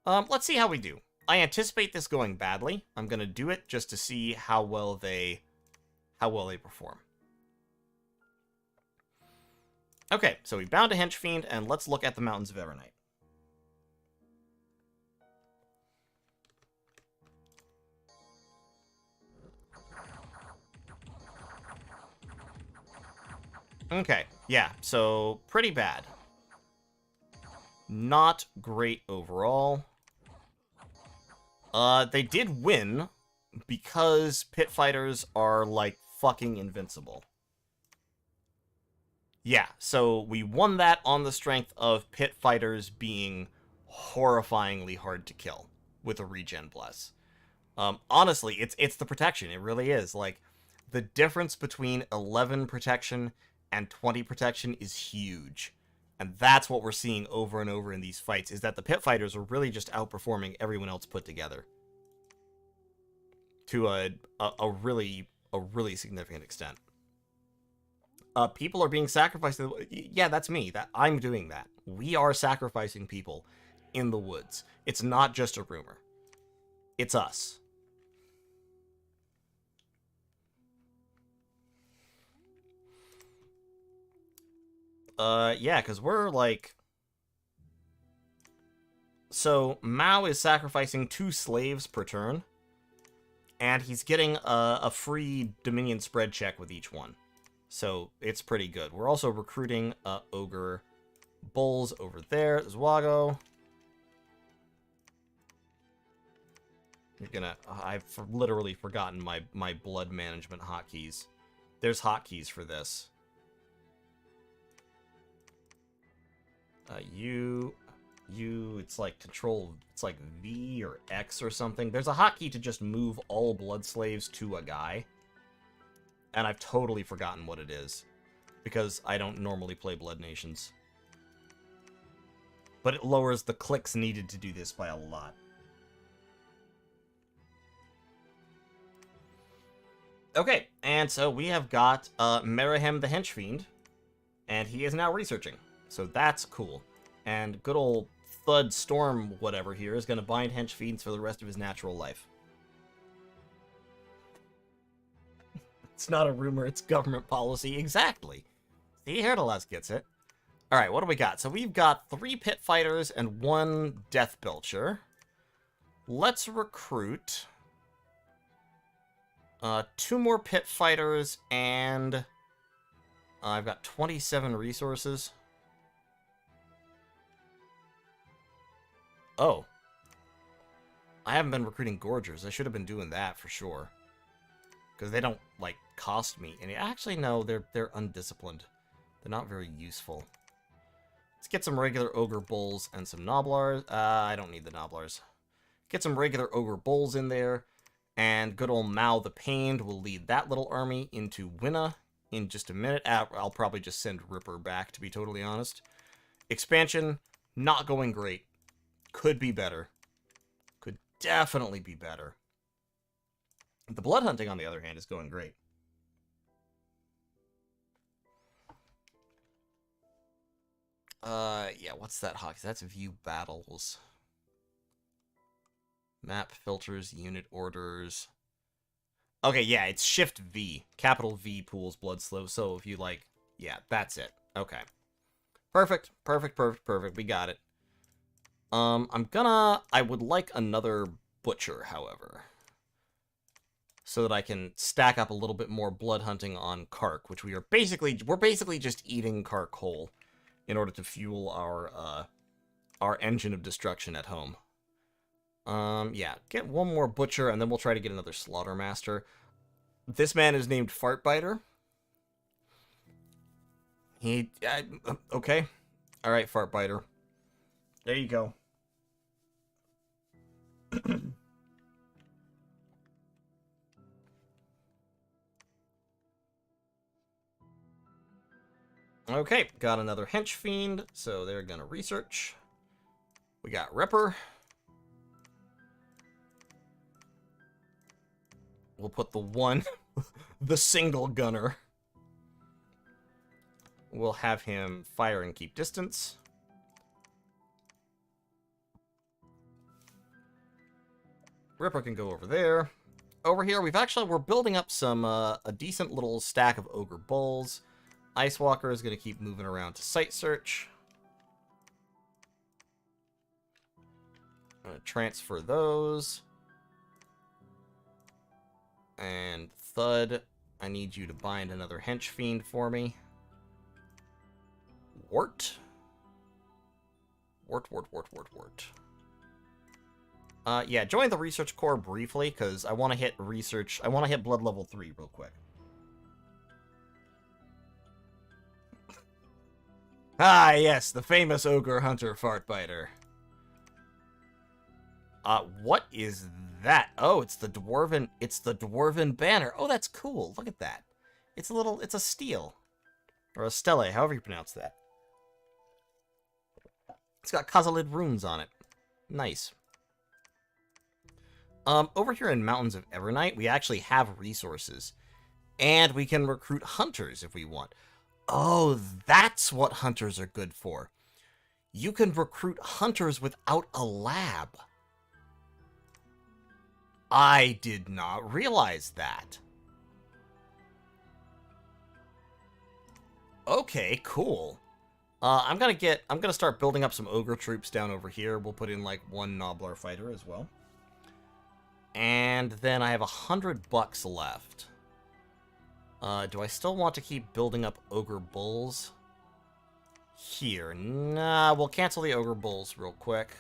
Let's see how we do. I anticipate this going badly. I'm gonna do it just to see how well they perform. Okay, so we bound a Henchfiend, and let's look at the Mountains of Evernight. Okay, yeah, so pretty bad. Not great overall. They did win because pit fighters are, like, fucking invincible. Yeah, so we won that on the strength of pit fighters being horrifyingly hard to kill with a regen bless. Honestly, it's the protection. It really is. Like, the difference between 11 protection and 20 protection is huge. And that's what we're seeing over and over in these fights, is that the pit fighters are really just outperforming everyone else put together. To a really significant extent. People are being sacrificed. Yeah, that's me. I'm doing that. We are sacrificing people in the woods. It's not just a rumor. It's us. Yeah, because we're like... So, Mao is sacrificing 2 slaves per turn, and he's getting a free Dominion spread check with each one. So, it's pretty good. We're also recruiting Ogre Bulls over there. Zwago. You're gonna... I've literally forgotten my blood management hotkeys. There's hotkeys for this. It's like control, it's like V or X or something. There's a hotkey to just move all blood slaves to a guy. And I've totally forgotten what it is, because I don't normally play Blood Nations. But it lowers the clicks needed to do this by a lot. Okay, and so we have got Merahem the Henchfiend, and he is now researching. So that's cool. And good old Thud Storm whatever here is going to bind Henchfiends for the rest of his natural life. It's not a rumor, it's government policy. Exactly. See, Herdalas gets it. Alright, what do we got? So we've got 3 pit fighters and 1 death belcher. Let's recruit 2 more pit fighters, and I've got 27 resources. Oh. I haven't been recruiting Gorgers. I should have been doing that for sure. Because they don't, like, cost me any. Actually, no, they're undisciplined. They're not very useful. Let's get some regular Ogre Bulls and some Noblars. I don't need the Noblars. Get some regular Ogre Bulls in there. And good old Mao the Pained will lead that little army into Winna in just a minute. I'll probably just send Ripper back, to be totally honest. Expansion, not going great. Could be better. Could definitely be better. The blood hunting, on the other hand, is going great. Yeah, what's that hockey? That's view battles. Map filters, unit orders. Okay, yeah, it's Shift V. Capital V pools blood slow. So if you like, yeah, that's it. Okay. Perfect, perfect, perfect, perfect. We got it. I would like another butcher, however, so that I can stack up a little bit more blood hunting on Kark, which we're basically just eating Kark whole in order to fuel our engine of destruction at home. Yeah, get 1 more butcher, and then we'll try to get another slaughtermaster. This man is named Fartbiter. Okay. Alright, Fartbiter. There you go. Okay, got another hench fiend, so they're gonna research. We got Ripper. We'll put the one, the single gunner. We'll have him fire and keep distance. Ripper can go over there. Over here, we're building up some, a decent little stack of Ogre Bulls. Ice Walker is going to keep moving around to site search. I'm going to transfer those. And Thud, I need you to bind another hench fiend for me. Wart. Wart. Yeah, join the research corps briefly, because I want to hit research. I want to hit blood level 3 real quick. Ah, yes, the famous Ogre Hunter Fartbiter. What is that? Oh, it's the Dwarven banner. Oh, that's cool. Look at that. It's a stele. Or a stele, however you pronounce that. It's got Khazalid runes on it. Nice. Over here in Mountains of Evernight, we actually have resources. And we can recruit hunters if we want. Oh, that's what hunters are good for. You can recruit hunters without a lab. I did not realize that. Okay, cool. I'm gonna start building up some ogre troops down over here. We'll put in like one Nobbler fighter as well. And then I have $100 left. Do I still want to keep building up Ogre Bulls? Here. Nah, we'll cancel the Ogre Bulls real quick.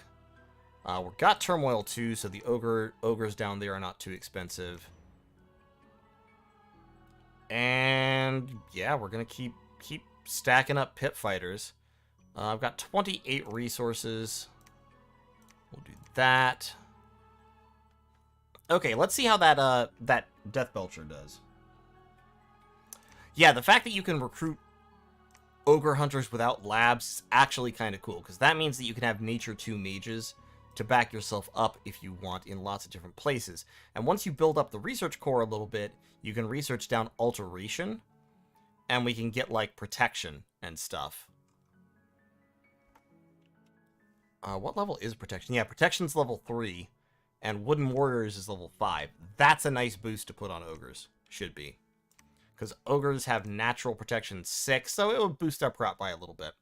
We've got Turmoil too, so the ogres down there are not too expensive. And yeah, we're gonna keep stacking up pit fighters. I've got 28 resources. We'll do that. Okay, let's see how that Death Belcher does. Yeah, the fact that you can recruit ogre hunters without labs is actually kind of cool, because that means that you can have Nature 2 mages to back yourself up if you want in lots of different places. And once you build up the research core a little bit, you can research down alteration, and we can get, like, protection and stuff. What level is protection? Yeah, protection's level 3, and Wooden Warriors is level 5. That's a nice boost to put on ogres. Should be. Because ogres have natural protection 6, so it would boost our prop by a little bit.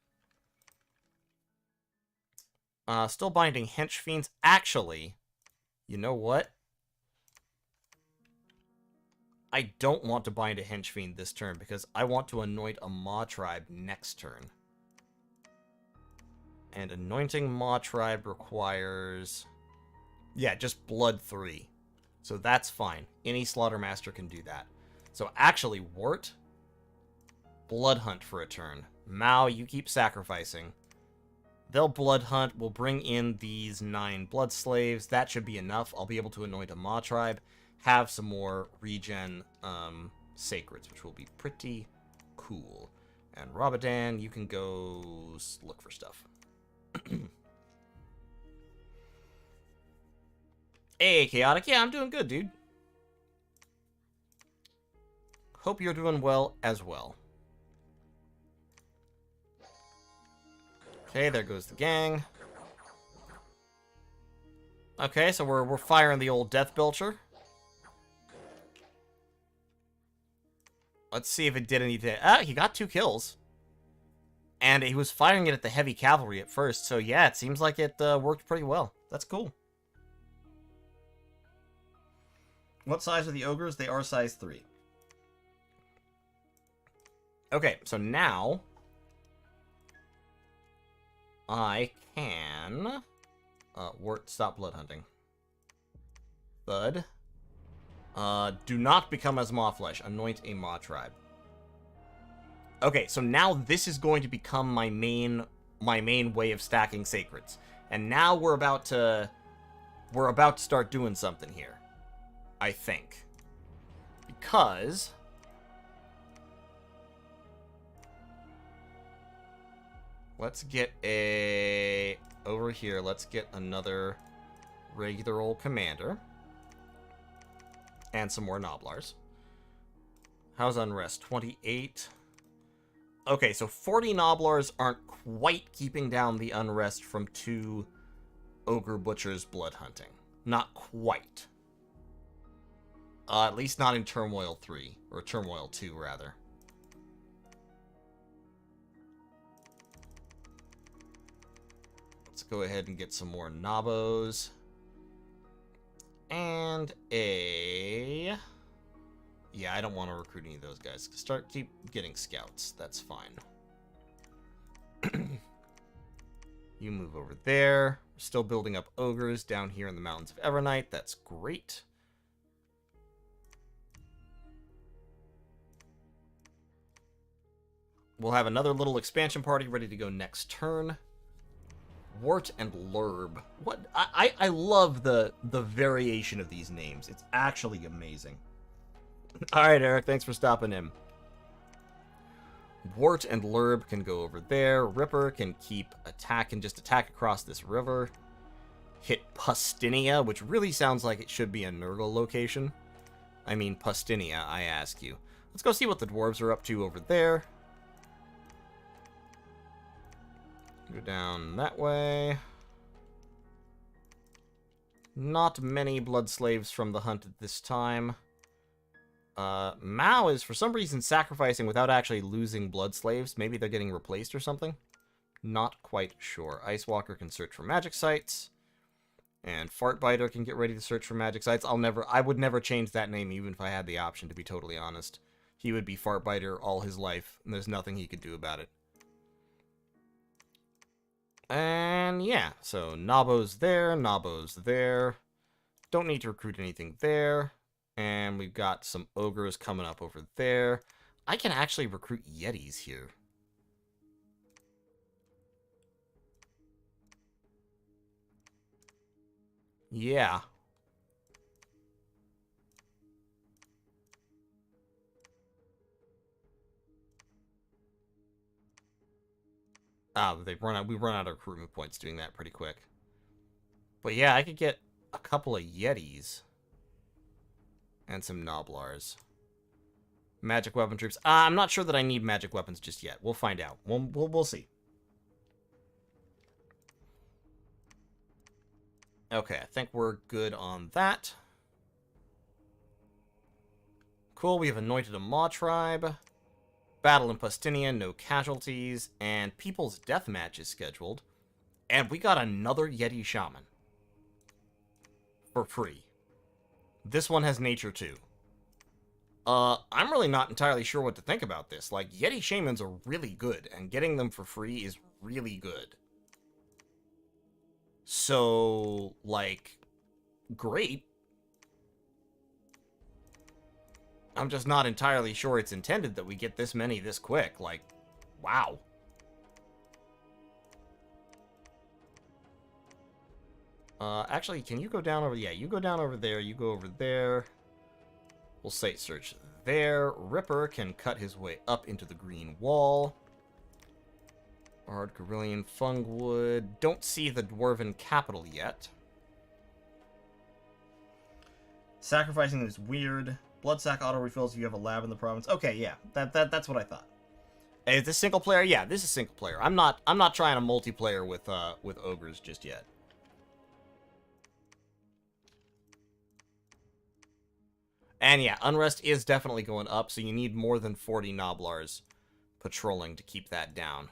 Still binding hench fiends. Actually, you know what? I don't want to bind a hench fiend this turn, because I want to anoint a Maw tribe next turn. And anointing Maw tribe requires... yeah, just blood 3. So that's fine. Any Slaughtermaster can do that. So actually, Wart, blood hunt for a turn. Mao, you keep sacrificing. They'll blood hunt. We'll bring in these 9 blood slaves. That should be enough. I'll be able to anoint a Maw tribe. Have some more regen sacreds, which will be pretty cool. And Robadan, you can go look for stuff. Hey, Chaotic. Yeah, I'm doing good, dude. Hope you're doing well as well. Okay, there goes the gang. Okay, so we're firing the old Death Belcher. Let's see if it did anything. He got 2 kills. And he was firing it at the heavy cavalry at first, so yeah, it seems like it worked pretty well. That's cool. What size are the ogres? They are size 3. Okay, so now I can stop blood hunting. Thud. Do not become as Maw flesh. Anoint a Maw tribe. Okay, so now this is going to become my main way of stacking sacreds. And now we're about to start doing something here. I think. Because Let's get a... Over here, let's get another regular old commander. And some more Noblars. How's Unrest? 28. Okay, so 40 Noblars aren't quite keeping down the Unrest from 2 Ogre Butchers blood hunting. Not quite. At least not in Turmoil 3. Or Turmoil 2, rather. Let's go ahead and get some more Nabos. And a... Yeah, I don't want to recruit any of those guys. Keep getting scouts. That's fine. You move over there. We're still building up ogres down here in the Mountains of Evernight. That's great. We'll have another little expansion party ready to go next turn. Wart and Lurb. What? I love the variation of these names. It's actually amazing. Alright, Eric, thanks for stopping in. Wart and Lurb can go over there. Ripper can keep attacking, just attack across this river. Hit Pustinia, which really sounds like it should be a Nurgle location. I mean, Pustinia, I ask you. Let's go see what the dwarves are up to over there. Go down that way. Not many blood slaves from the hunt at this time. Mao is, for some reason, sacrificing without actually losing blood slaves. Maybe they're getting replaced or something. Not quite sure. Ice Walker can search for magic sites. And Fartbiter can get ready to search for magic sites. I would never change that name even if I had the option, to be totally honest. He would be Fartbiter all his life, and there's nothing he could do about it. And yeah, so Nabo's there, Nabo's there. Don't need to recruit anything there. And we've got some ogres coming up over there. I can actually recruit Yetis here. Yeah. Ah, we run out of recruitment points doing that pretty quick. But yeah, I could get a couple of Yetis. And some Noblars. Magic weapon troops. I'm not sure that I need magic weapons just yet. We'll find out. We'll see. Okay, I think we're good on that. Cool, we have anointed a Maw tribe. Battle in Pustinia, no casualties. And People's Deathmatch is scheduled. And we got another Yeti Shaman. For free. This one has nature too. I'm really not entirely sure what to think about this. Like, Yeti Shamans are really good, and getting them for free is really good. So, like, great. I'm just not entirely sure it's intended that we get this many this quick. Like, wow. Actually, can you go down over... Yeah, you go down over there, you go over there. We'll site search there. Ripper can cut his way up into the green wall. Ard, Carillion, Fungwood. Don't see the Dwarven capital yet. Sacrificing is weird. Bloodsack auto refills if you have a lab in the province. Okay, yeah, that's what I thought. Is this single player? Yeah, this is single player. I'm not trying a multiplayer with ogres just yet. And yeah, Unrest is definitely going up, so you need more than 40 Noblars patrolling to keep that down.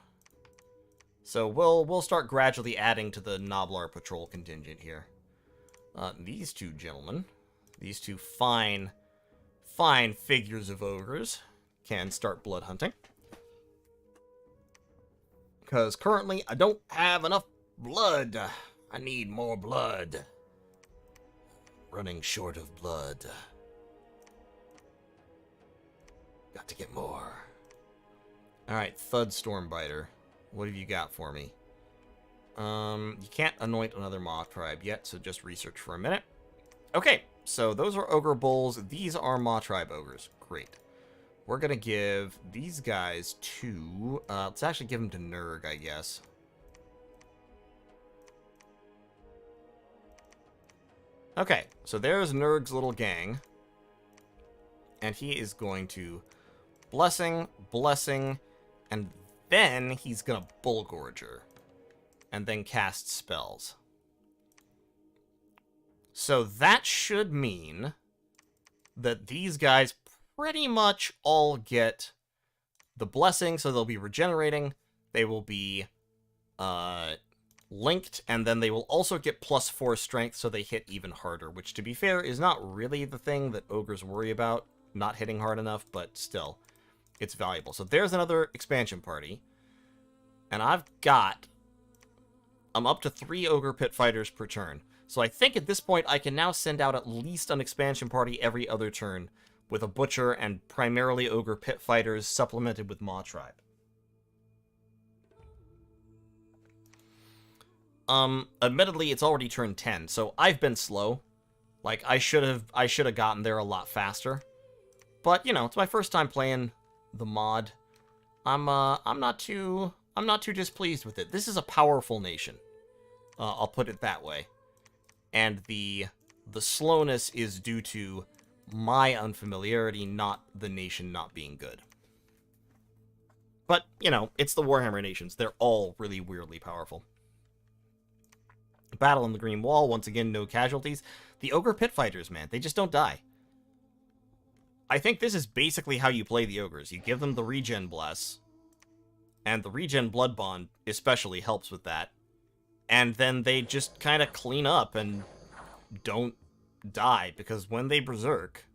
So we'll start gradually adding to the Noblar patrol contingent here. These two gentlemen, these two fine figures of ogres, can start blood hunting. Because currently I don't have enough blood. I need more blood. Running short of blood. Got to get more. Alright, Thud Stormbiter. What have you got for me? You can't anoint another Maw tribe yet, so just research for a minute. Okay, so those are Ogre Bulls. These are Maw tribe ogres. Great. We're going to give these guys to... let's actually give them to Nurg, I guess. Okay, so there's Nurg's little gang. And he is going to Blessing, Blessing, and then he's going to Bullgorger. And then cast spells. So that should mean that these guys pretty much all get the Blessing, so they'll be regenerating. They will be linked, and then they will also get +4 strength, so they hit even harder, which, to be fair, is not really the thing that ogres worry about, not hitting hard enough, but still, it's valuable. So there's another expansion party, and I'm up to 3 Ogre Pit Fighters per turn. So I think at this point I can now send out at least an expansion party every other turn, with a Butcher and primarily Ogre Pit Fighters supplemented with Maw Tribe. Admittedly, it's already turn 10, so I've been slow. Like, I should have gotten there a lot faster. But, you know, it's my first time playing the mod. I'm not too displeased with it. This is a powerful nation. I'll put it that way. And the slowness is due to my unfamiliarity, not the nation not being good. But, you know, it's the Warhammer nations. They're all really weirdly powerful. Battle on the Green Wall. Once again, no casualties. The Ogre Pit Fighters, man, they just don't die. I think this is basically how you play the Ogres. You give them the Regen Bless, and the Regen Blood Bond especially helps with that. And then they just kind of clean up and don't die, because when they Berserk,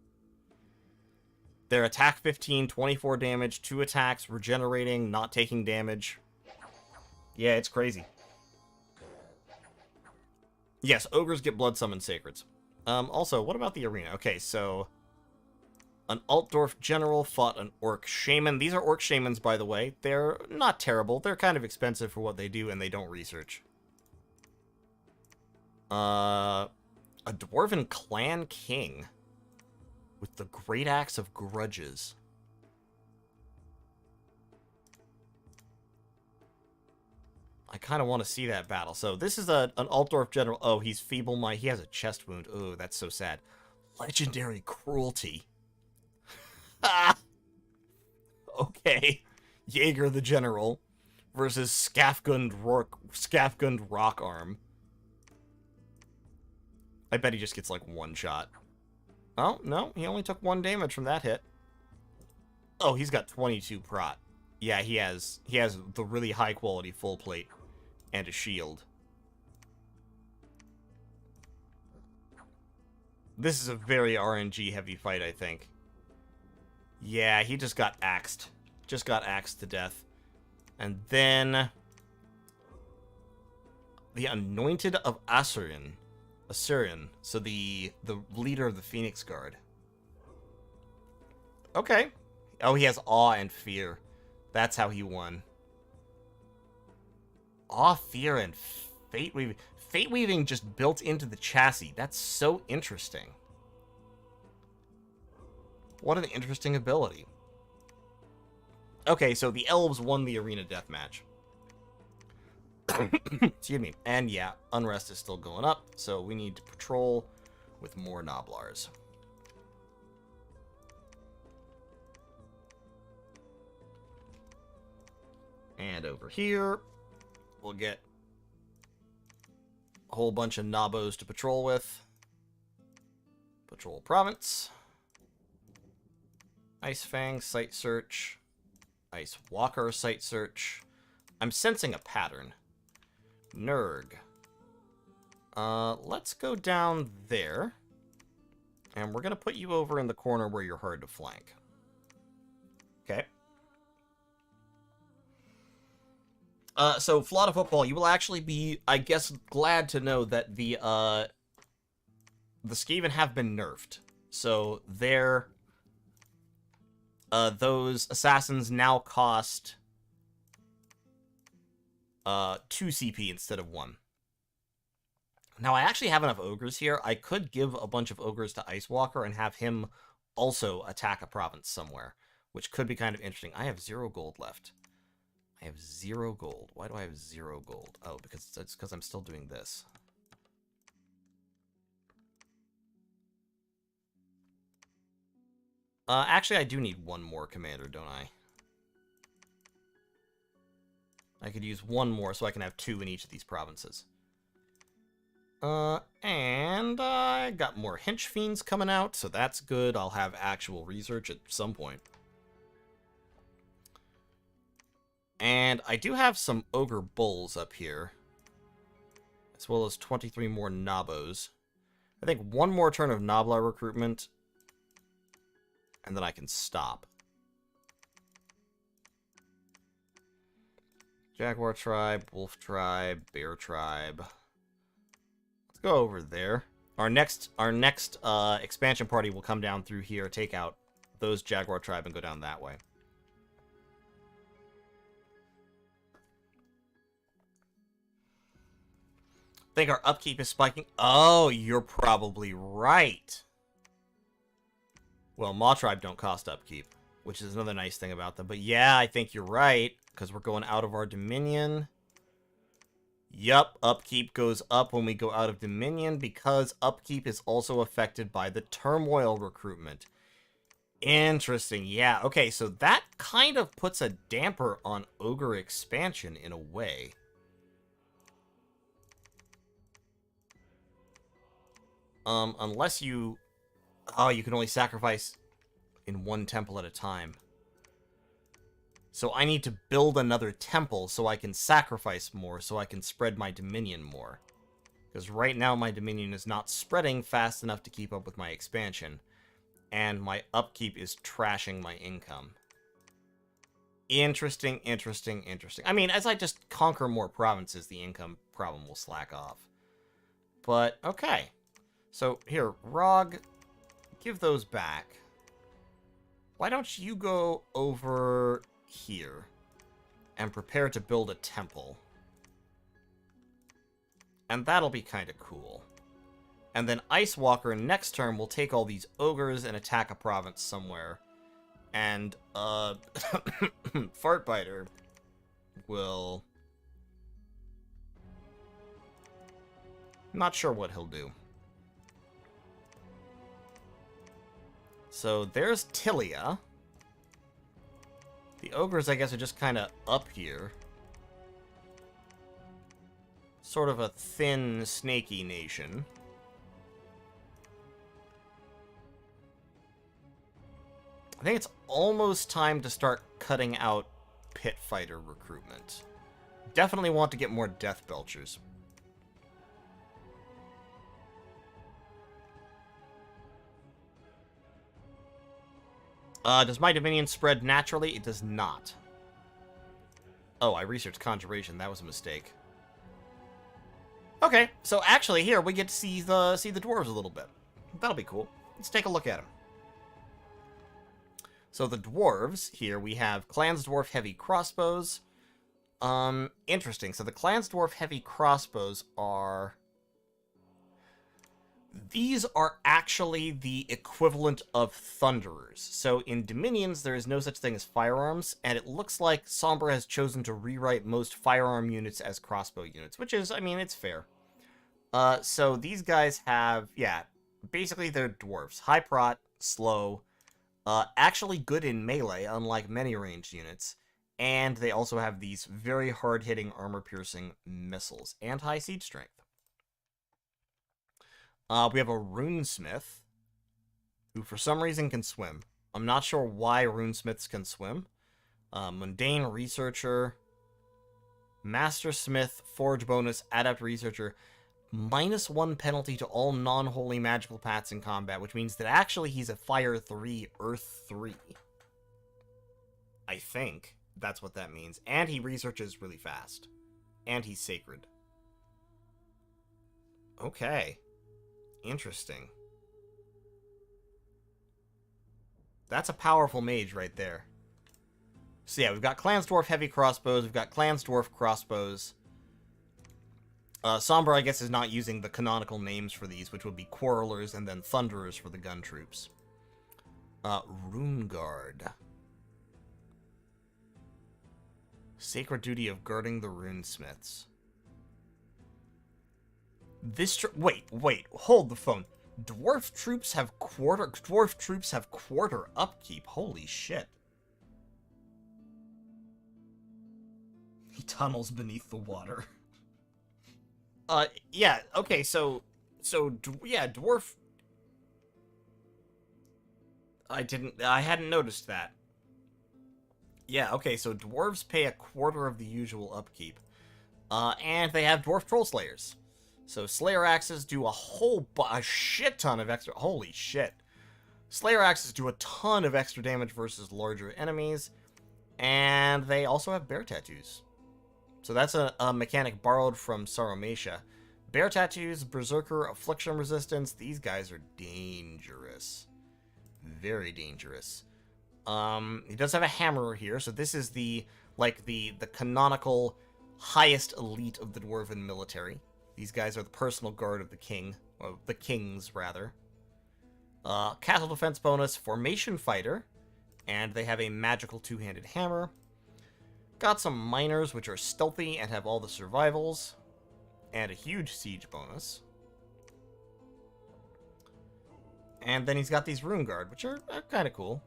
their attack 15, 24 damage, 2 attacks, regenerating, not taking damage. Yeah, it's crazy. Yes, ogres get blood summon sacreds. Also, what about the arena? Okay, so an Altdorf general fought an orc shaman. These are orc shamans, by the way. They're not terrible. They're kind of expensive for what they do, and they don't research. A dwarven clan king with the Great Axe of Grudges. I kind of want to see that battle. So this is an Altdorf general. Oh, he's feeble-minded. He has a chest wound. Oh, that's so sad. Legendary cruelty. Okay. Jaeger the general versus Skafgund Rock Arm. I bet he just gets like 1 shot. Oh, no, he only took 1 damage from that hit. Oh, he's got 22 prot. Yeah, he has the really high quality full plate and a shield. This is a very RNG heavy fight, I think. Yeah, he just got axed. Just got axed to death. And then the Anointed of Assyrian. So the leader of the Phoenix Guard. Okay. Oh, he has awe and fear. That's how he won. Awe, fear, and fate weaving. Fate weaving just built into the chassis. That's so interesting. What an interesting ability. Okay, so the elves won the arena deathmatch. Excuse me. And yeah, unrest is still going up, so we need to patrol with more Noblars. And over here, we'll get a whole bunch of Nabos to patrol with. Patrol province. Ice Fang, site search. Ice Walker, site search. I'm sensing a pattern. Nurg. Let's go down there. And we're going to put you over in the corner where you're hard to flank. Okay. So, Flotta Football, you will actually be, I guess, glad to know that the Skaven have been nerfed. So, those assassins now cost 2 CP instead of 1. Now, I actually have enough ogres here. I could give a bunch of ogres to Ice Walker and have him also attack a province somewhere, which could be kind of interesting. I have 0 gold left. I have 0 gold. Why do I have 0 gold? Oh, because it's because I'm still doing this. Actually, I do need one more commander, don't I? I could use one more so I can have 2 in each of these provinces. And I got more hench fiends coming out, so that's good. I'll have actual research at some point. And I do have some ogre bulls up here, as well as 23 more nobos. I think one more turn of Noblar recruitment, and then I can stop. Jaguar tribe, wolf tribe, bear tribe. Let's go over there. Our next expansion party will come down through here, take out those Jaguar tribe, and go down that way. I think our upkeep is spiking. Oh, you're probably right. Well, Maw tribe don't cost upkeep, which is another nice thing about them. But yeah, I think you're right, because we're going out of our Dominion. Yup, upkeep goes up when we go out of Dominion, because upkeep is also affected by the Turmoil recruitment. Interesting, yeah. Okay, so that kind of puts a damper on Ogre expansion in a way. Unless you... Oh, you can only sacrifice in one temple at a time. So I need to build another temple so I can sacrifice more, so I can spread my dominion more. Because right now my dominion is not spreading fast enough to keep up with my expansion. And my upkeep is trashing my income. Interesting, interesting, interesting. I mean, as I just conquer more provinces, the income problem will slack off. But, okay. So, here, Rog, give those back. Why don't you go over here and prepare to build a temple? And that'll be kind of cool. And then Ice Walker next turn will take all these ogres and attack a province somewhere. And, Fartbiter will... Not sure what he'll do. So there's Tilia. The ogres, I guess, are just kind of up here. Sort of a thin, snaky nation. I think it's almost time to start cutting out pit fighter recruitment. Definitely want to get more death belchers. Does my dominion spread naturally? It does not. Oh, I researched conjuration. That was a mistake. Okay, so actually here we get to see the dwarves a little bit. That'll be cool. Let's take a look at them. So the dwarves here we have Clansdwarf heavy crossbows. Interesting. So the Clansdwarf heavy crossbows are... These are actually the equivalent of Thunderers. So in Dominions, there is no such thing as firearms, and it looks like Sombra has chosen to rewrite most firearm units as crossbow units, which is, I mean, it's fair. So these guys have, yeah, basically they're dwarves. High prot, slow, actually good in melee, unlike many ranged units, and they also have these very hard-hitting armor-piercing missiles, and high siege strength. We have a runesmith, who for some reason can swim. I'm not sure why runesmiths can swim. Mundane researcher, mastersmith, forge bonus, adept researcher, -1 penalty to all non-holy magical paths in combat, which means that actually he's a fire 3, earth 3. I think that's what that means. And he researches really fast. And he's sacred. Okay. Interesting. That's a powerful mage right there. So yeah, we've got Clansdwarf heavy crossbows, we've got Clansdwarf crossbows. Sombra, I guess, is not using the canonical names for these, which would be Quarrelers and then Thunderers for the gun troops. Rune Guard. Sacred duty of guarding the runesmiths. Wait, hold the phone. Dwarf troops have quarter upkeep. Holy shit. He tunnels beneath the water. Yeah, okay, yeah, dwarf... I hadn't noticed that. Yeah, okay, so dwarves pay a quarter of the usual upkeep. And they have dwarf troll slayers. So Slayer Axes do a shit ton of extra... Holy shit. Slayer Axes do a ton of extra damage versus larger enemies. And they also have bear tattoos. So that's a mechanic borrowed from Saromacia. Bear tattoos, Berserker, Affliction resistance. These guys are dangerous. Very dangerous. He does have a hammer here, so this is the canonical highest elite of the dwarven military. These guys are the personal guard of the king, or the kings, rather. Castle defense bonus, formation fighter, and they have a magical two-handed hammer. Got some miners, which are stealthy and have all the survivals, and a huge siege bonus. And then he's got these rune guard, which are kind of cool.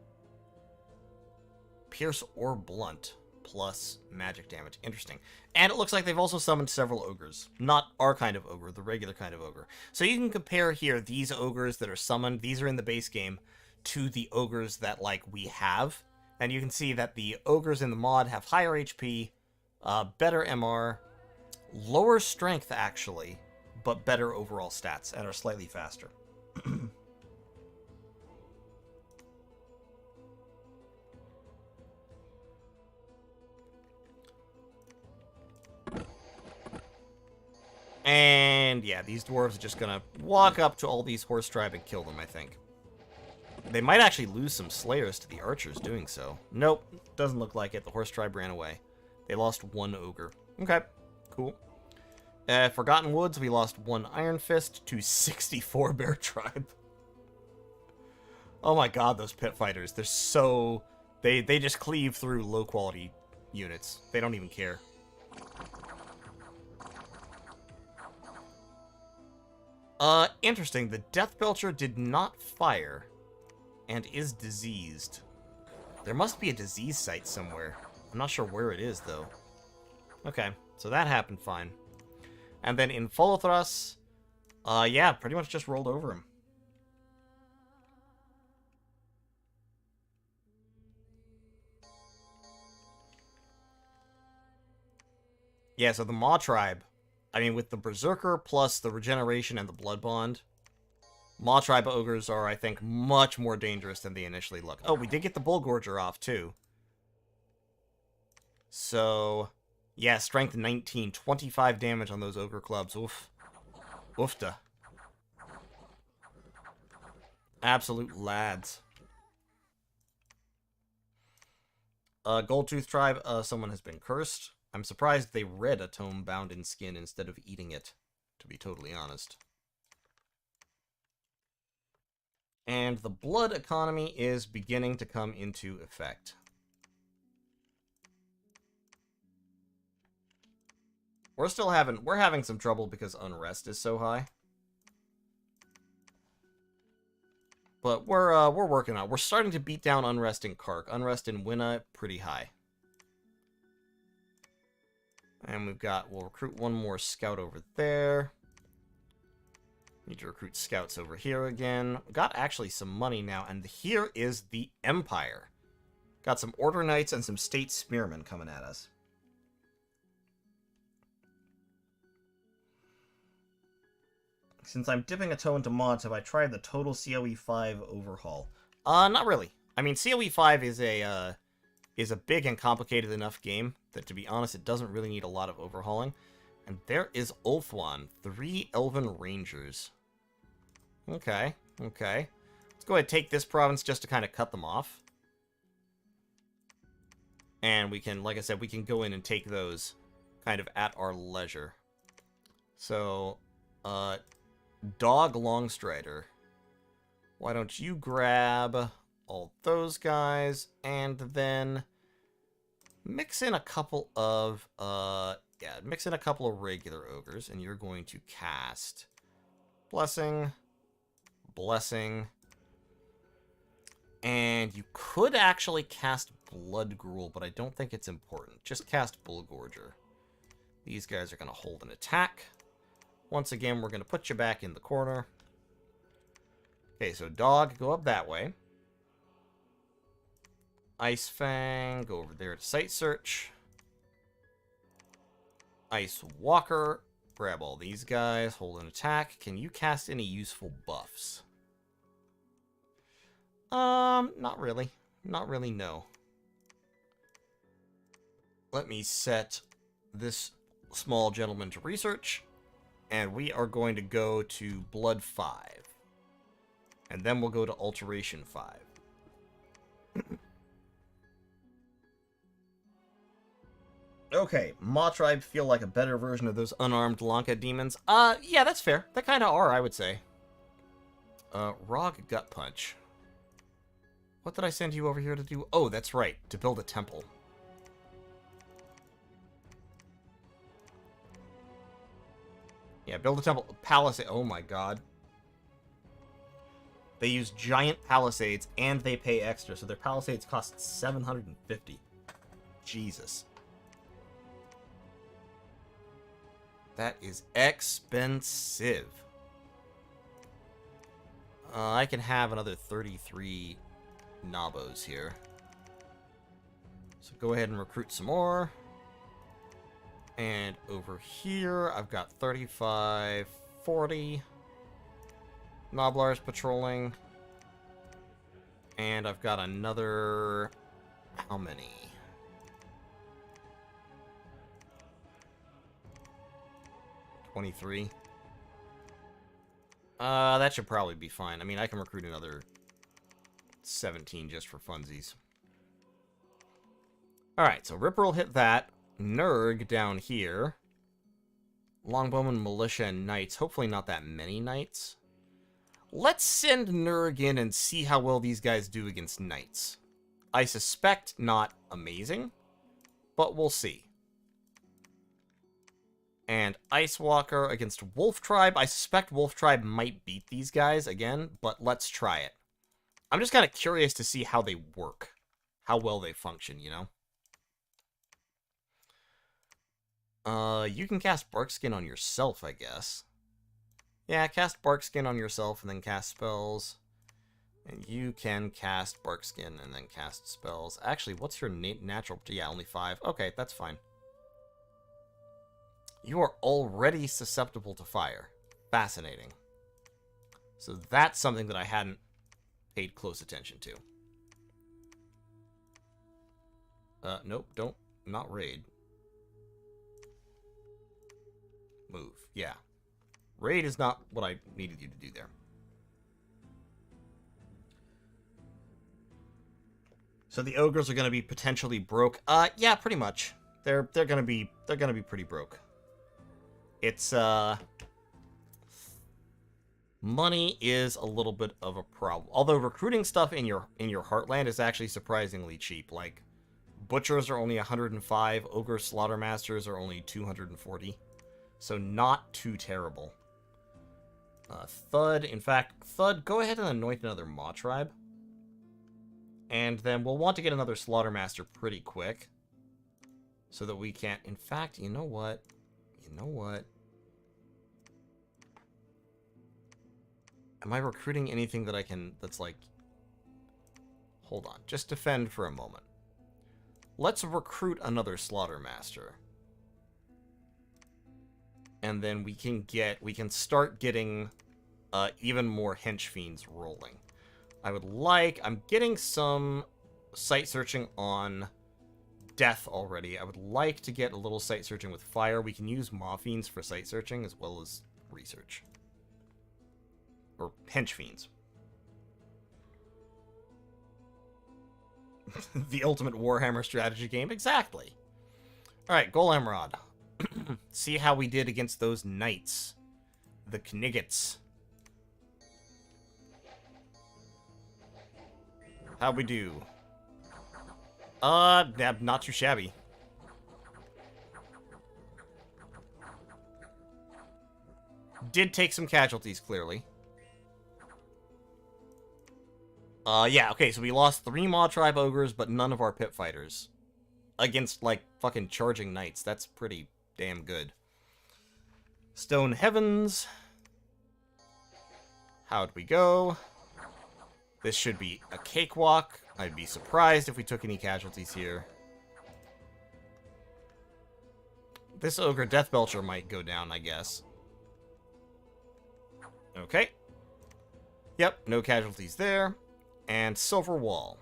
Pierce or blunt, plus magic damage. Interesting. And it looks like they've also summoned several ogres. Not our kind of ogre, the regular kind of ogre. So you can compare here these ogres that are summoned, these are in the base game, to the ogres that, we have. And you can see that the ogres in the mod have higher HP, better MR, lower strength, actually, but better overall stats, and are slightly faster. And yeah, these dwarves are just gonna walk up to all these horse tribe and kill them, I think. They might actually lose some slayers to the archers doing so. Nope, doesn't look like it. The horse tribe ran away. They lost one ogre. Okay, cool. Forgotten Woods, we lost one Iron Fist to 64 bear tribe. Oh my god, those pit fighters. They're so... They just cleave through low quality units. They don't even care. Interesting. The Death Belcher did not fire and is diseased. There must be a disease site somewhere. I'm not sure where it is, though. Okay, so that happened fine. And then in Folothras, yeah, pretty much just rolled over him. Yeah, so the Maw tribe, I mean, with the Berserker plus the Regeneration and the Blood Bond, Maw tribe ogres are, I think, much more dangerous than they initially look. Oh, we did get the Bullgorger off, too. So, yeah, strength 19, 25 damage on those ogre clubs. Oof. Oofta. Absolute lads. Goldtooth tribe, someone has been cursed. I'm surprised they read a tome bound in skin instead of eating it, to be totally honest. And the blood economy is beginning to come into effect. We're having some trouble because unrest is so high. But we're working on it. We're starting to beat down unrest in Kark. Unrest in Winna, pretty high. And we'll recruit one more scout over there. Need to recruit scouts over here again. Got actually some money now, and here is the Empire. Got some Order Knights and some State Spearmen coming at us. Since I'm dipping a toe into mods, have I tried the total CoE 5 overhaul? Not really. I mean, CoE 5 is a big and complicated enough game that, to be honest, it doesn't really need a lot of overhauling. And there is Ulthuan, 3 Elven Rangers. Okay, okay. Let's go ahead and take this province just to kind of cut them off. And we can, like I said, we can go in and take those kind of at our leisure. So, Dog Longstrider. Why don't you grab all those guys, and then mix in a couple of, mix in a couple of regular ogres, and you're going to cast Blessing, Blessing, and you could actually cast Blood Gruel, but I don't think it's important. Just cast Bullgorger. These guys are going to hold an attack. Once again, we're going to put you back in the corner. Okay, so Dog, go up that way. Ice Fang, go over there to Sight Search. Ice Walker, grab all these guys, hold an attack. Can you cast any useful buffs? Not really. Not really, no. Let me set this small gentleman to research, and we are going to go to Blood 5. And then we'll go to Alteration 5. Okay, Maw Tribe feel like a better version of those unarmed Lanka demons. Yeah, that's fair. They kind of are, I would say. Rog Gut Punch. What did I send you over here to do? Oh, that's right, to build a temple. Yeah, build a temple. Palisade. Oh my god. They use giant palisades, and they pay extra, so their palisades cost 750. Jesus. That is expensive. I can have another 33 Nabos here. So go ahead and recruit some more. And over here, I've got 35, 40 Noblars patrolling. And I've got another... how many? 23. That should probably be fine. I mean, I can recruit another 17 just for funsies. Alright, so Ripper will hit that. Nurg down here. Longbowman, Militia, and Knights. Hopefully not that many Knights. Let's send Nurg in and see how well these guys do against Knights. I suspect not amazing, but we'll see. And Ice Walker against Wolf Tribe. I suspect Wolf Tribe might beat these guys again, but let's try it. I'm just kind of curious to see how they work. How well they function, you know? You can cast Barkskin on yourself, I guess. Yeah, cast Barkskin on yourself and then cast spells. And you can cast Barkskin and then cast spells. Actually, what's your natural... yeah, only 5. Okay, that's fine. You are already susceptible to fire. Fascinating. So that's something that I hadn't paid close attention to. Nope, don't. Not raid. Move. Yeah. Raid is not what I needed you to do there. So the ogres are going to be potentially broke. Yeah, pretty much. They're going to be pretty broke. It's money is a little bit of a problem. Although recruiting stuff in your heartland is actually surprisingly cheap. Like butchers are only 105, ogre slaughtermasters are only 240. So not too terrible. Thud, in fact, Thud, go ahead and anoint another Maw Tribe. And then we'll want to get another Slaughtermaster pretty quick. So that we can't... in fact, you know what? You know what? Am I recruiting anything that I can... that's like... hold on. Just defend for a moment. Let's recruit another Slaughtermaster. And then we can start getting even more hench fiends rolling. I'm getting some sight searching on death already. I would like to get a little sight searching with fire. We can use maw fiends for sight searching as well as research. Or hench fiends. The ultimate Warhammer strategy game, exactly. Alright, Golem Rod. See how we did against those knights. The Kniggets. How'd we do? Not too shabby. Did take some casualties, clearly. Yeah, okay, so we lost 3 Maw Tribe Ogres, but none of our pit fighters. Against, like, fucking charging knights. That's pretty damn good. Stone Heavens. How'd we go? This should be a cakewalk. I'd be surprised if we took any casualties here. This Ogre Death Belcher might go down, I guess. Okay. Yep, no casualties there. And Silver Wall.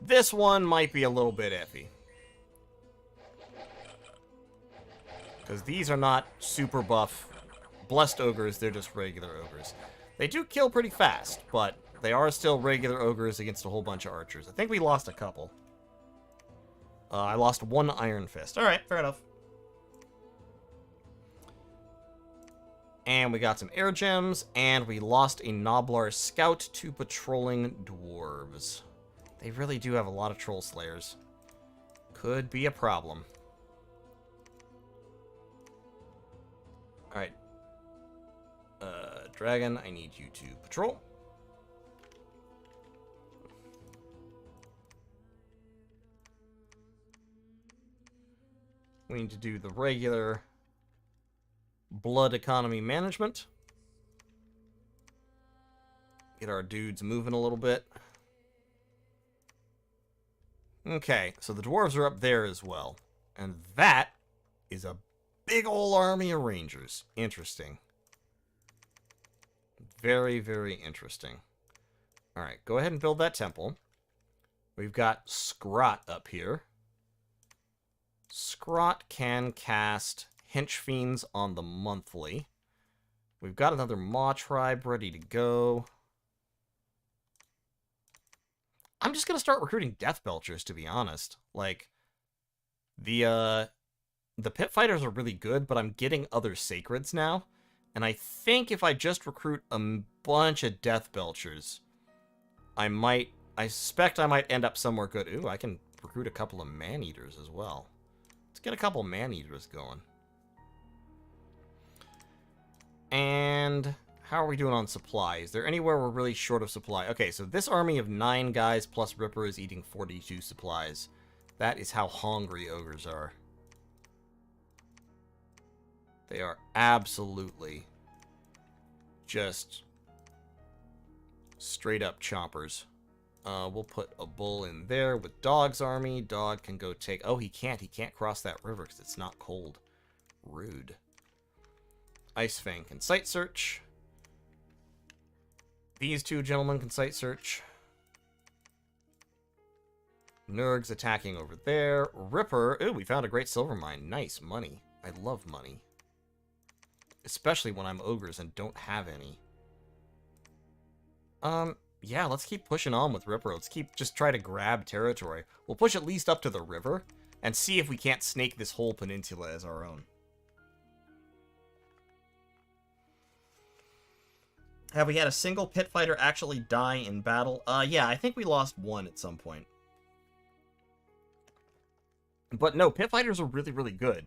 This one might be a little bit iffy. Because these are not super buff blessed ogres, they're just regular ogres. They do kill pretty fast, but they are still regular ogres against a whole bunch of archers. I think we lost a couple. I lost 1 Iron Fist. Alright, fair enough. And we got some air gems, and we lost a Noblar Scout to patrolling dwarves. They really do have a lot of troll slayers. Could be a problem. Alright. Dragon, I need you to patrol. We need to do the regular blood economy management. Get our dudes moving a little bit. Okay, so the dwarves are up there as well. And that is a big ol' army of rangers. Interesting. Very, very interesting. Alright, go ahead and build that temple. We've got Scrot up here. Scrot can cast Hench Fiends on the monthly. We've got another Maw Tribe ready to go. I'm just gonna start recruiting Death Belchers, to be honest. Like, the Pit Fighters are really good, but I'm getting other Sacreds now. And I think if I just recruit a bunch of Death Belchers, I suspect I might end up somewhere good. Ooh, I can recruit a couple of Man-Eaters as well. Let's get a couple Man-Eaters going. And how are we doing on supply? Is there anywhere we're really short of supply? Okay, so this army of 9 guys plus Ripper is eating 42 supplies. That is how hungry ogres are. They are absolutely just straight up chompers. We'll put a bull in there with Dog's army. Dog can go take... Oh, he can't. He can't cross that river because it's not cold. Rude. Ice Fang can sight search. These 2 gentlemen can sight search. Nurg's attacking over there. Ripper... Ooh, we found a great silver mine. Nice. Money. I love money. Especially when I'm ogres and don't have any. Yeah, let's keep pushing on with Ripper. Let's just try to grab territory. We'll push at least up to the river and see if we can't snake this whole peninsula as our own. Have we had a single pit fighter actually die in battle? Yeah, I think we lost 1 at some point. But no, pit fighters are really, really good.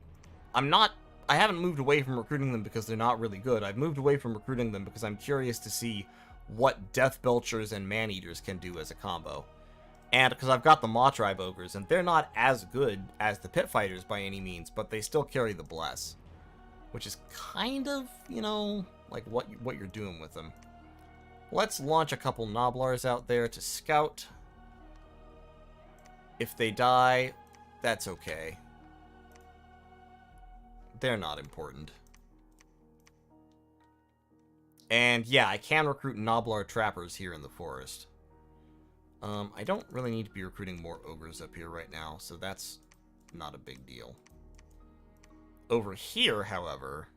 I haven't moved away from recruiting them because they're not really good. I've moved away from recruiting them because I'm curious to see what Death Belchers and Man-Eaters can do as a combo. And because I've got the Maw Tribe Ogres, and they're not as good as the Pit Fighters by any means, but they still carry the Bless. Which is kind of, you know, like what you're doing with them. Let's launch a couple Noblars out there to scout. If they die, that's okay. They're not important. And yeah, I can recruit Noblar Trappers here in the forest. I don't really need to be recruiting more ogres up here right now, so that's not a big deal. Over here, however,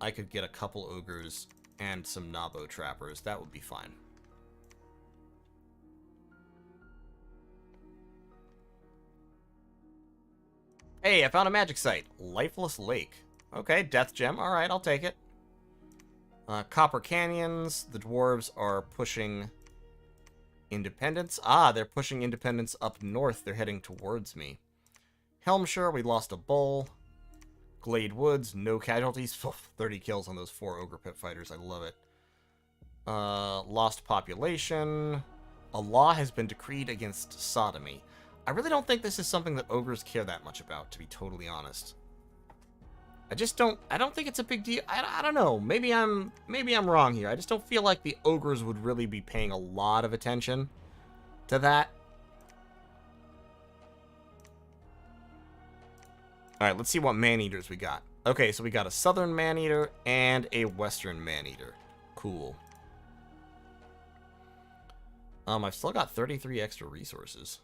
I could get a couple ogres and some Nabo Trappers. That would be fine. Hey, I found a magic site. Lifeless Lake. Okay, Death Gem. Alright, I'll take it. Copper Canyons. The dwarves are pushing Independence. Ah, they're pushing Independence up north. They're heading towards me. Helmshire, we lost a bull. Glade Woods, no casualties. 30 kills on those 4 Ogre Pit Fighters. I love it. Lost population. A law has been decreed against sodomy. I really don't think this is something that ogres care that much about, to be totally honest. I don't think it's a big deal. I don't know. Maybe I'm wrong here. I just don't feel like the ogres would really be paying a lot of attention to that. Alright, let's see what man-eaters we got. Okay, so we got a southern man-eater and a western man-eater. Cool. I've still got 33 extra resources.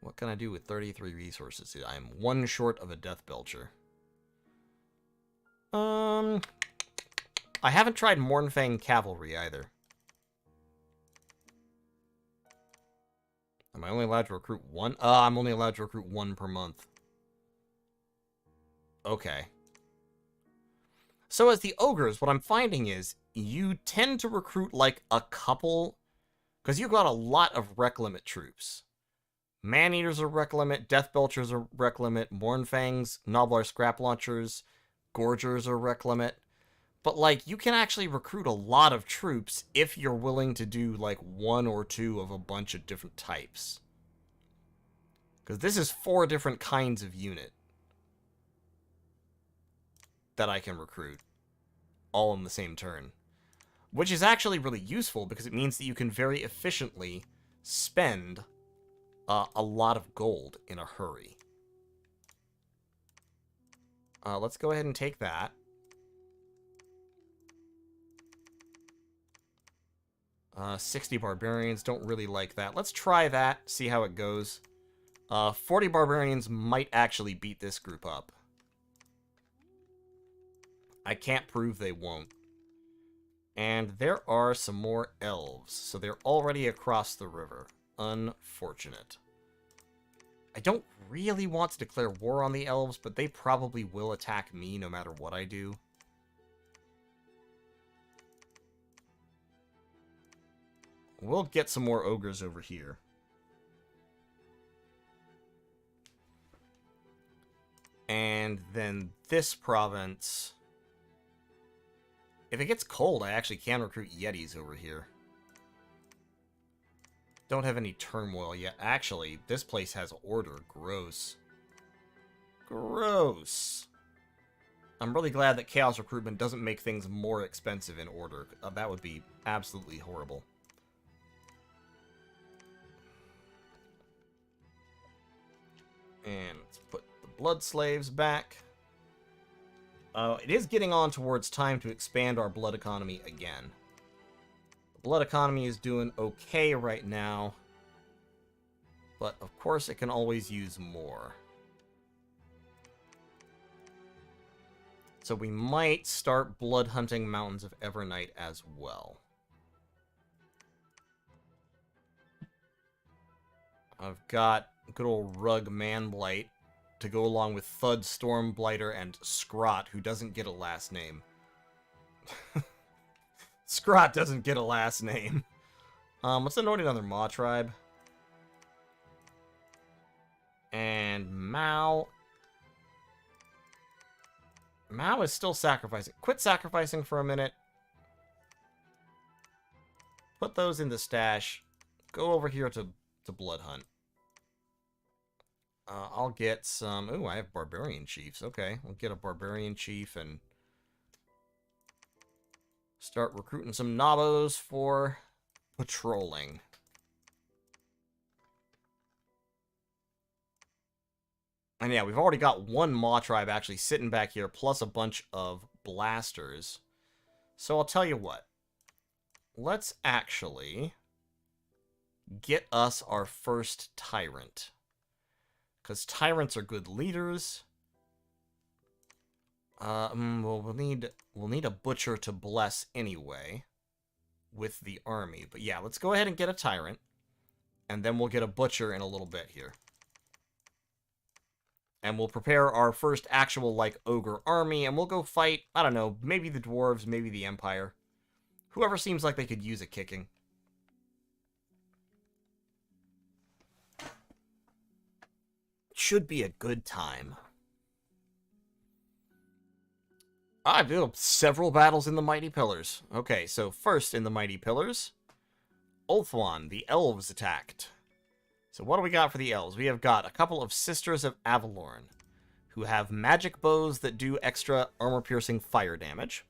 What can I do with 33 resources? I am 1 short of a Death Belcher. I haven't tried Mornfang Cavalry either. Am I only allowed to recruit 1? I'm only allowed to recruit 1 per month. Okay. So as the ogres, what I'm finding is you tend to recruit like a couple, because you've got a lot of rec limit troops. Man-eaters are rec limit, Death Belchers are rec limit, Mornfangs, Nobblar Scrap Launchers, Gorgers are rec limit. But like you can actually recruit a lot of troops if you're willing to do like 1 or 2 of a bunch of different types. Because this is 4 different kinds of unit that I can recruit, all in the same turn. Which is actually really useful, because it means that you can very efficiently spend a lot of gold in a hurry. Let's go ahead and take that. Uh, 60 barbarians, don't really like that. Let's try that, see how it goes. 40 barbarians might actually beat this group up. I can't prove they won't. And there are some more elves, so they're already across the river. Unfortunate. I don't really want to declare war on the elves, but they probably will attack me no matter what I do. We'll get some more ogres over here. And then this province... If it gets cold, I actually can recruit Yetis over here. Don't have any turmoil yet. Actually, this place has order. Gross. Gross. I'm really glad that Chaos Recruitment doesn't make things more expensive in order. That would be absolutely horrible. And let's put the Blood Slaves back. It is getting on towards time to expand our blood economy again. The blood economy is doing okay right now, but of course it can always use more. So we might start blood hunting Mountains of Evernight as well. I've got good old Rug Manblight to go along with Thud, Stormblighter, and Scrot, who doesn't get a last name. Scrot doesn't get a last name. Let's anoint another Maw tribe. And Mao. Mao is still sacrificing. Quit sacrificing for a minute. Put those in the stash. Go over here to Blood Hunt. I'll get some... Ooh, I have Barbarian Chiefs. Okay, we'll get a Barbarian Chief and start recruiting some Nabos for patrolling. And yeah, we've already got 1 Maw tribe actually sitting back here, plus a bunch of blasters. So I'll tell you what. Let's actually get us our first Tyrant. Because tyrants are good leaders. Well, we'll need a butcher to bless anyway with the army. But yeah, let's go ahead and get a tyrant, and then we'll get a butcher in a little bit here. And we'll prepare our first actual, like, ogre army, and we'll go fight, I don't know, maybe the dwarves, maybe the Empire. Whoever seems like they could use a kicking. should be a good time. I've built several battles in the Mighty Pillars. Okay, so first in the Mighty Pillars, Ulthuan, the elves attacked. So what do we got for the elves? We have got a couple of Sisters of Avalorn, who have magic bows that do extra armor-piercing fire damage.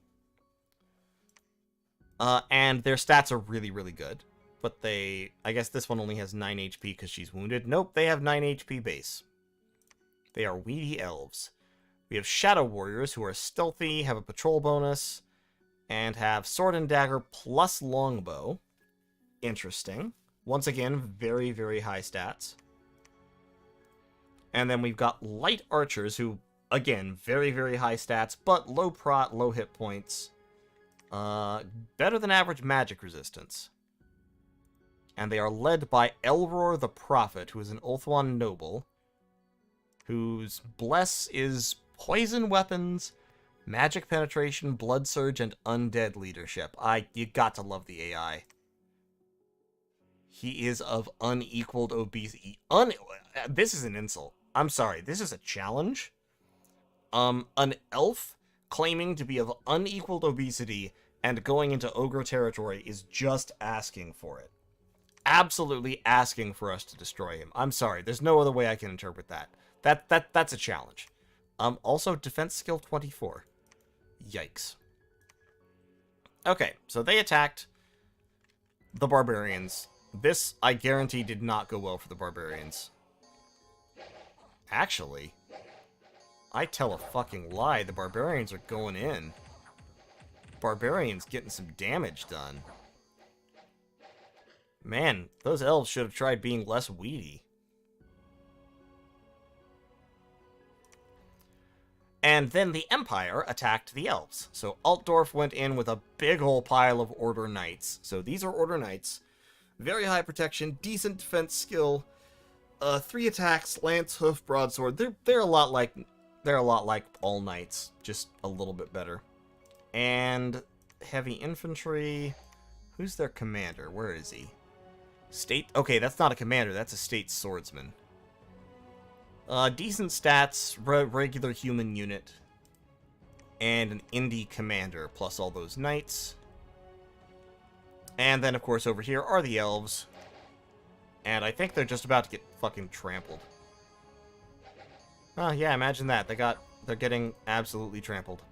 And their stats are really, really good. But I guess this one only has 9 HP because she's wounded. Nope, they have 9 HP base. They are weedy elves. We have Shadow Warriors, who are stealthy, have a patrol bonus, and have Sword and Dagger plus Longbow. Interesting. Once again, very, very high stats. And then we've got Light Archers, who, again, very, very high stats, but low prot, low hit points. Better than average magic resistance. And they are led by Elror the Prophet, who is an Ulthuan noble, whose bless is poison weapons, magic penetration, blood surge, and undead leadership. You got to love the AI. He is of unequaled obesity. This is an insult. I'm sorry, this is a challenge. An elf claiming to be of unequaled obesity and going into ogre territory is just asking for it. Absolutely asking for us to destroy him. I'm sorry, there's no other way I can interpret that. That's a challenge. Also, defense skill 24. Yikes. Okay, so they attacked the barbarians. This, I guarantee, did not go well for the barbarians. Actually, I tell a fucking lie. The barbarians are going in. Barbarians getting some damage done. Man, those elves should have tried being less weedy. And then the Empire attacked the elves. So Altdorf went in with a big ol' pile of Order Knights. So these are Order Knights. Very high protection, decent defense skill, 3 attacks, lance, hoof, broadsword. They're a lot like all knights, just a little bit better. And heavy infantry. Who's their commander? Where is he? State. Okay, that's not a commander. That's a state swordsman. Decent stats, regular human unit, and an indie commander plus all those knights. And then, of course, over here are the elves. And I think they're just about to get fucking trampled. Oh, yeah, imagine that. They're getting absolutely trampled.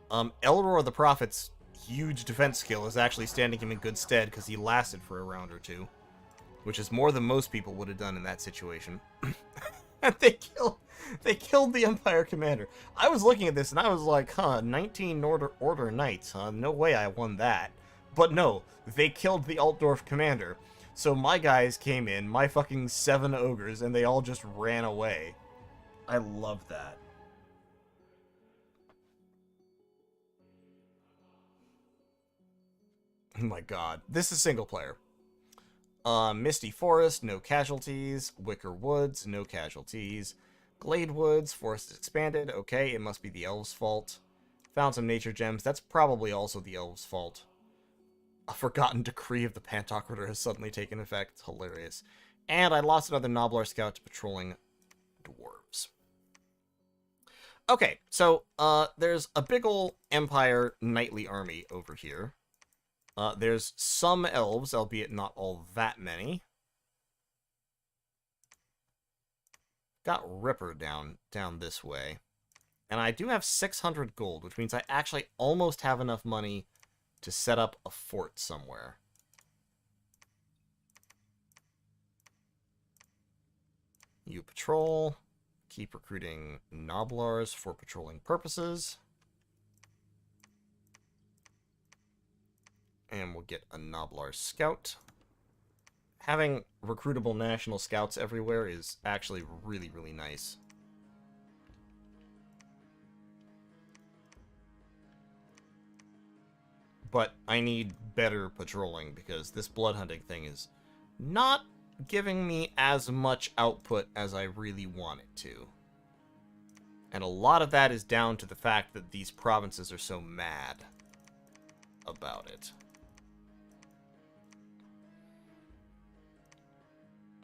Elror the Prophet's huge defense skill is actually standing him in good stead because he lasted for a round or two. Which is more than most people would have done in that situation. And they killed the Empire commander. I was looking at this and I was like, huh, 19 Order Knights, huh? No way I won that. But no, they killed the Altdorf commander. So my guys came in, my fucking 7 ogres, and they all just ran away. I love that. Oh my god. This is single player. Misty Forest, no casualties. Wicker Woods, no casualties. Glade Woods, Forest is expanded. Okay, it must be the elves' fault. Found some nature gems. That's probably also the elves' fault. A forgotten decree of the Pantocrator has suddenly taken effect. Hilarious. And I lost another Noblar scout to patrolling dwarves. Okay, so there's a big ol' Empire knightly army over here. There's some elves, albeit not all that many. Got Ripper down this way. And I do have 600 gold, which means I actually almost have enough money to set up a fort somewhere. You patrol. Keep recruiting Noblars for patrolling purposes. And we'll get a Noblar scout. Having recruitable national scouts everywhere is actually really, really nice. But I need better patrolling because this blood hunting thing is not giving me as much output as I really want it to. And a lot of that is down to the fact that these provinces are so mad about it.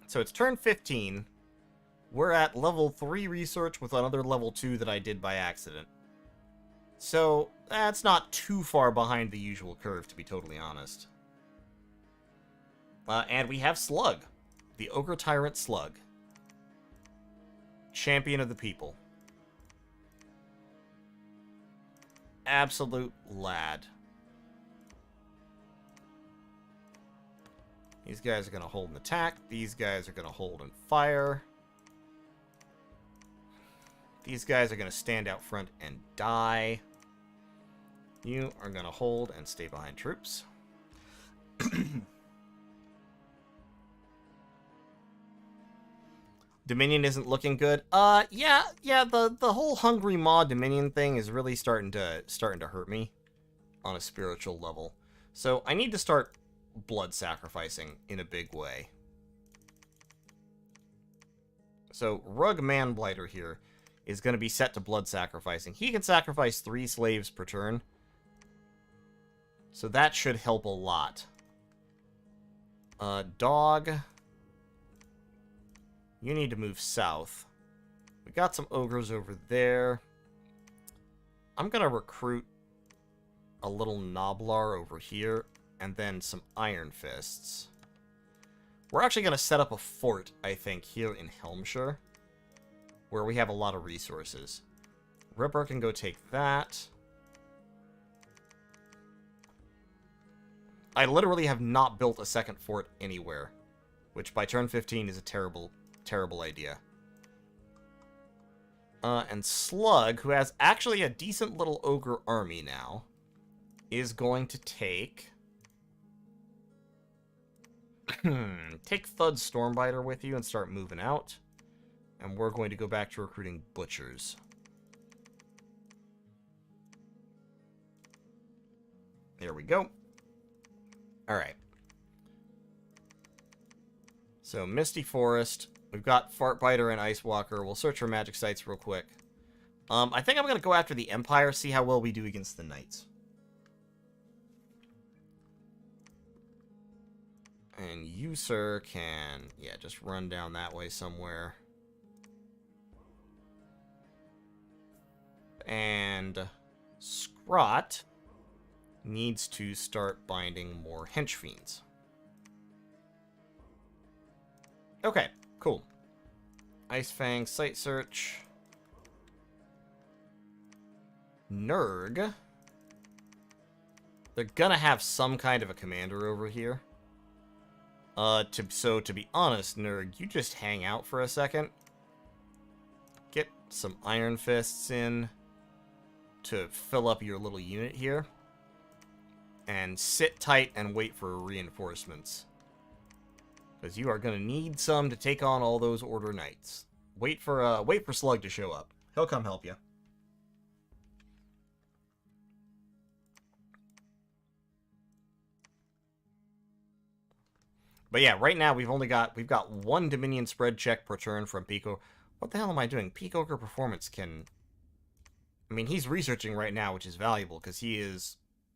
So it's turn 15, We're at level 3 research with another level 2 that I did by accident. So, that's not too far behind the usual curve, to be totally honest. And we have Slug. The Ogre Tyrant Slug. Champion of the people. Absolute lad. These guys are going to hold an attack. These guys are going to hold and fire. These guys are going to stand out front and die. You are going to hold and stay behind troops. Dominion isn't looking good. Yeah, the whole Hungry Maw Dominion thing is really starting to hurt me on a spiritual level. So I need to start blood sacrificing in a big way. So Rug Manblighter here is going to be set to blood sacrificing. He can sacrifice 3 slaves per turn. So that should help a lot. Dog. You need to move south. We got some ogres over there. I'm going to recruit a little Noblar over here, and then some Iron Fists. We're actually going to set up a fort, I think, here in Helmshire, where we have a lot of resources. Ripper can go take that. I literally have not built a second fort anywhere, which by turn 15 is a terrible idea. And Slug, who has actually a decent little ogre army now, is going to take... take Thud Stormbiter with you and start moving out. And we're going to go back to recruiting butchers. There we go. Alright. So, Misty Forest. We've got Fartbiter and Ice Walker. We'll search for magic sites real quick. I think I'm going to go after the Empire, see how well we do against the Knights. And you, sir, can... yeah, just run down that way somewhere. And Scrot needs to start binding more henchfiends. Okay, cool. Ice Fang, Site Search. Nurg. They're gonna have some kind of a commander over here. So to be honest, Nurg, you just hang out for a second. Get some Iron Fists in to fill up your little unit here. And sit tight and wait for reinforcements. Because you are going to need some to take on all those Order Knights. Wait for Slug to show up. He'll come help you. But yeah, right now we've got 1 Dominion spread check per turn from Pico. What the hell am I doing? Peak Ogre Performance can... I mean, he's researching right now, which is valuable, because he is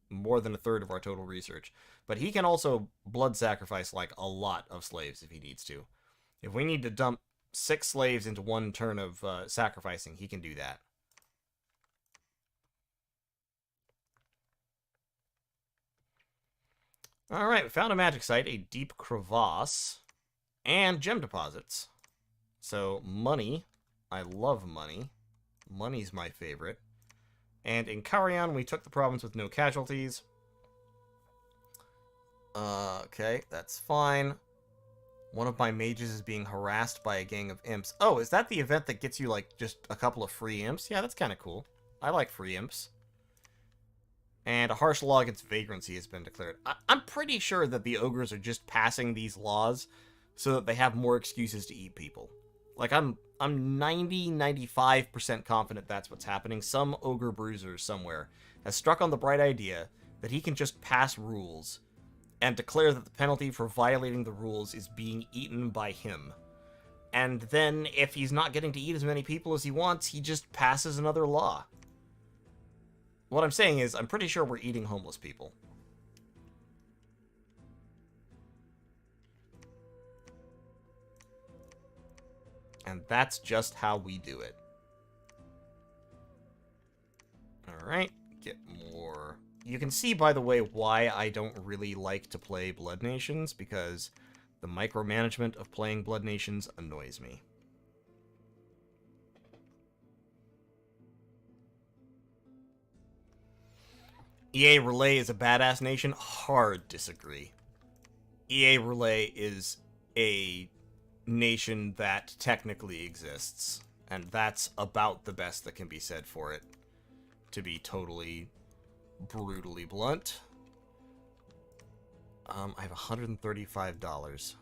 more than a third of our total research. But he can also blood sacrifice, like, a lot of slaves if he needs to. If we need to dump 6 slaves into 1 turn of sacrificing, he can do that. Alright, we found a magic site, a deep crevasse, and gem deposits. So, money. I love money. Money's my favorite. And in Carrion, we took the province with no casualties. Okay, that's fine. One of my mages is being harassed by a gang of imps. Oh, is that the event that gets you, like, just a couple of free imps? Yeah, that's kind of cool. I like free imps. And a harsh law against vagrancy has been declared. I'm pretty sure that the ogres are just passing these laws so that they have more excuses to eat people. Like, I'm 95% confident that's what's happening. Some ogre bruiser somewhere has struck on the bright idea that he can just pass rules and declare that the penalty for violating the rules is being eaten by him. And then, if he's not getting to eat as many people as he wants, he just passes another law. What I'm saying is, I'm pretty sure we're eating homeless people. And that's just how we do it. Alright, get more... You can see, by the way, why I don't really like to play Blood Nations, because the micromanagement of playing Blood Nations annoys me. EA Relay is a badass nation? Hard disagree. EA Relay is a nation that technically exists, and that's about the best that can be said for it, to be totally brutally blunt. I have $135.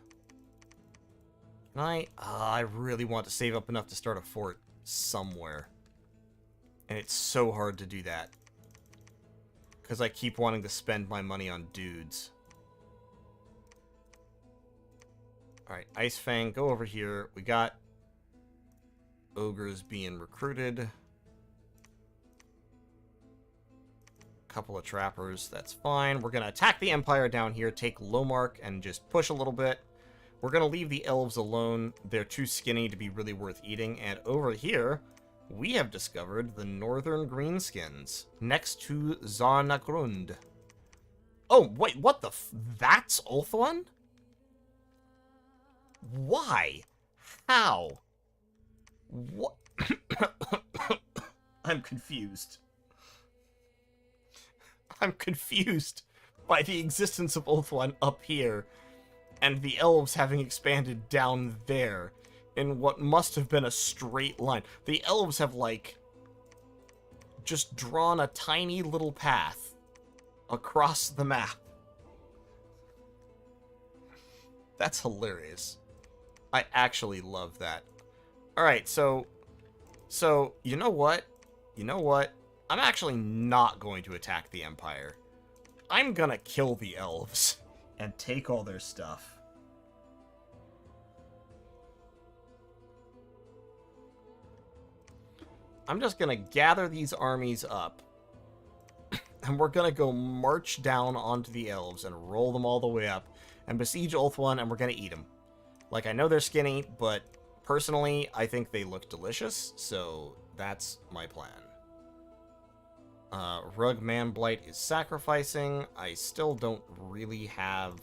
Can I really want to save up enough to start a fort somewhere, and it's so hard to do that because I keep wanting to spend my money on dudes. Alright, Ice Fang, go over here. We got ogres being recruited. Couple of trappers, that's fine. We're going to attack the Empire down here, take Lomark, and just push a little bit. We're going to leave the elves alone. They're too skinny to be really worth eating. And over here, we have discovered the Northern Greenskins, next to Zarnagrund. Oh, wait, what the that's Ulthuan? Why? How? What? I'm confused. I'm confused by the existence of Ulthuan up here, and the elves having expanded down there in what must have been a straight line. The elves have, like, just drawn a tiny little path across the map. That's hilarious. I actually love that. Alright, so, you know what? You know what? I'm actually not going to attack the Empire. I'm gonna kill the elves and take all their stuff. I'm just gonna gather these armies up, and we're gonna go march down onto the elves and roll them all the way up and besiege Ulthuan, and we're gonna eat them. Like, I know they're skinny, but personally, I think they look delicious, so that's my plan. Rug Man Blight is sacrificing. I still don't really have...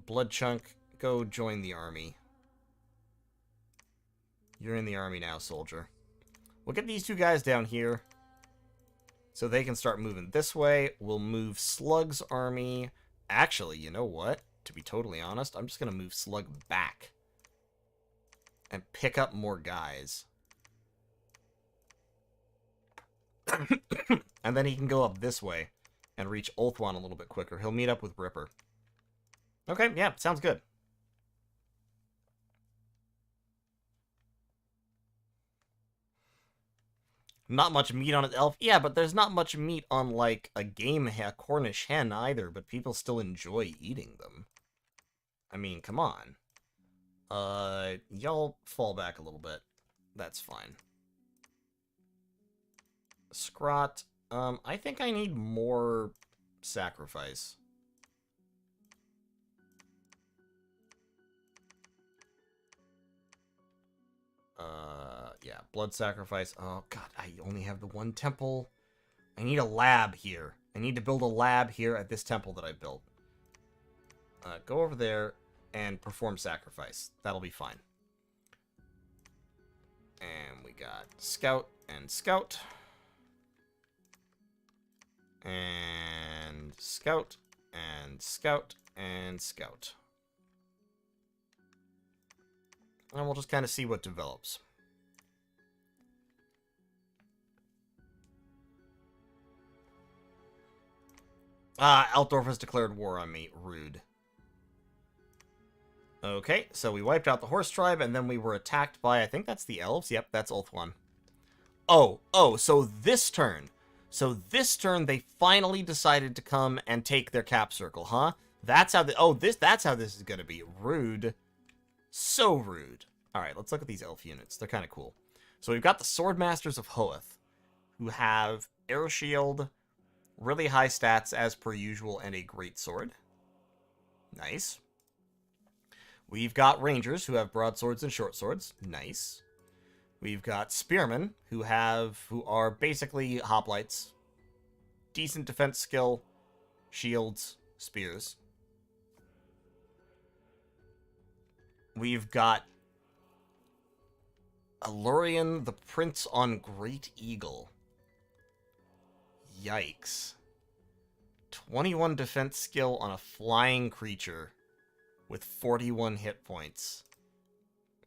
Blood Chunk, go join the army. You're in the army now, soldier. We'll get these two guys down here so they can start moving this way. We'll move Slug's army. Actually, you know what? To be totally honest, I'm just going to move Slug back and pick up more guys. And then he can go up this way and reach Ulthuan a little bit quicker. He'll meet up with Ripper. Okay, yeah, sounds good. Not much meat on an elf. Yeah, but there's not much meat on, like, a Cornish hen either, but people still enjoy eating them. I mean, come on. Y'all fall back a little bit. That's fine. Scrot. I think I need more sacrifice. Yeah, blood sacrifice. Oh, God, I only have the one temple. I need a lab here. I need to build a lab here at this temple that I built. Go over there and perform sacrifice. That'll be fine. And we got scout and scout. And scout and scout and scout. And we'll just kind of see what develops. Altdorf has declared war on me. Rude. Okay, so we wiped out the horse tribe, and then we were attacked by, I think that's the elves. Yep, that's Ulthuan. Oh, so this turn. So this turn, they finally decided to come and take their cap circle, huh? That's how that's how this is gonna be. Rude. So rude. Alright, let's look at these elf units. They're kind of cool. So we've got the Swordmasters of Hoeth, who have arrow shield, really high stats as per usual, and a great sword. Nice. We've got rangers who have broadswords and short swords. Nice. We've got spearmen who are basically hoplites. Decent defense skill, shields, spears. We've got Alurian, the Prince on Great Eagle. Yikes. 21 defense skill on a flying creature with 41 hit points.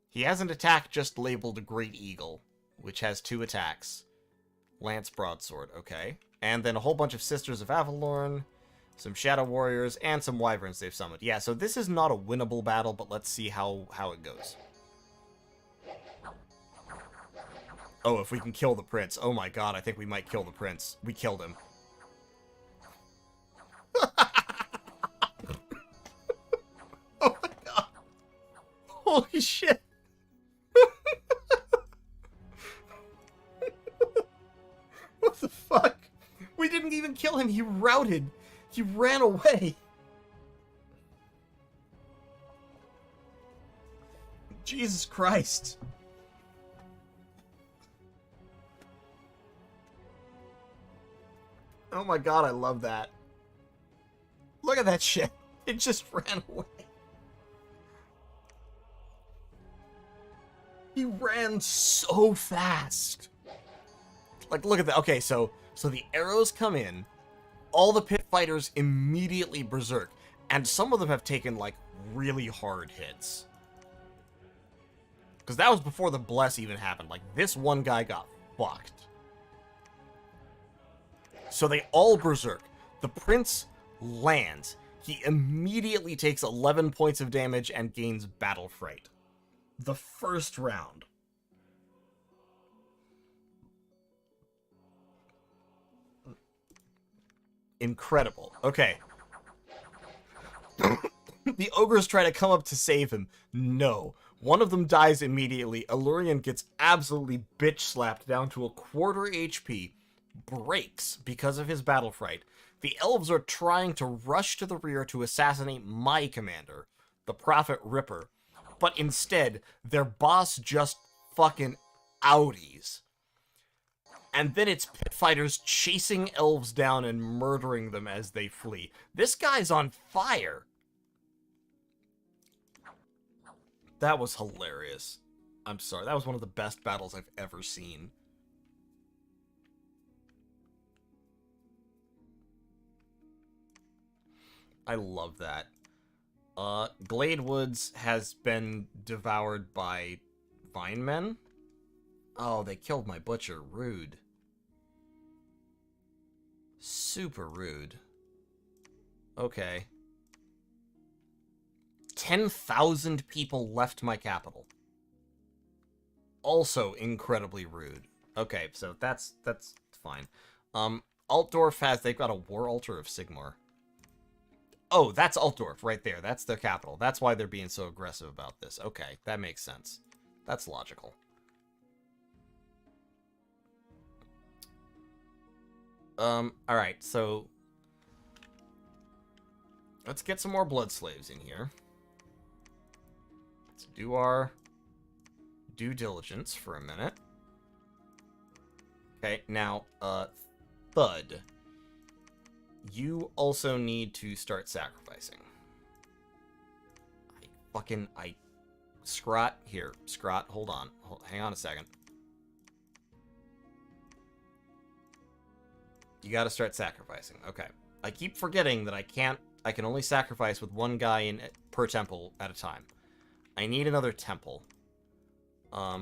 He has an attack just labeled Great Eagle, which has 2 attacks. Lance Broadsword, okay. And then a whole bunch of Sisters of Avalorn, some Shadow Warriors, and some Wyverns they've summoned. Yeah, so this is not a winnable battle, but let's see how it goes. Oh, if we can kill the Prince. Oh my god, I think we might kill the Prince. We killed him. Oh my god. Holy shit. What the fuck? We didn't even kill him. He routed. He ran away. Jesus Christ. Oh my god, I love that. Look at that shit. It just ran away. He ran so fast. Like, look at that. Okay, so the arrows come in. All the pit fighters immediately berserk. And some of them have taken, like, really hard hits. Because that was before the bless even happened. Like, this one guy got fucked. So they all berserk. The Prince lands. He immediately takes 11 points of damage and gains Battle Fright. The first round. Incredible. Okay. The ogres try to come up to save him. No. One of them dies immediately. Alurian gets absolutely bitch slapped down to a quarter HP. Breaks because of his battle fright. The elves are trying to rush to the rear to assassinate my commander, the Prophet Ripper. But instead, their boss just fucking outies. And then it's pit fighters chasing elves down and murdering them as they flee. This guy's on fire. That was hilarious. I'm sorry, that was one of the best battles I've ever seen. I love that. Glade Woods has been devoured by Vinemen. Oh, they killed my butcher. Rude. Super rude. Okay. 10,000 people left my capital. Also incredibly rude. Okay, so that's fine. Altdorf they've got a War Altar of Sigmar. Oh, that's Altdorf right there. That's their capital. That's why they're being so aggressive about this. Okay, that makes sense. That's logical. Alright, so let's get some more blood slaves in here. Let's do our due diligence for a minute. Okay, now, Thud. You also need to start sacrificing. Scrot, here. Scrot, hold on. Hang on a second. You gotta start sacrificing. Okay. I keep forgetting that I can only sacrifice with one guy per temple at a time. I need another temple.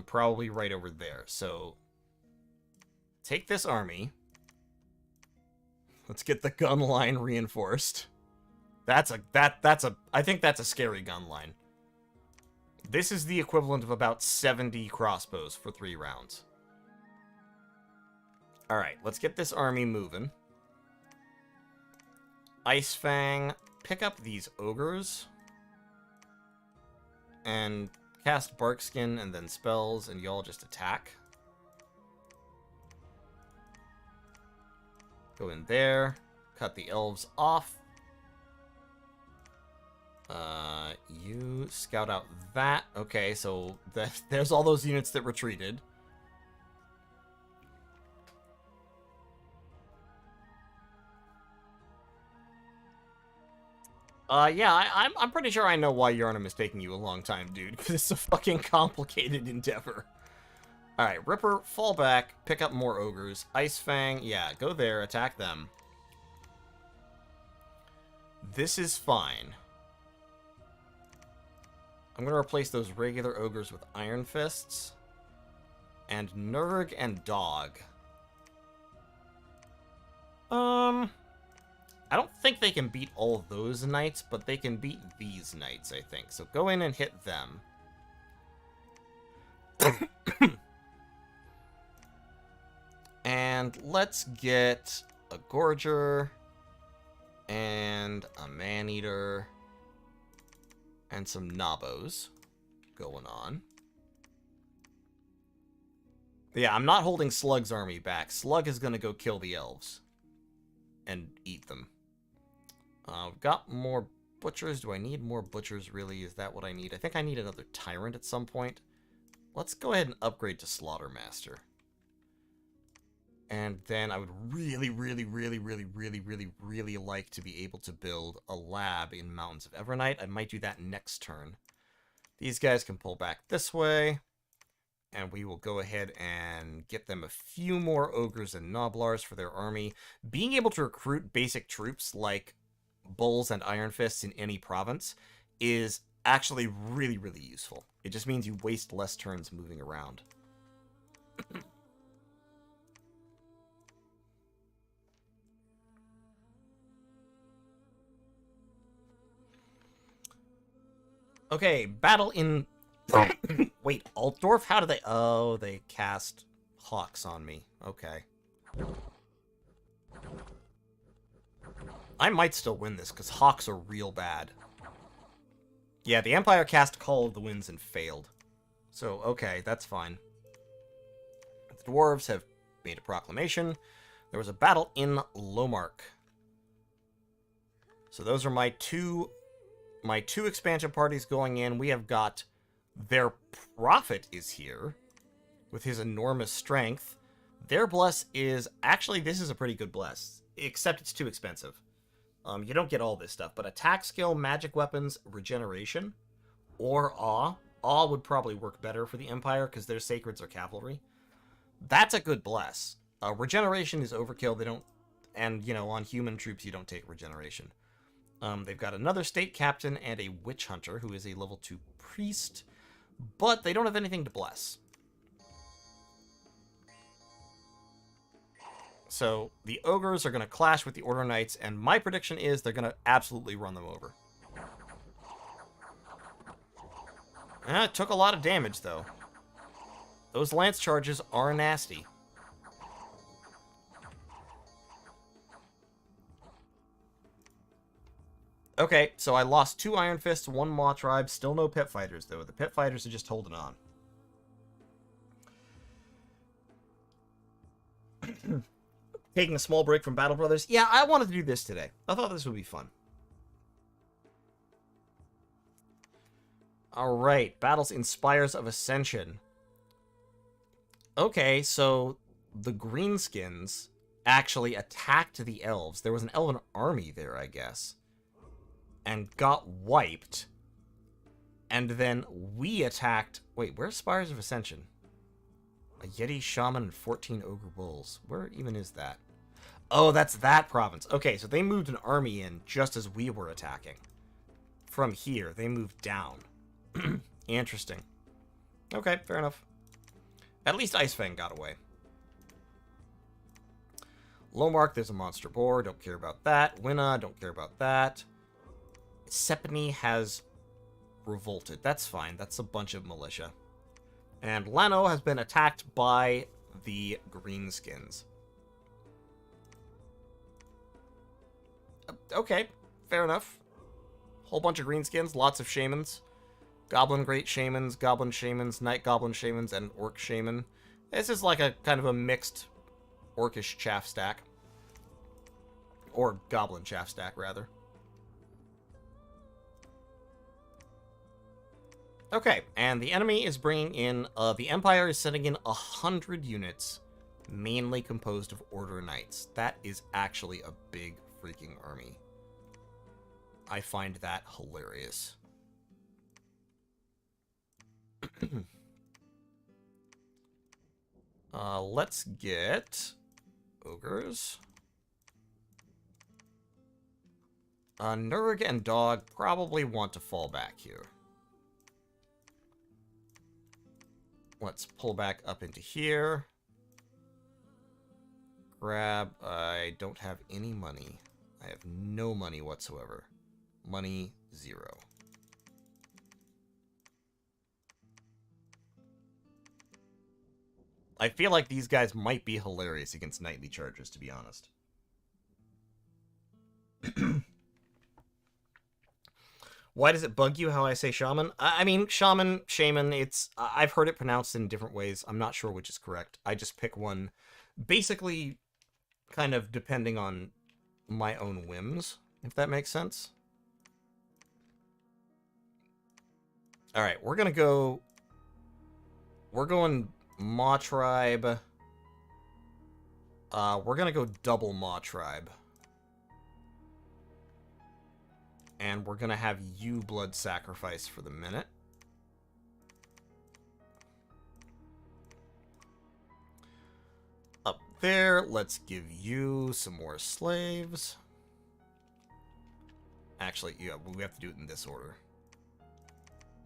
Probably right over there. So, take this army. Let's get the gun line reinforced. I think that's a scary gun line. This is the equivalent of about 70 crossbows for 3 rounds. Alright, let's get this army moving. Icefang, pick up these ogres. And cast Barkskin and then spells, and y'all just attack. Go in there. Cut the elves off. You you scout out that. Okay, so there's all those units that retreated. Yeah, I'm pretty sure I know why Yharnam is taking you a long time, dude. Because it's a fucking complicated endeavor. Alright, Ripper, fall back, pick up more ogres. Ice Fang, yeah, go there, attack them. This is fine. I'm going to replace those regular ogres with Iron Fists. And Nurg and Dog. I don't think they can beat all those knights, but they can beat these knights, I think. So go in and hit them. And let's get a Gorger and a Man-Eater and some Nabos going on. Yeah, I'm not holding Slug's army back. Slug is going to go kill the elves and eat them. We've got more butchers. Do I need more butchers, really? Is that what I need? I think I need another tyrant at some point. Let's go ahead and upgrade to Slaughtermaster. And then I would really like to be able to build a lab in Mountains of Evernight. I might do that next turn. These guys can pull back this way. And we will go ahead and get them a few more ogres and noblars for their army. Being able to recruit basic troops like Bulls and Iron Fists in any province is actually really useful. It just means you waste less turns moving around. Okay, battle in... Wait, Altdorf? How do they... Oh, they cast Hawks on me. Okay. I might still win this, because Hawks are real bad. Yeah, the Empire cast Call of the Winds and failed. So, okay, that's fine. The Dwarves have made a proclamation. There was a battle in Lomark. So those are my two expansion parties going in. We have got their Prophet is here with his enormous strength. Their Bless is... Actually, this is a pretty good Bless, except it's too expensive. You don't get all this stuff, but attack skill, magic weapons, regeneration, or awe. Awe would probably work better for the Empire because their sacreds are cavalry. That's a good Bless. Regeneration is overkill. They don't... And, you know, on human troops, you don't take regeneration. They've got another state captain and a witch hunter, who is a level 2 priest, but they don't have anything to bless. So the ogres are going to clash with the Order Knights, and my prediction is they're going to absolutely run them over. It took a lot of damage, though. Those lance charges are nasty. Okay, so I lost 2 Iron Fists, 1 Maw Tribe, still no Pit Fighters, though. The Pit Fighters are just holding on. Taking a small break from Battle Brothers. Yeah, I wanted to do this today. I thought this would be fun. Alright, Battles in Spires of Ascension. Okay, so the Greenskins actually attacked the elves. There was an elven army there, I guess. And got wiped. And then we attacked... Wait, where's Spires of Ascension? A Yeti Shaman and 14 Ogre Bulls. Where even is that? Oh, that's that province. Okay, so they moved an army in just as we were attacking. From here, they moved down. Interesting. Okay, fair enough. At least Icefang got away. Lomark, there's a monster boar. Don't care about that. Winna, don't care about that. Sepini has revolted. That's fine. That's a bunch of militia. And Lano has been attacked by the Greenskins. Okay, fair enough. Whole bunch of Greenskins, lots of Shamans. Goblin Great Shamans, Goblin Shamans, Night Goblin Shamans, and Orc Shaman. This is like a kind of a mixed Orcish chaff stack. Or Goblin chaff stack, rather. Okay, and the enemy is bringing in, the Empire is sending in 100 units, mainly composed of Order Knights. That is actually a big freaking army. I find that hilarious. Let's get ogres. Nurg and Dog probably want to fall back here. Let's pull back up into here. Grab... I don't have any money. I have no money whatsoever. Money, 0. I feel like these guys might be hilarious against knightly chargers, to be honest. Why does it bug you how I say shaman? I mean, shaman, it's... I've heard it pronounced in different ways. I'm not sure which is correct. I just pick one, basically, kind of depending on my own whims, if that makes sense. Alright, we're gonna go... We're going Maw Tribe. We're gonna go double Maw Tribe. And we're gonna have you blood sacrifice for the minute. Up there, let's give you some more slaves. Actually, yeah, we have to do it in this order.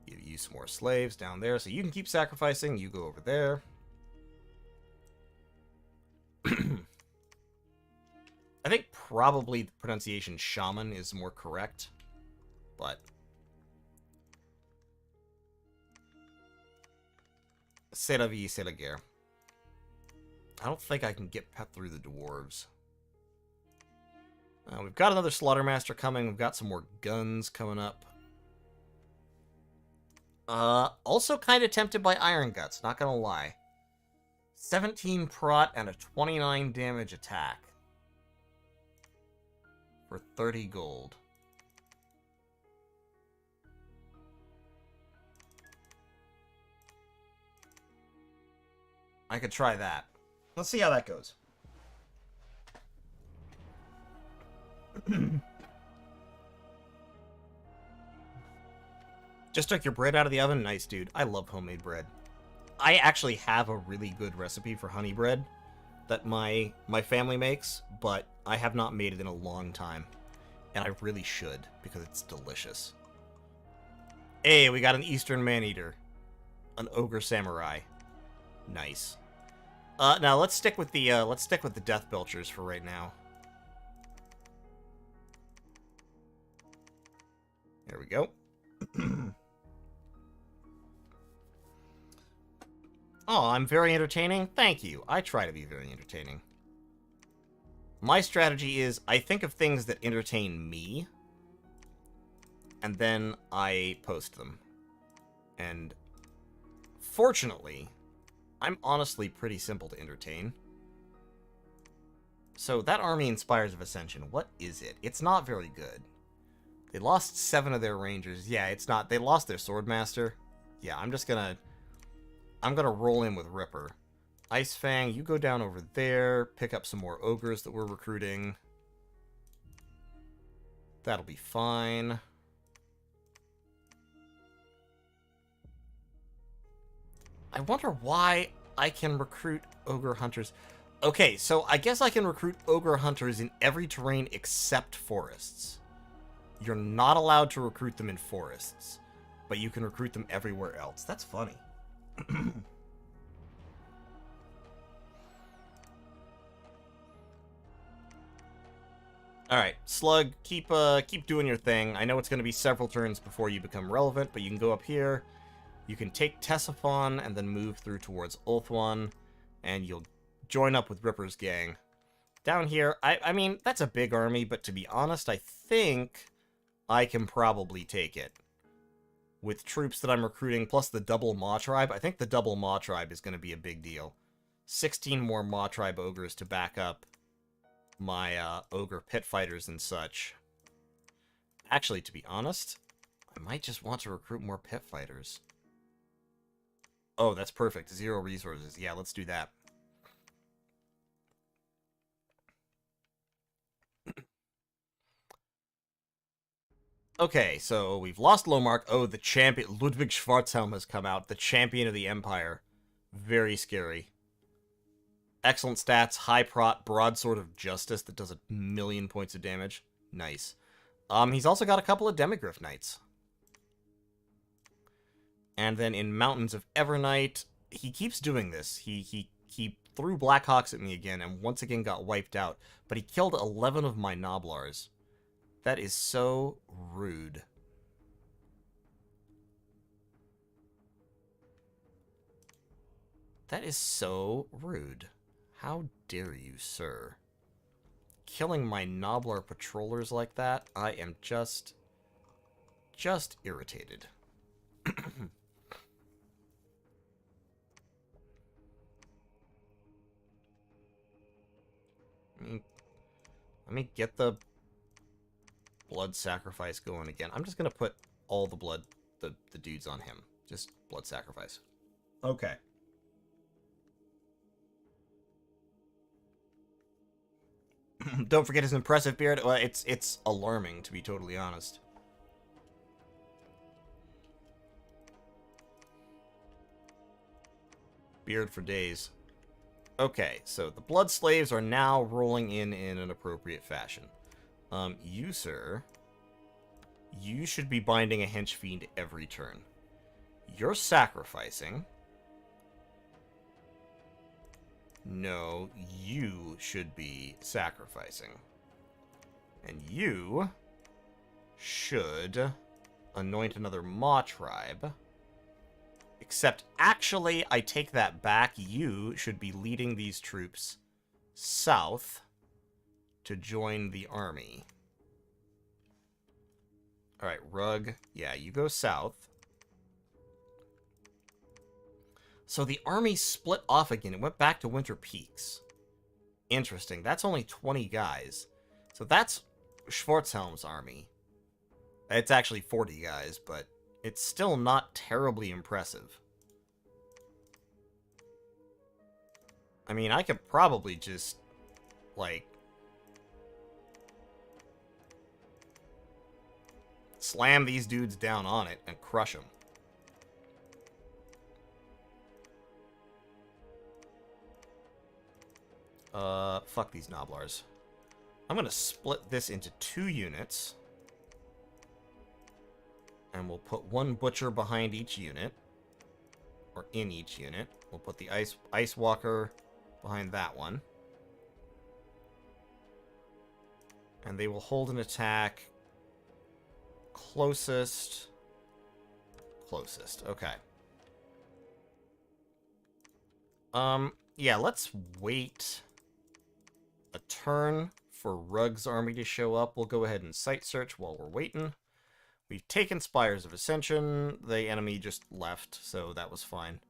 Give you some more slaves down there, so you can keep sacrificing. You go over there. I think probably the pronunciation shaman is more correct, but... C'est la vie, c'est la guerre. I don't think I can get pet through the dwarves. We've got another Slaughtermaster coming. We've got some more guns coming up. Also kind of tempted by Iron Guts, not gonna lie. 17 prot and a 29 damage attack. For 30 gold. I could try that. Let's see how that goes. Just took your bread out of the oven? Nice, dude. I love homemade bread. I actually have a really good recipe for honey bread that my family makes, but I have not made it in a long time. And I really should, because it's delicious. Hey, we got an Eastern Man-Eater. An Ogre Samurai. Nice. Now let's stick with the Death Belchers for right now. There we go. Oh, I'm very entertaining? Thank you. I try to be very entertaining. My strategy is, I think of things that entertain me, and then I post them. And, fortunately, I'm honestly pretty simple to entertain. So, that army in Spires of Ascension, what is it? It's not very good. They lost 7 of their rangers. Yeah, it's not. They lost their Swordmaster. Yeah, I'm gonna roll in with Ripper. Ice Fang, you go down over there, pick up some more ogres that we're recruiting. That'll be fine. I wonder why I can recruit ogre hunters. Okay, so I guess I can recruit ogre hunters in every terrain except forests. You're not allowed to recruit them in forests, but you can recruit them everywhere else. That's funny. Alright, Slug, keep doing your thing. I know it's going to be several turns before you become relevant, but you can go up here. You can take Tessaphon and then move through towards Ulthuan, and you'll join up with Ripper's gang. Down here, I mean, that's a big army, but to be honest, I think I can probably take it. With troops that I'm recruiting, plus the double Maw Tribe, I think the double Maw Tribe is going to be a big deal. 16 more Maw Tribe ogres to back up my ogre pit fighters and such. Actually, to be honest, I might just want to recruit more pit fighters. Oh, that's perfect. 0 resources. Yeah, let's do that. Okay, so we've lost Lomark. Oh, the champion, Ludwig Schwarzhelm has come out. The champion of the Empire. Very scary. Excellent stats, high prot, broadsword of justice that does 1,000,000 points of damage. Nice. He's also got a couple of Demigryph Knights. And then in Mountains of Evernight, he keeps doing this. He threw Blackhawks at me again and once again got wiped out. But he killed 11 of my Noblars. That is so rude. That is so rude. How dare you, sir? Killing my Noblar patrollers like that, I am just irritated. Let me get the blood sacrifice going again. I'm just going to put all the blood, the dudes on him. Just blood sacrifice. Okay. Don't forget his impressive beard. Well, it's alarming, to be totally honest. Beard for days. Okay, so the blood slaves are now rolling in an appropriate fashion. You, sir, you should be binding a hench fiend every turn. You're sacrificing. No, you should be sacrificing. And you should anoint another Maw tribe. Except, actually, I take that back. You should be leading these troops south to join the army. Alright, Rug. Yeah, you go south. So the army split off again. It went back to Winter Peaks. Interesting. That's only 20 guys. So that's Schwarzhelm's army. It's actually 40 guys, but it's still not terribly impressive. I mean, I could probably just, like, slam these dudes down on it and crush them. Fuck these Noblars. I'm gonna split this into 2 units. And we'll put 1 Butcher behind each unit. Or in each unit. We'll put the Ice Walker behind that one. And they will hold an attack closest. Okay. Yeah, let's wait a turn for Rug's army to show up. We'll go ahead and site search while we're waiting. We've taken Spires of Ascension. The enemy just left, so that was fine.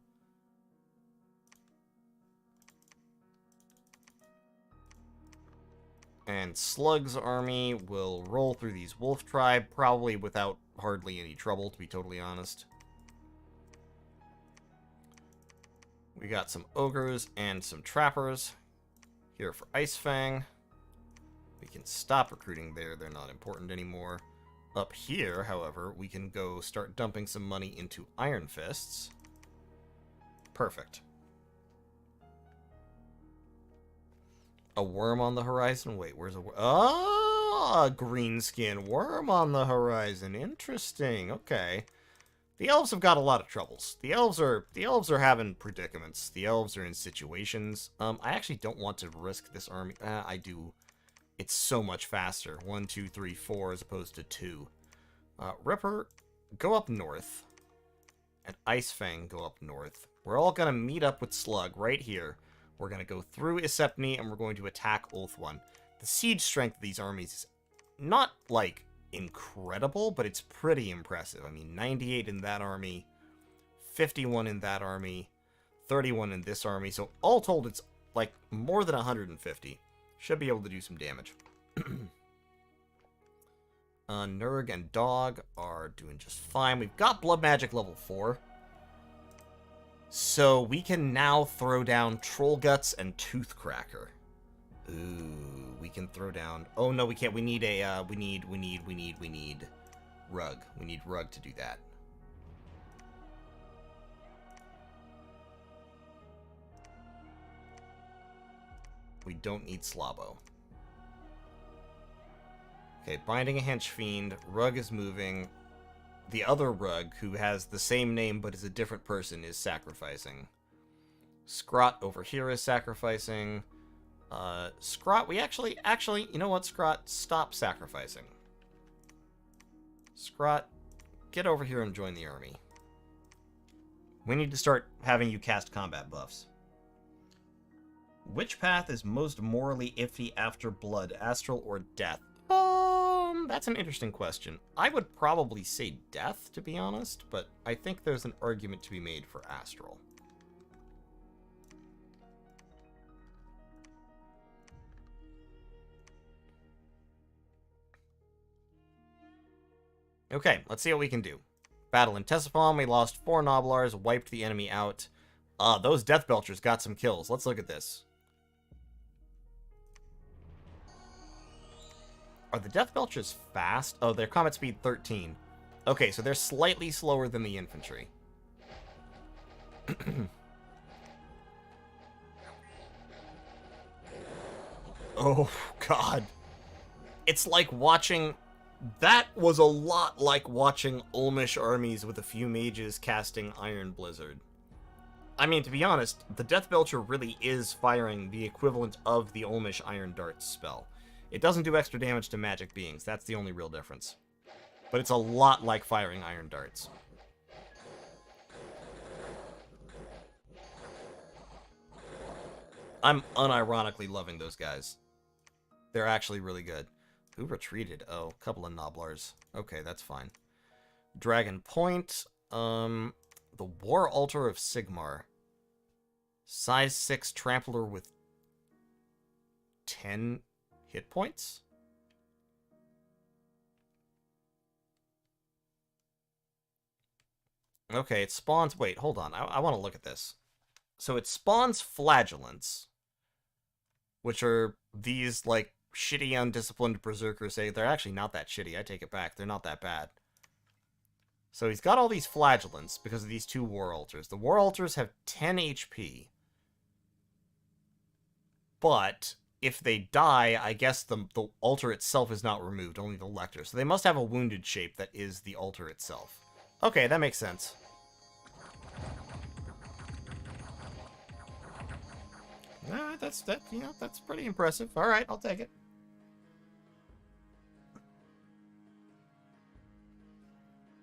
And Slug's army will roll through these Wolf Tribe, probably without hardly any trouble, to be totally honest. We got some Ogres and some Trappers here for Ice Fang. We can stop recruiting there. They're not important anymore. Up here, however, we can go start dumping some money into Iron Fists. Perfect. A worm on the horizon? Wait, where's a worm? Oh, a green-skin worm on the horizon. Interesting. Okay. The elves have got a lot of troubles. The elves are having predicaments. The elves are in situations. I actually don't want to risk this army. I do. It's so much faster. 1, 2, 3, 4 as opposed to 2. Ripper, go up north. And Ice Fang, go up north. We're all going to meet up with Slug right here. We're going to go through Isepni, and we're going to attack Ulthuan. The siege strength of these armies is not, like, incredible, but it's pretty impressive. I mean, 98 in that army, 51 in that army, 31 in this army. So all told, it's, like, more than 150. Should be able to do some damage. Nurg and Dog are doing just fine. We've got Blood Magic level 4. So we can now throw down Troll Guts and Toothcracker. Ooh, we can throw down... Oh, no, we can't. We need a, we need Rug. We need Rug to do that. We don't need Slabo. Okay, binding a hench fiend. Rug is moving. The other Rug, who has the same name but is a different person, is sacrificing. Scrot over here is sacrificing. Scrot, we actually, you know what, Scrot? Stop sacrificing. Scrot, get over here and join the army. We need to start having you cast combat buffs. Which path is most morally iffy after blood, astral or death? That's an interesting question. I would probably say death, to be honest, but I think there's an argument to be made for astral. Okay, let's see what we can do. Battle in Ctesiphon, we lost 4 Noblars, wiped the enemy out. Those Death Belchers got some kills. Let's look at this. Are the Death Belchers fast? Oh, their combat speed 13. Okay, so they're slightly slower than the infantry. Oh, God. It's like watching... That was a lot like watching Olmish armies with a few mages casting Iron Blizzard. I mean, to be honest, the Death Belcher really is firing the equivalent of the Olmish Iron Darts spell. It doesn't do extra damage to magic beings, that's the only real difference. But it's a lot like firing Iron Darts. I'm unironically loving those guys. They're actually really good. Who retreated? Oh, a couple of Noblars. Okay, that's fine. Dragon Point. The War Altar of Sigmar. Size 6 Trampler with 10 hit points? Okay, it spawns... Wait, hold on. I want to look at this. So it spawns Flagellants, which are these, like, shitty, undisciplined berserkers. They're actually not that shitty. I take it back. They're not that bad. So he's got all these Flagellants because of these 2 War Altars. The War Altars have 10 HP. But if they die, I guess the altar itself is not removed, only the lector. So they must have a wounded shape that is the altar itself. Okay, that makes sense. Alright, that's pretty impressive. Alright, I'll take it.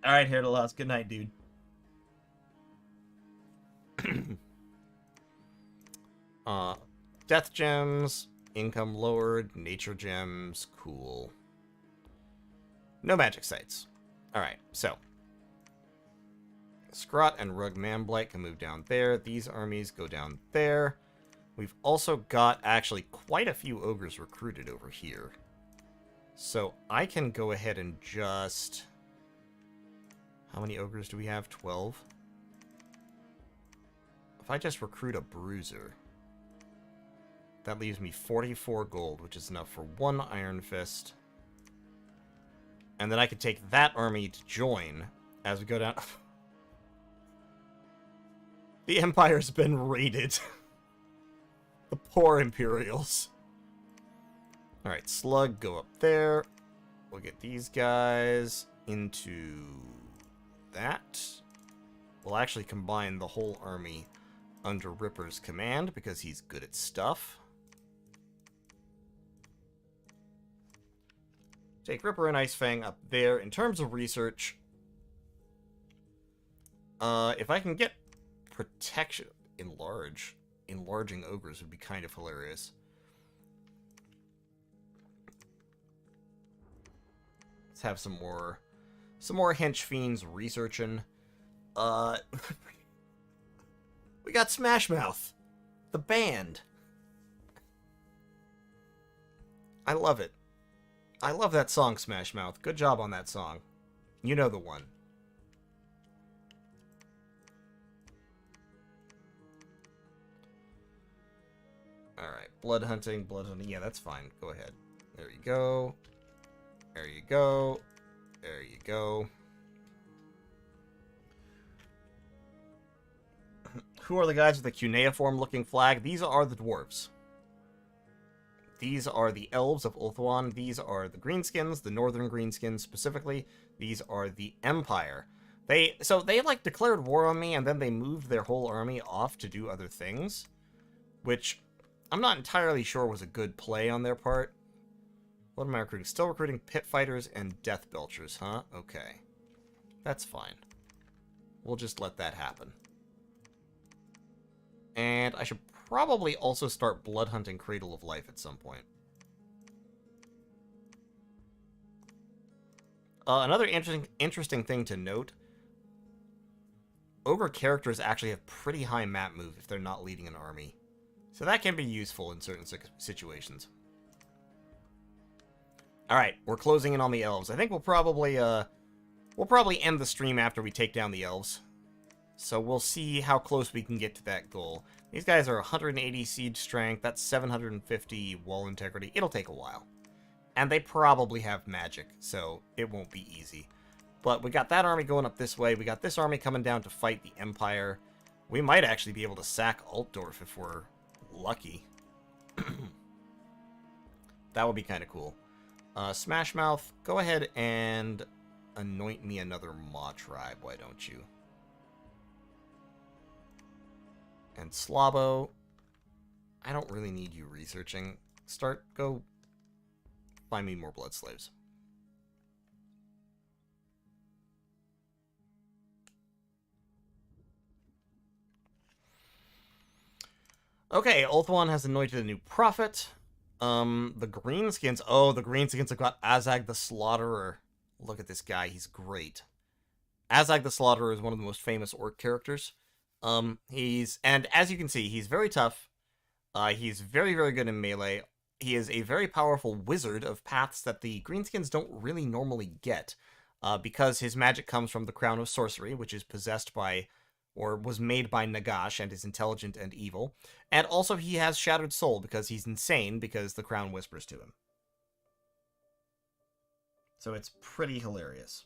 Alright, here to last. Good night, dude. Death gems, income lowered, nature gems, cool. No magic sites. Alright, so. Scrot and Rug Manblight can move down there. These armies go down there. We've also got, actually, quite a few ogres recruited over here. So I can go ahead and just... How many ogres do we have? 12? If I just recruit a bruiser, that leaves me 44 gold, which is enough for 1 Iron Fist. And then I could take that army to join as we go down... The Empire's been raided. The poor Imperials. Alright, Slug, go up there. We'll get these guys into that. We'll actually combine the whole army under Ripper's command because he's good at stuff. Take Ripper and Ice Fang up there. In terms of research, if I can get protection, enlarging ogres would be kind of hilarious. Let's have some more hench fiends researching. We got Smash Mouth, the band. I love it. I love that song, Smash Mouth. Good job on that song. You know the one. Alright, blood hunting. Yeah, that's fine. Go ahead. There you go. There you go. There you go. Who are the guys with the cuneiform-looking flag? These are the dwarves. These are the elves of Ulthuan. These are the greenskins, the northern greenskins specifically. These are the Empire. They like declared war on me, and then they moved their whole army off to do other things, which I'm not entirely sure was a good play on their part. What am I recruiting? Still recruiting pit fighters and death belchers, huh? Okay. That's fine. We'll just let that happen. And I should probably also start blood hunting Cradle of Life at some point. Another interesting thing to note, Ogre characters actually have pretty high map move if they're not leading an army. So that can be useful in certain situations. Alright, we're closing in on the elves. I think we'll probably end the stream after we take down the elves. So we'll see how close we can get to that goal. These guys are 180 siege strength, that's 750 wall integrity. It'll take a while. And they probably have magic, so it won't be easy. But we got that army going up this way. We got this army coming down to fight the Empire. We might actually be able to sack Altdorf if we're lucky. That would be kind of cool. Smashmouth, go ahead and anoint me another Maw tribe, why don't you? And Slabo, I don't really need you researching. Go find me more blood slaves. Okay, Ulthuan has anointed a new prophet. The Greenskins. Oh, the Greenskins have got Azag the Slaughterer. Look at this guy, he's great. Azag the Slaughterer is one of the most famous orc characters. And as you can see, he's very tough. He's very, very good in melee. He is a very powerful wizard of paths that the Greenskins don't really normally get, because his magic comes from the Crown of Sorcery, which is possessed by, or was made by Nagash, and is intelligent and evil. And also he has Shattered Soul, because he's insane, because the Crown whispers to him. So it's pretty hilarious.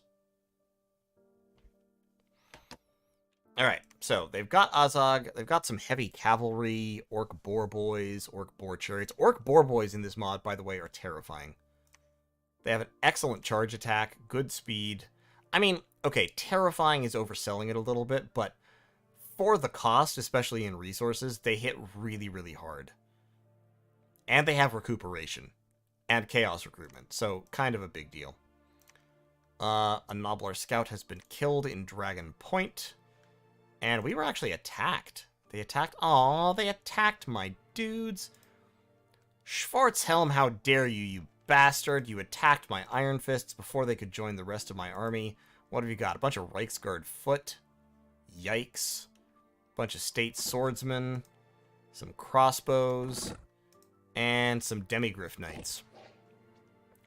Alright, so they've got Azog, they've got some heavy cavalry, Orc Boar Boys, Orc Boar Chariots. Orc Boar Boys in this mod, by the way, are terrifying. They have an excellent charge attack, good speed. I mean, okay, terrifying is overselling it a little bit, but for the cost, especially in resources, they hit really, really hard. And they have recuperation. And chaos recruitment, so kind of a big deal. A Nobbler Scout has been killed in Dragon Point. And we were actually attacked. They attacked... Aw, they attacked my dudes. Schwarzhelm, how dare you, you bastard. You attacked my Iron Fists before they could join the rest of my army. What have you got? A bunch of Reichsguard foot. Yikes. Bunch of State Swordsmen. Some crossbows. And some Demigryph Knights.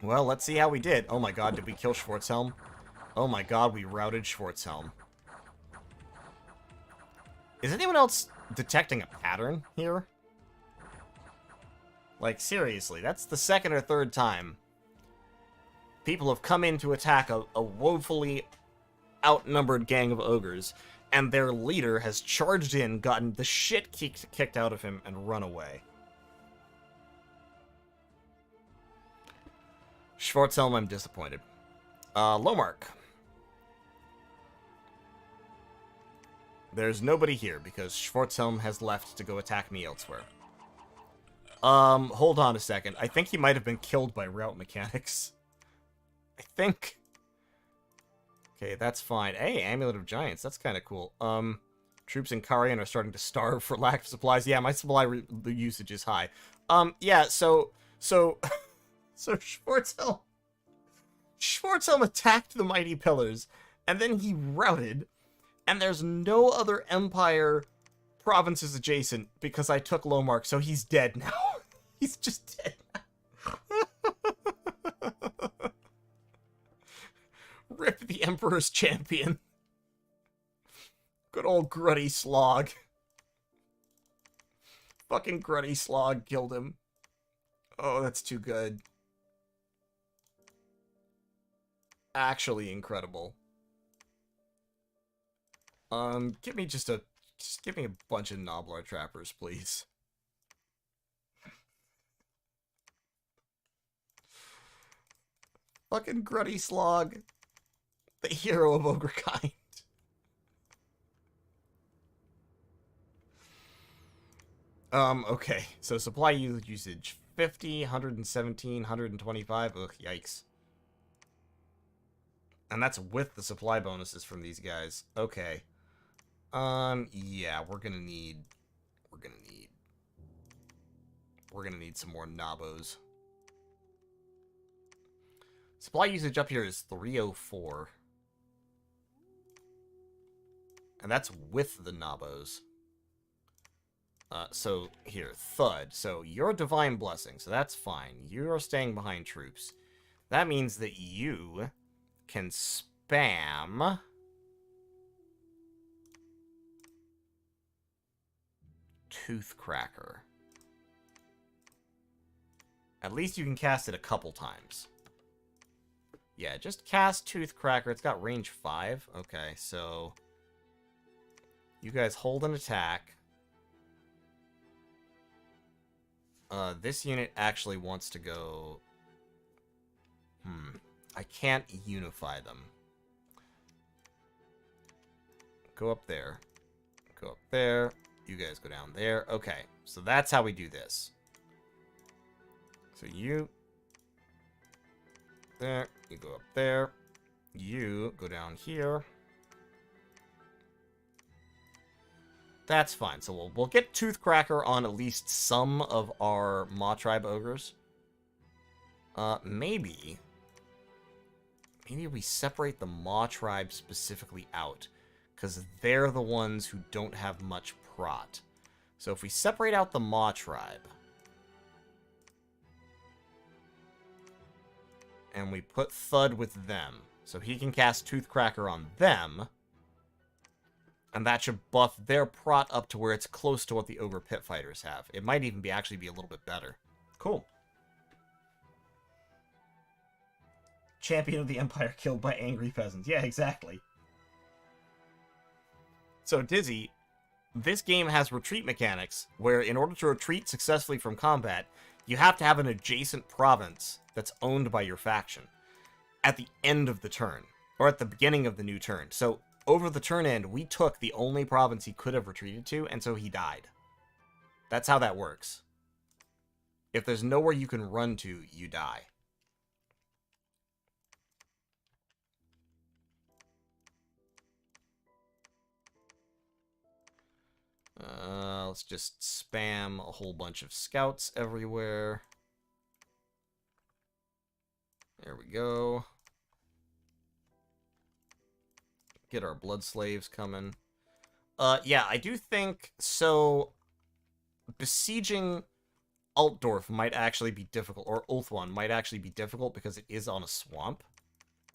Well, let's see how we did. Oh my god, did we kill Schwarzhelm? Oh my god, we routed Schwarzhelm. Is anyone else detecting a pattern here? Like, seriously, that's the second or third time people have come in to attack a woefully outnumbered gang of ogres, and their leader has charged in, gotten the shit kicked out of him, and run away. Schwarzhelm, I'm disappointed. Lomark. There's nobody here, because Schwarzhelm has left to go attack me elsewhere. Hold on a second. I think he might have been killed by route mechanics. I think. Okay, that's fine. Hey, Amulet of Giants. That's kind of cool. Troops in Karian are starting to starve for lack of supplies. Yeah, my supply usage is high. Yeah, so Schwarzhelm attacked the Mighty Pillars, and then he routed. And there's no other Empire provinces adjacent because I took Lomark, so he's dead now. He's just dead now. Rip the Emperor's champion. Good old Gruddy Slog. Fucking Gruddy Slog killed him. Oh, that's too good. Actually incredible. Give me just give me a bunch of Nobbler Trappers, please. Fucking Gruddy Slog. The hero of Ogre Kind. Okay. So supply usage 50, 117, 125. Ugh, yikes. And that's with the supply bonuses from these guys. Okay. Yeah, we're gonna need some more Nabos. Supply usage up here is 304. And that's with the Nabos. So, here, Thud. So, you're Divine Blessing, so that's fine. You're staying behind troops. That means that you can spam Toothcracker. At least you can cast it a couple times. Yeah, just cast Toothcracker. It's got range 5. Okay, so you guys hold an attack. This unit actually wants to go... I can't unify them. Go up there. Go up there. You guys go down there. Okay, so that's how we do this. So you... there. You go up there. You go down here. That's fine. So we'll get Toothcracker on at least some of our Maw Tribe Ogres. Maybe we separate the Maw Tribe specifically out, because they're the ones who don't have much prot. So if we separate out the Maw Tribe, and we put Thud with them, so he can cast Toothcracker on them, and that should buff their prot up to where it's close to what the Ogre Pit Fighters have. It might even actually be a little bit better. Cool. Champion of the Empire killed by angry peasants. Yeah, exactly. So, Dizzy, this game has retreat mechanics, where in order to retreat successfully from combat, you have to have an adjacent province that's owned by your faction at the end of the turn, or at the beginning of the new turn. So, over the turn end, we took the only province he could have retreated to, and so he died. That's how that works. If there's nowhere you can run to, you die. Let's just spam a whole bunch of scouts everywhere. There we go. Get our blood slaves coming. Yeah, I do think, so, besieging Altdorf might actually be difficult, or Ulthuan might actually be difficult because it is on a swamp.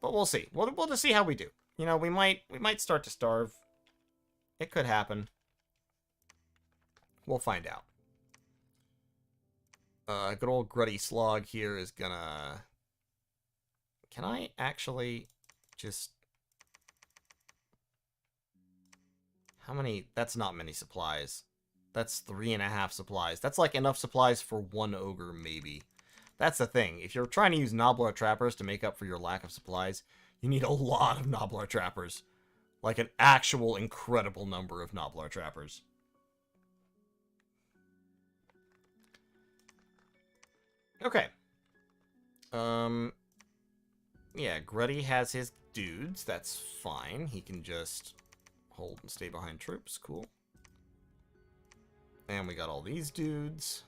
But we'll see. We'll just see how we do. You know, we might start to starve. It could happen. We'll find out. Good old Gruddy Slog here is gonna... Can I actually just... How many? That's not many supplies. That's 3.5 supplies. That's like enough supplies for one ogre, maybe. That's the thing. If you're trying to use Nobbler Trappers to make up for your lack of supplies, you need a lot of Nobbler Trappers. Like an actual incredible number of Nobbler Trappers. Okay. Yeah, Gruddy has his dudes. That's fine. He can just hold and stay behind troops. Cool. And we got all these dudes.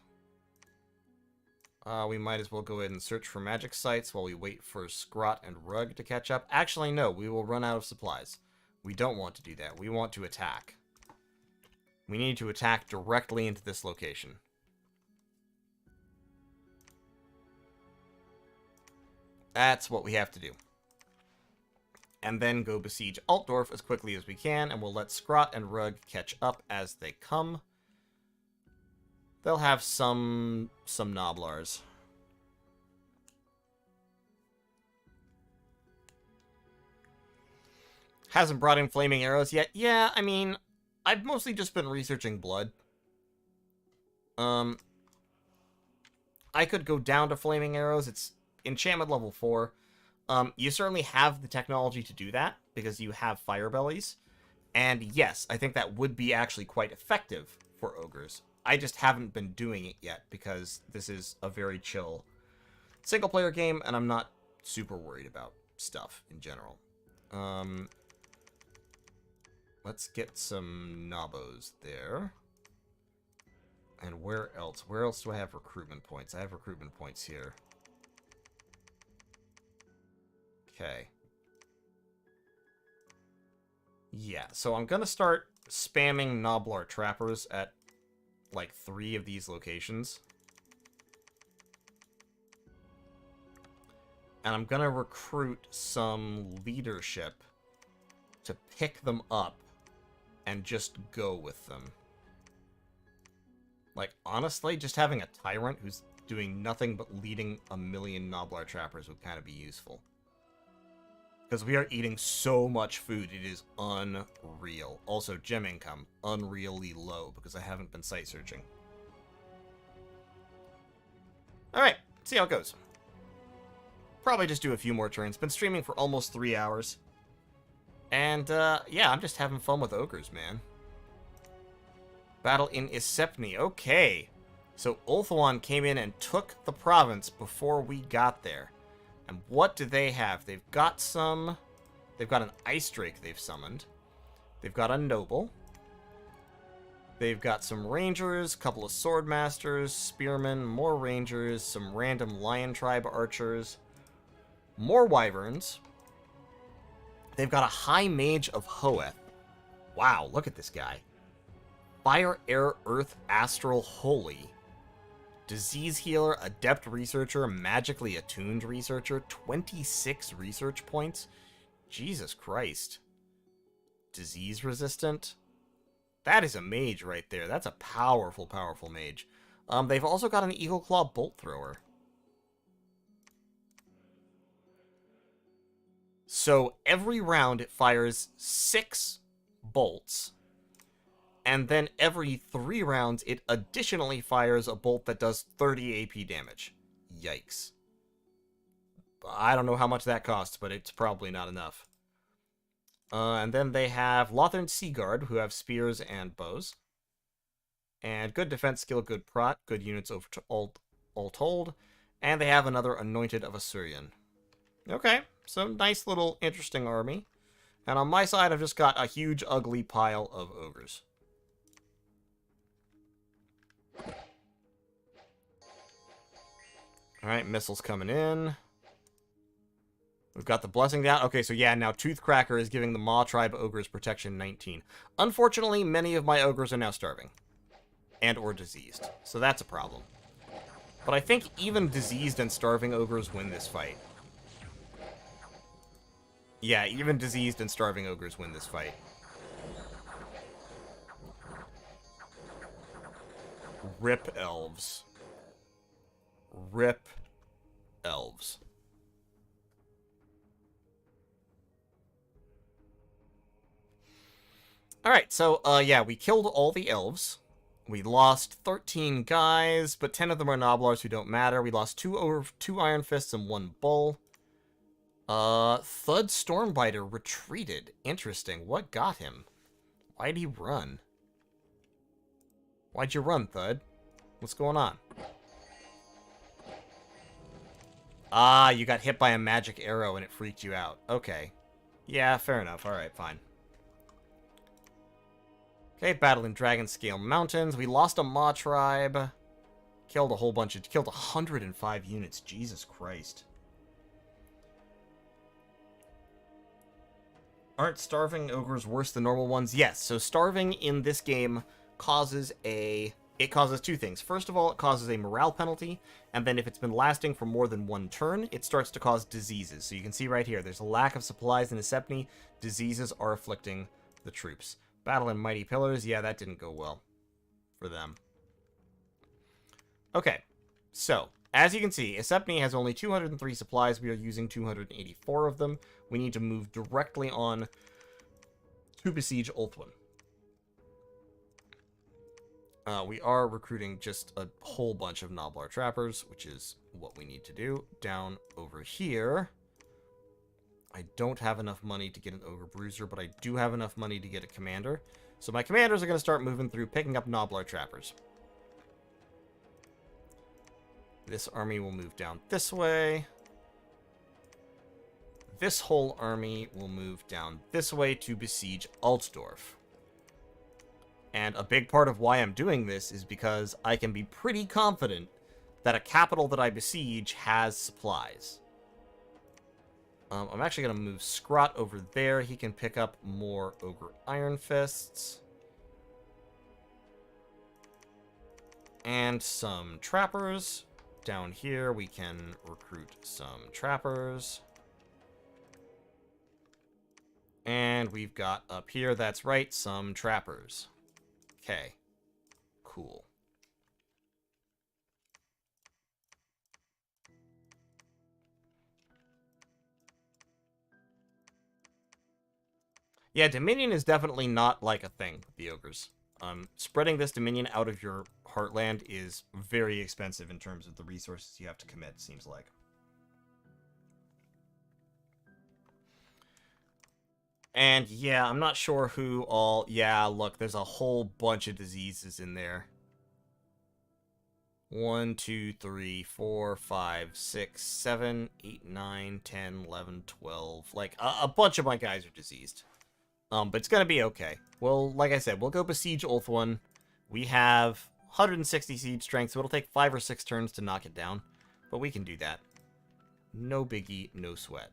We might as well go ahead and search for magic sites while we wait for Scrot and Rug to catch up. Actually, no. We will run out of supplies. We don't want to do that. We want to attack. We need to attack directly into this location. That's what we have to do. And then go besiege Altdorf as quickly as we can, and we'll let Scrot and Rug catch up as they come. They'll have some Noblars. Hasn't brought in flaming arrows yet. Yeah, I mean, I've mostly just been researching blood. I could go down to flaming arrows. It's enchantment level 4. You certainly have the technology to do that, because you have fire bellies. And yes, I think that would be actually quite effective for ogres. I just haven't been doing it yet, because this is a very chill single-player game, and I'm not super worried about stuff in general. Let's get some Nabos there. And where else? Where else do I have recruitment points? I have recruitment points here. Okay. Yeah, so I'm gonna start spamming Noblar Trappers at, like, 3 of these locations. And I'm gonna recruit some leadership to pick them up and just go with them. Like, honestly, just having a tyrant who's doing nothing but leading a million Noblar Trappers would kind of be useful. Because we are eating so much food, it is unreal. Also, gem income, unreally low, because I haven't been site searching. Alright, see how it goes. Probably just do a few more turns. Been streaming for almost 3 hours. And, yeah, I'm just having fun with ogres, man. Battle in Isepni. Okay. So Ulthuan came in and took the province before we got there. And what do they have? They've got an Ice Drake they've summoned. They've got a Noble. They've got some Rangers, a couple of Swordmasters, Spearmen, more Rangers, some random Lion Tribe Archers, more Wyverns. They've got a High Mage of Hoeth. Wow, look at this guy. Fire, Air, Earth, Astral, Holy. Disease Healer, Adept Researcher, Magically Attuned Researcher, 26 research points. Jesus Christ. Disease Resistant. That is a mage right there. That's a powerful, powerful mage. They've also got an Eagle Claw Bolt Thrower. So every round it fires 6 bolts. And then every 3 rounds, it additionally fires a bolt that does 30 AP damage. Yikes. I don't know how much that costs, but it's probably not enough. And then they have Lothern Seaguard, who have spears and bows. And good defense skill, good prot, good units all told. And they have another Anointed of Assyrian. Okay, so nice little interesting army. And on my side, I've just got a huge, ugly pile of ogres. Alright, missiles coming in. We've got the blessing down. Okay, so yeah, now Toothcracker is giving the Maw Tribe Ogres protection 19. Unfortunately, many of my ogres are now starving. And or diseased. So that's a problem. But I think even diseased and starving ogres win this fight. Yeah, even diseased and starving ogres win this fight. Rip elves. Rip elves. Alright, so, yeah, we killed all the elves. We lost 13 guys, but 10 of them are Noblars who don't matter. We lost 2 Iron Fists and 1 Bull. Thud Stormbiter retreated. Interesting. What got him? Why'd he run? Why'd you run, Thud? What's going on? Ah, you got hit by a magic arrow and it freaked you out. Okay. Yeah, fair enough. Alright, fine. Okay, battle in Dragonscale Mountains. We lost a Maw Tribe. Killed 105 units. Jesus Christ. Aren't starving ogres worse than normal ones? Yes, so starving in this game causes 2 things. First of all, it causes a morale penalty, and then if it's been lasting for more than 1 turn, it starts to cause diseases. So you can see right here, there's a lack of supplies in Isepni. Diseases are afflicting the troops. Battle in Mighty Pillars, yeah, that didn't go well for them. Okay, so, as you can see, Esepni has only 203 supplies. We are using 284 of them. We need to move directly on to besiege Ulthuan. We are recruiting just a whole bunch of Noblar Trappers, which is what we need to do. Down over here, I don't have enough money to get an Ogre Bruiser, but I do have enough money to get a Commander. So my Commanders are going to start moving through, picking up Noblar Trappers. This army will move down this way. This whole army will move down this way to besiege Altdorf. And a big part of why I'm doing this is because I can be pretty confident that a capital that I besiege has supplies. I'm actually going to move Scrot over there. He can pick up more Ogre Iron Fists. And some Trappers. Down here, we can recruit some Trappers. And we've got up here, that's right, some Trappers. Okay. Cool. Yeah, Dominion is definitely not like a thing with the Ogres. Spreading this Dominion out of your Heartland is very expensive in terms of the resources you have to commit, seems like. And yeah, I'm not sure who all... Yeah, look, there's a whole bunch of diseases in there. 1, 2, 3, 4, 5, 6, 7, 8, 9, 10, 11, 12. Like, a bunch of my guys are diseased. But it's gonna be okay. Well, like I said, we'll go besiege Ulthuan. We have 160 siege strength, so it'll take 5 or 6 turns to knock it down. But we can do that. No biggie, no sweat.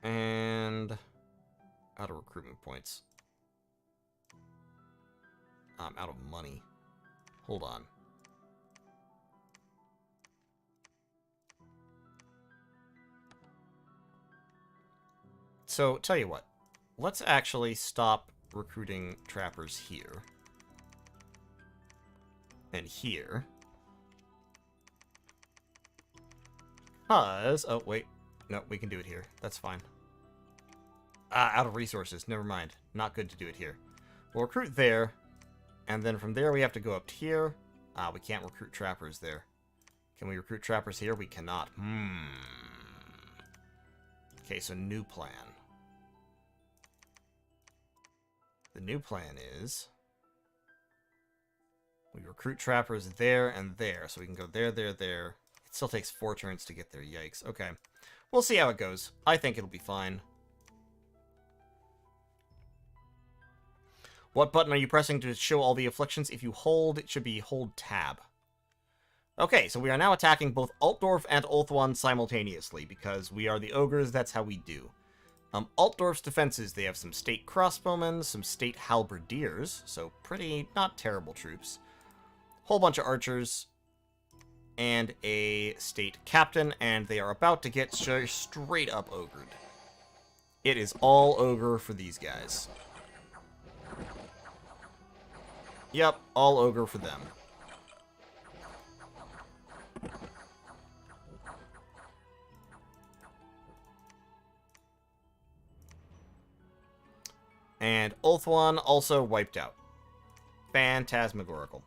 And out of recruitment points. I'm out of money. Hold on. So, tell you what. Let's actually stop recruiting trappers here. And here. Because... Oh, wait. No, we can do it here. That's fine. Out of resources. Never mind. Not good to do it here. We'll recruit there. And then from there we have to go up to here. We can't recruit trappers there. Can we recruit trappers here? We cannot. Okay, so new plan. The new plan is... we recruit trappers there and there. So we can go there, there, there. It still takes 4 turns to get there. Yikes. Okay. We'll see how it goes. I think it'll be fine. What button are you pressing to show all the afflictions? If you hold, it should be hold tab. Okay, so we are now attacking both Altdorf and Ulthuan simultaneously, because we are the ogres, that's how we do. Altdorf's defenses, they have some state crossbowmen, some state halberdiers, so pretty, not terrible troops. Whole bunch of archers, and a state captain, and they are about to get straight up ogred. It is all ogre for these guys. Yep, all ogre for them. And Ulthuan also wiped out. Phantasmagorical.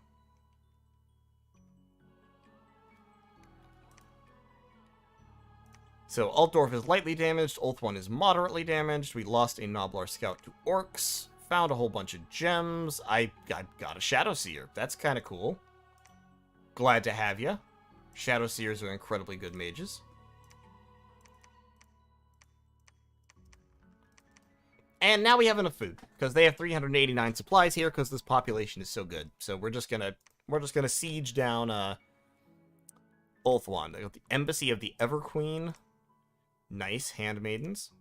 So Altdorf is lightly damaged, Ulthuan is moderately damaged. We lost a Noblar scout to orcs. Found a whole bunch of gems. I got a Shadow Seer. That's kind of cool. Glad to have ya. Shadow Seers are incredibly good mages. And now we have enough food, because they have 389 supplies here, because this population is so good. So we're just gonna siege down Ulthuan. They got the Embassy of the Everqueen. Nice handmaidens.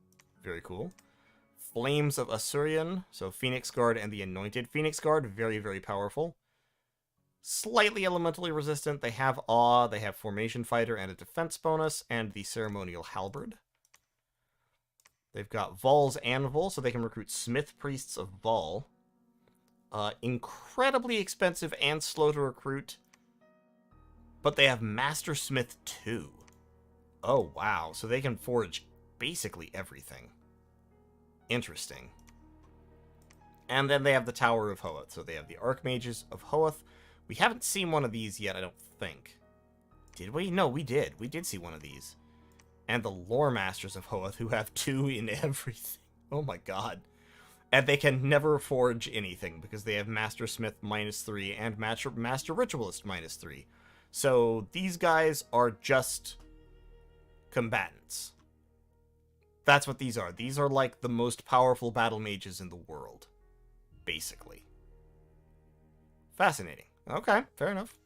Very cool. Flames of Asurion, so Phoenix Guard and the Anointed. Phoenix Guard, very, very powerful. Slightly elementally resistant. They have Awe, they have Formation Fighter and a defense bonus, and the Ceremonial Halberd. They've got Vol's Anvil, so they can recruit Smith Priests of Vol. Incredibly expensive and slow to recruit. But they have Master Smith 2. Oh, wow. So they can forge basically everything. Interesting. And then they have the Tower of Hoeth. So they have the Archmages of Hoeth. We haven't seen one of these yet, I don't think. Did we? No, we did. We did see one of these. And the Lore Masters of Hoeth, who have 2 in everything. Oh my god. And they can never forge anything, because they have Master Smith -3 and Master Ritualist -3. So these guys are just combatants. That's what these are. These are like the most powerful battle mages in the world. Basically. Fascinating. Okay, fair enough.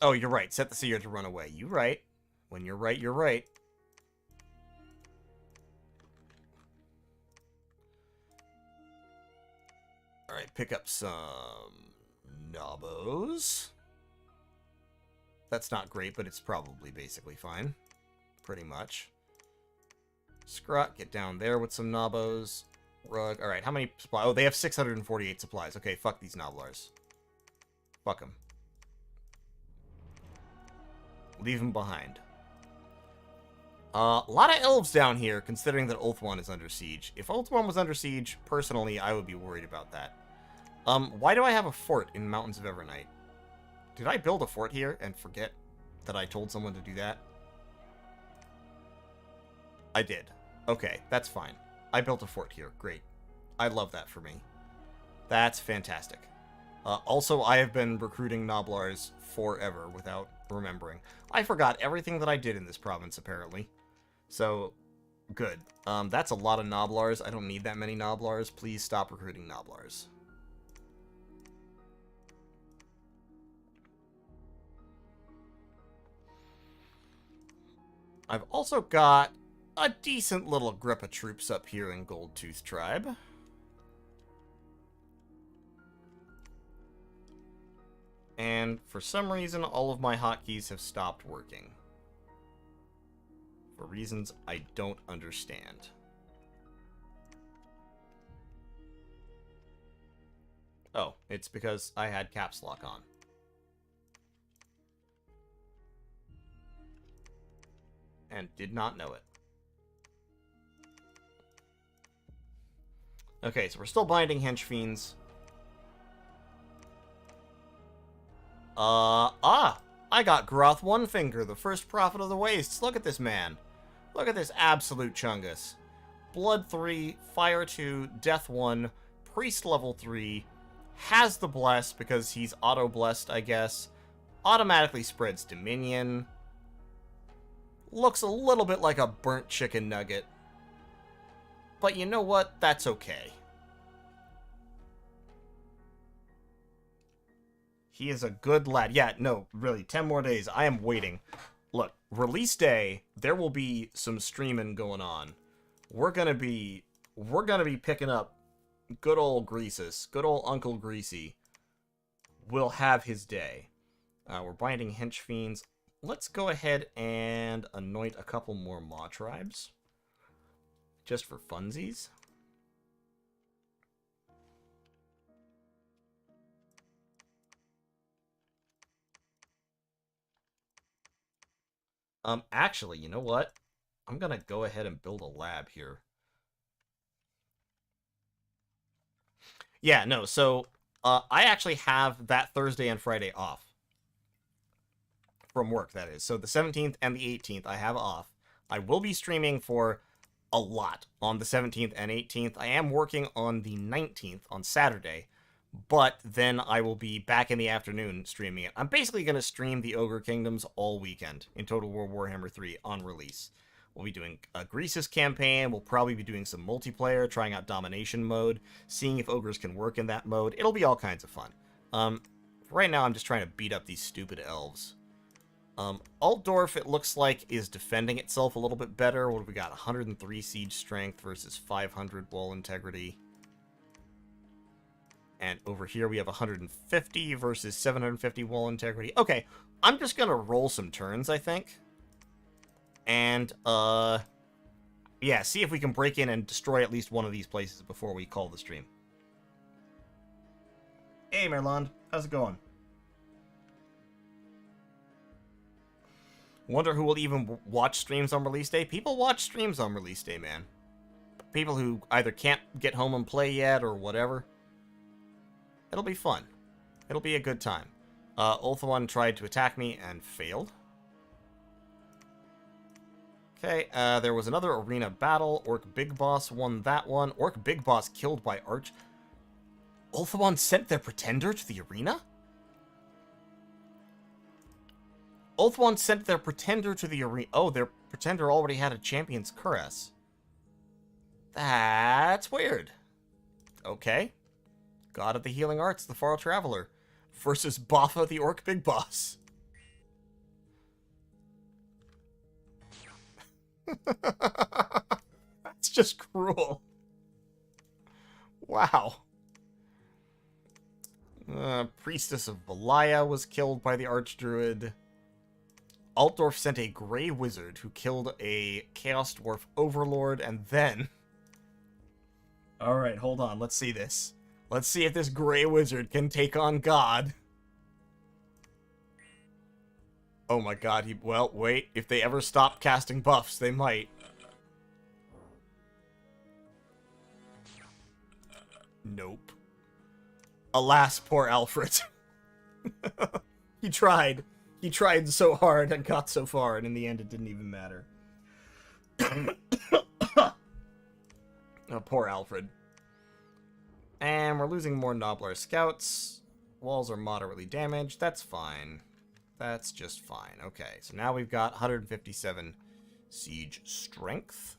Oh, you're right. Set the seer to run away. You're right. When you're right, you're right. Alright, pick up some Nabos. That's not great, but it's probably basically fine. Pretty much. Scrot, get down there with some Nabos. Rug. Alright, how many supplies? Oh, they have 648 supplies. Okay, fuck these Noblars. Fuck them. Leave them behind. A lot of elves down here, considering that Ulthuan is under siege. If Ulthuan was under siege, personally, I would be worried about that. Why do I have a fort in Mountains of Evernight? Did I build a fort here and forget that I told someone to do that? I did. Okay, that's fine. I built a fort here. Great. I love that for me. That's fantastic. Also, I have been recruiting Noblars forever without remembering. I forgot everything that I did in this province, apparently. So, good. That's a lot of Noblars. I don't need that many Noblars. Please stop recruiting Noblars. I've also got a decent little grip of troops up here in Goldtooth Tribe. And for some reason, all of my hotkeys have stopped working. For reasons I don't understand. Oh, it's because I had caps lock on. And did not know it. Okay, so we're still binding henchfiends. I got Groth One Finger, the first prophet of the wastes. Look at this man. Look at this absolute chungus. Blood 3, Fire 2, Death 1, Priest level 3, has the Bless because he's auto-blessed, I guess. Automatically spreads Dominion. Looks a little bit like a burnt chicken nugget. But you know what? That's okay. He is a good lad. Yeah, no, really, 10 more days. I am waiting. Look, release day, there will be some streaming going on. We're gonna be picking up good old Greasus, good old Uncle Greasy. Will have his day. We're binding henchfiends. Let's go ahead and anoint a couple more Maw tribes. Just for funsies. Actually, you know what? I'm gonna go ahead and build a lab here. Yeah, no, so, I actually have that Thursday and Friday off. From work, that is. So the 17th and the 18th I have off. I will be streaming for a lot on the 17th and 18th. I am working on the 19th on Saturday, but then I will be back in the afternoon streaming it. I'm basically going to stream the Ogre Kingdoms all weekend in Total War Warhammer 3 on release. We'll be doing a Greasus campaign. We'll probably be doing some multiplayer, trying out domination mode, seeing if ogres can work in that mode. It'll be all kinds of fun. Right now, I'm just trying to beat up these stupid elves. Altdorf, it looks like, is defending itself a little bit better. What have we got? 103 siege strength versus 500 wall integrity. And over here we have 150 versus 750 wall integrity. Okay, I'm just gonna roll some turns, I think. And, yeah, see if we can break in and destroy at least one of these places before we call the stream. Hey, Merlond. How's it going? Wonder who will even watch streams on release day? People watch streams on release day, man. People who either can't get home and play yet or whatever. It'll be fun. It'll be a good time. Ulthuan tried to attack me and failed. Okay, there was another arena battle. Orc Big Boss won that one. Orc Big Boss killed by Arch. Ulthuan sent their pretender to the arena? Ulthuan sent their pretender to the arena. Oh, their pretender already had a champion's cuirass. That's weird. Okay. God of the Healing Arts, the Far Traveler, versus Boffa, the Orc Big Boss. That's just cruel. Wow. Priestess of Belaya was killed by the Archdruid. Altdorf sent a Grey Wizard who killed a Chaos Dwarf Overlord, and then... Alright, hold on, let's see this. Let's see if this Grey Wizard can take on God. Oh my god, well, wait. If they ever stop casting buffs, they might. Nope. Alas, poor Alfred. He tried. He tried so hard and got so far, and in the end it didn't even matter. Oh, poor Alfred. And we're losing more Noblar scouts. Walls are moderately damaged. That's fine. That's just fine. Okay, so now we've got 157 siege strength.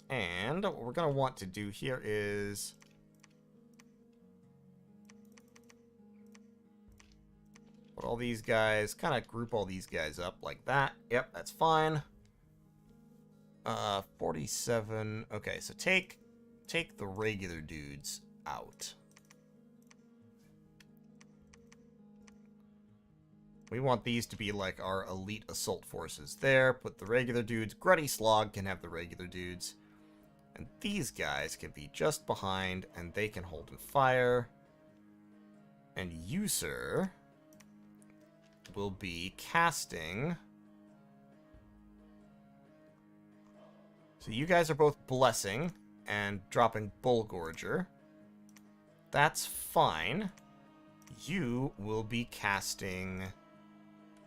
And what we're going to want to do here is... put all these guys, kind of group all these guys up like that. Yep, that's fine. 47. Okay, so take the regular dudes out. We want these to be like our elite assault forces there. Put the regular dudes. Gruddy Slog can have the regular dudes. And these guys can be just behind, and they can hold and fire. And you, sir, will be casting... So you guys are both Blessing and dropping Bullgorger. That's fine. You will be casting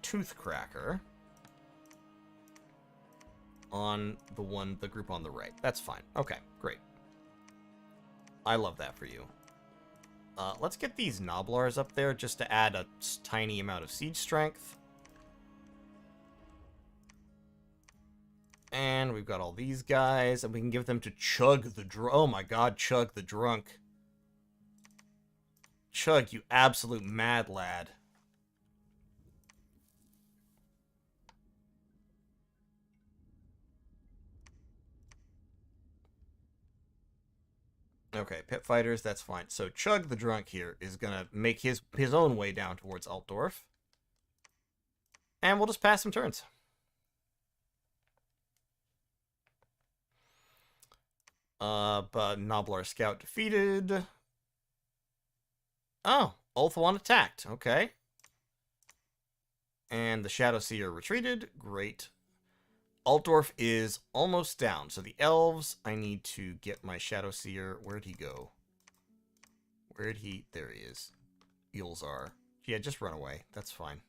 Toothcracker on the group on the right. That's fine. Okay, great. I love that for you. Let's get these Noblars up there just to add a tiny amount of siege strength. And we've got all these guys, and we can give them to Chug the Drunk. Oh my god, Chug the Drunk. Chug, you absolute mad lad. Okay, pit fighters, that's fine. So Chug the Drunk here is gonna make his own way down towards Altdorf. And we'll just pass some turns. But Noblar Scout defeated. Oh, Ulthuan attacked. Okay. And the Shadowseer retreated. Great. Altdorf is almost down. So the elves, I need to get my Shadowseer. Where'd he go? Where'd he... There he is. Eulzar. Yeah, just run away. That's fine.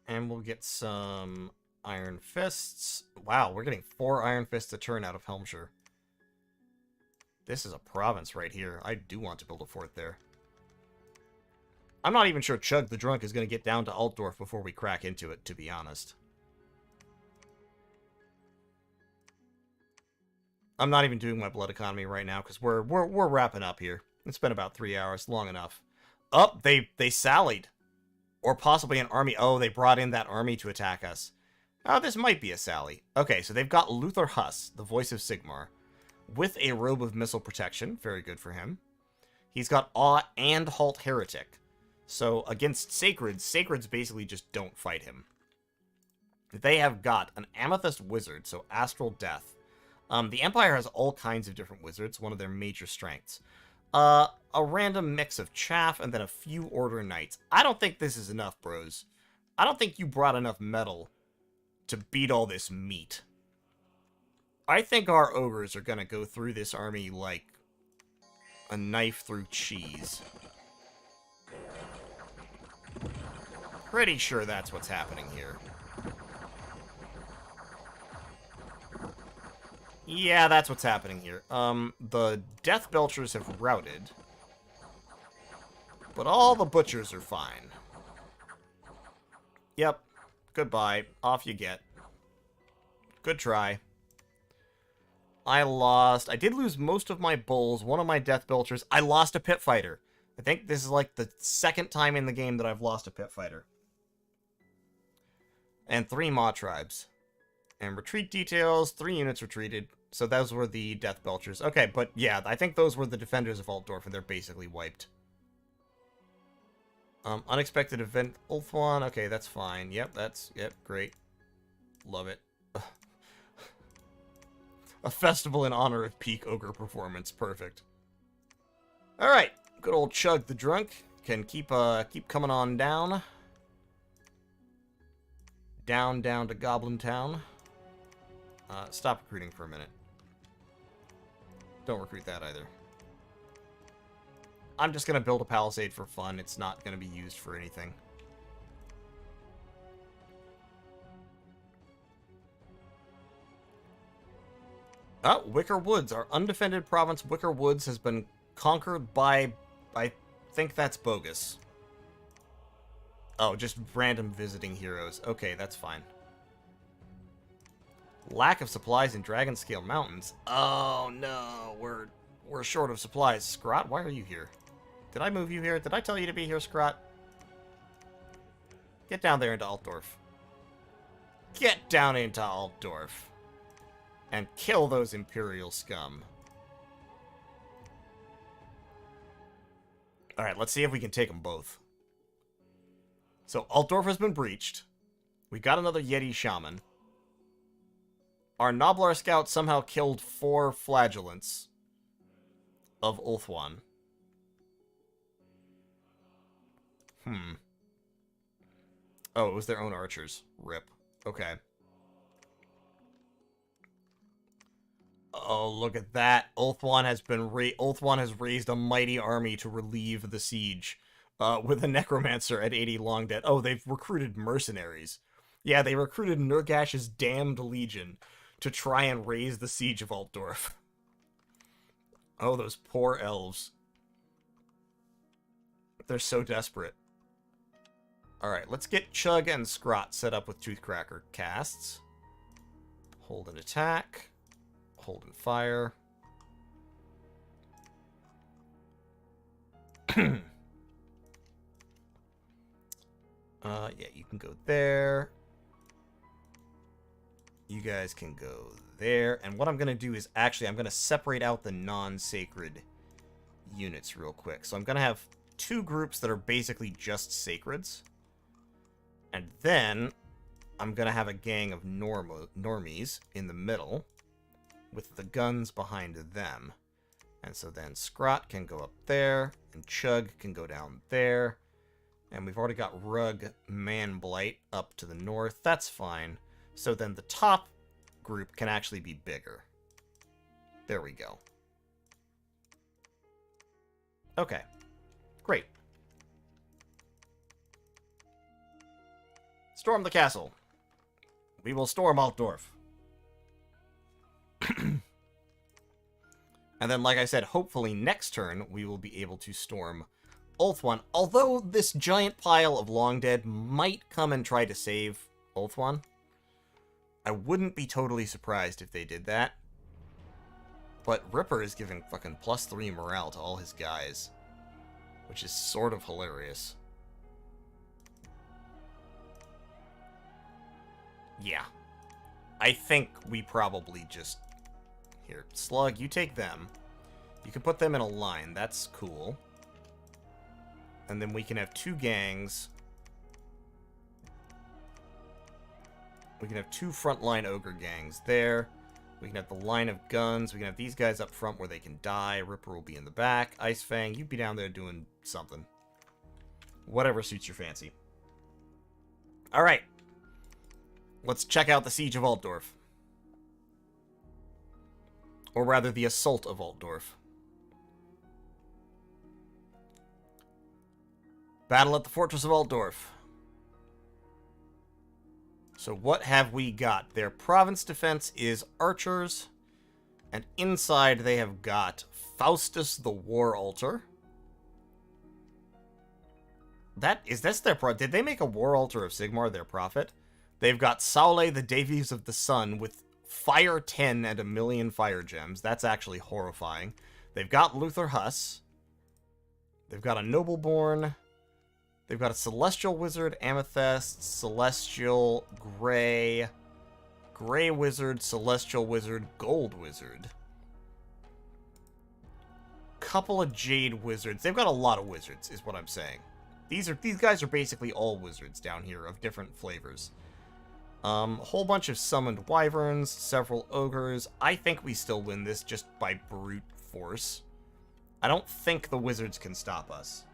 And we'll get some Iron Fists. Wow, we're getting 4 Iron Fists a turn out of Helmshire. This is a province right here. I do want to build a fort there. I'm not even sure Chug the Drunk is going to get down to Altdorf before we crack into it, to be honest. I'm not even doing my blood economy right now, because we're wrapping up here. It's been about 3 hours, long enough. Oh, they sallied. Or possibly an army. Oh, they brought in that army to attack us. Oh, this might be a sally. Okay, so they've got Luther Huss, the voice of Sigmar, with a robe of missile protection. Very good for him. He's got Awe and Halt Heretic. So against Sacreds, Sacreds basically just don't fight him. They have got an Amethyst Wizard, so Astral Death. The Empire has all kinds of different wizards, one of their major strengths. A random mix of Chaff, and then a few Order Knights. I don't think this is enough, bros. I don't think you brought enough metal to beat all this meat. I think our ogres are gonna go through this army like a knife through cheese. Pretty sure that's what's happening here. Yeah, that's what's happening here. The Death Belchers have routed. But all the Butchers are fine. Yep. Goodbye. Off you get. Good try. I did lose most of my Bulls, one of my Death Belchers. I lost a Pit Fighter. I think this is like the second time in the game that I've lost a Pit Fighter. And 3 Maw Tribes. And retreat details, 3 units retreated. So those were the Death Belchers. Okay, but yeah, I think those were the defenders of Altdorf, and they're basically wiped. Unexpected event, Ulthuan. Okay, that's fine. Yep, great. Love it. A festival in honor of peak ogre performance. Perfect. Alright, good old Chug the Drunk can keep coming on down. Down to Goblin Town. Stop recruiting for a minute. Don't recruit that either. I'm just going to build a palisade for fun. It's not going to be used for anything. Oh, Wicker Woods. Our undefended province, Wicker Woods, has been conquered by... I think that's bogus. Oh, just random visiting heroes. Okay, that's fine. Lack of supplies in Dragonscale Mountains. Oh, no. We're short of supplies. Scrot, why are you here? Did I move you here? Did I tell you to be here, Scrot? Get down there into Altdorf. Get down into Altdorf. And kill those Imperial scum. Alright, let's see if we can take them both. So, Altdorf has been breached. We got another Yeti Shaman. Our Noblar Scout somehow killed 4 Flagellants of Ulthuan. Oh, it was their own archers. Rip. Okay. Oh, look at that. Ulthuan has raised a mighty army to relieve the siege. With a Necromancer at 80 Long Dead. Oh, they've recruited mercenaries. Yeah, they recruited Nurgash's Damned Legion to try and raise the siege of Altdorf. Oh, those poor elves. They're so desperate. Alright, let's get Chug and Scrot set up with Toothcracker casts. Hold an attack. Hold and fire. Yeah, you can go there. You guys can go there. And what I'm going to do is actually, I'm going to separate out the non-sacred units real quick. So I'm going to have 2 groups that are basically just sacreds. And then I'm going to have a gang of normies in the middle with the guns behind them. And so then Scrot can go up there, and Chug can go down there. And we've already got Rug Manblight up to the north. That's fine. So then the top group can actually be bigger. There we go. Okay. Great. Storm the castle. We will storm Altdorf. And then, like I said, hopefully next turn we will be able to storm Ulthuan. Although this giant pile of Long Dead might come and try to save Ulthuan. I wouldn't be totally surprised if they did that. But Ripper is giving fucking +3 morale to all his guys. Which is sort of hilarious. Yeah. I think we probably just... Here, Slug, you take them. You can put them in a line. That's cool. And then we can have 2 gangs. We can have 2 frontline ogre gangs there. We can have the line of guns. We can have these guys up front where they can die. Ripper will be in the back. Ice Fang, you be down there doing something. Whatever suits your fancy. Alright. Let's check out the Siege of Altdorf. Or rather, the Assault of Altdorf. Battle at the Fortress of Altdorf. So what have we got? Their province defense is archers. And inside they have got Faustus the War Altar. That's their prophet. Did they make a War Altar of Sigmar their prophet? They've got Saule the Davies of the Sun with Fire 10 and 1,000,000 fire gems. That's actually horrifying. They've got Luther Huss. They've got a Nobleborn. They've got a Celestial Wizard, Amethyst, Celestial, Gray, Gray Wizard, Celestial Wizard, Gold Wizard. Couple of Jade Wizards. They've got a lot of wizards, is what I'm saying. These guys are basically all wizards down here of different flavors. A whole bunch of summoned wyverns, several ogres. I think we still win this just by brute force. I don't think the wizards can stop us.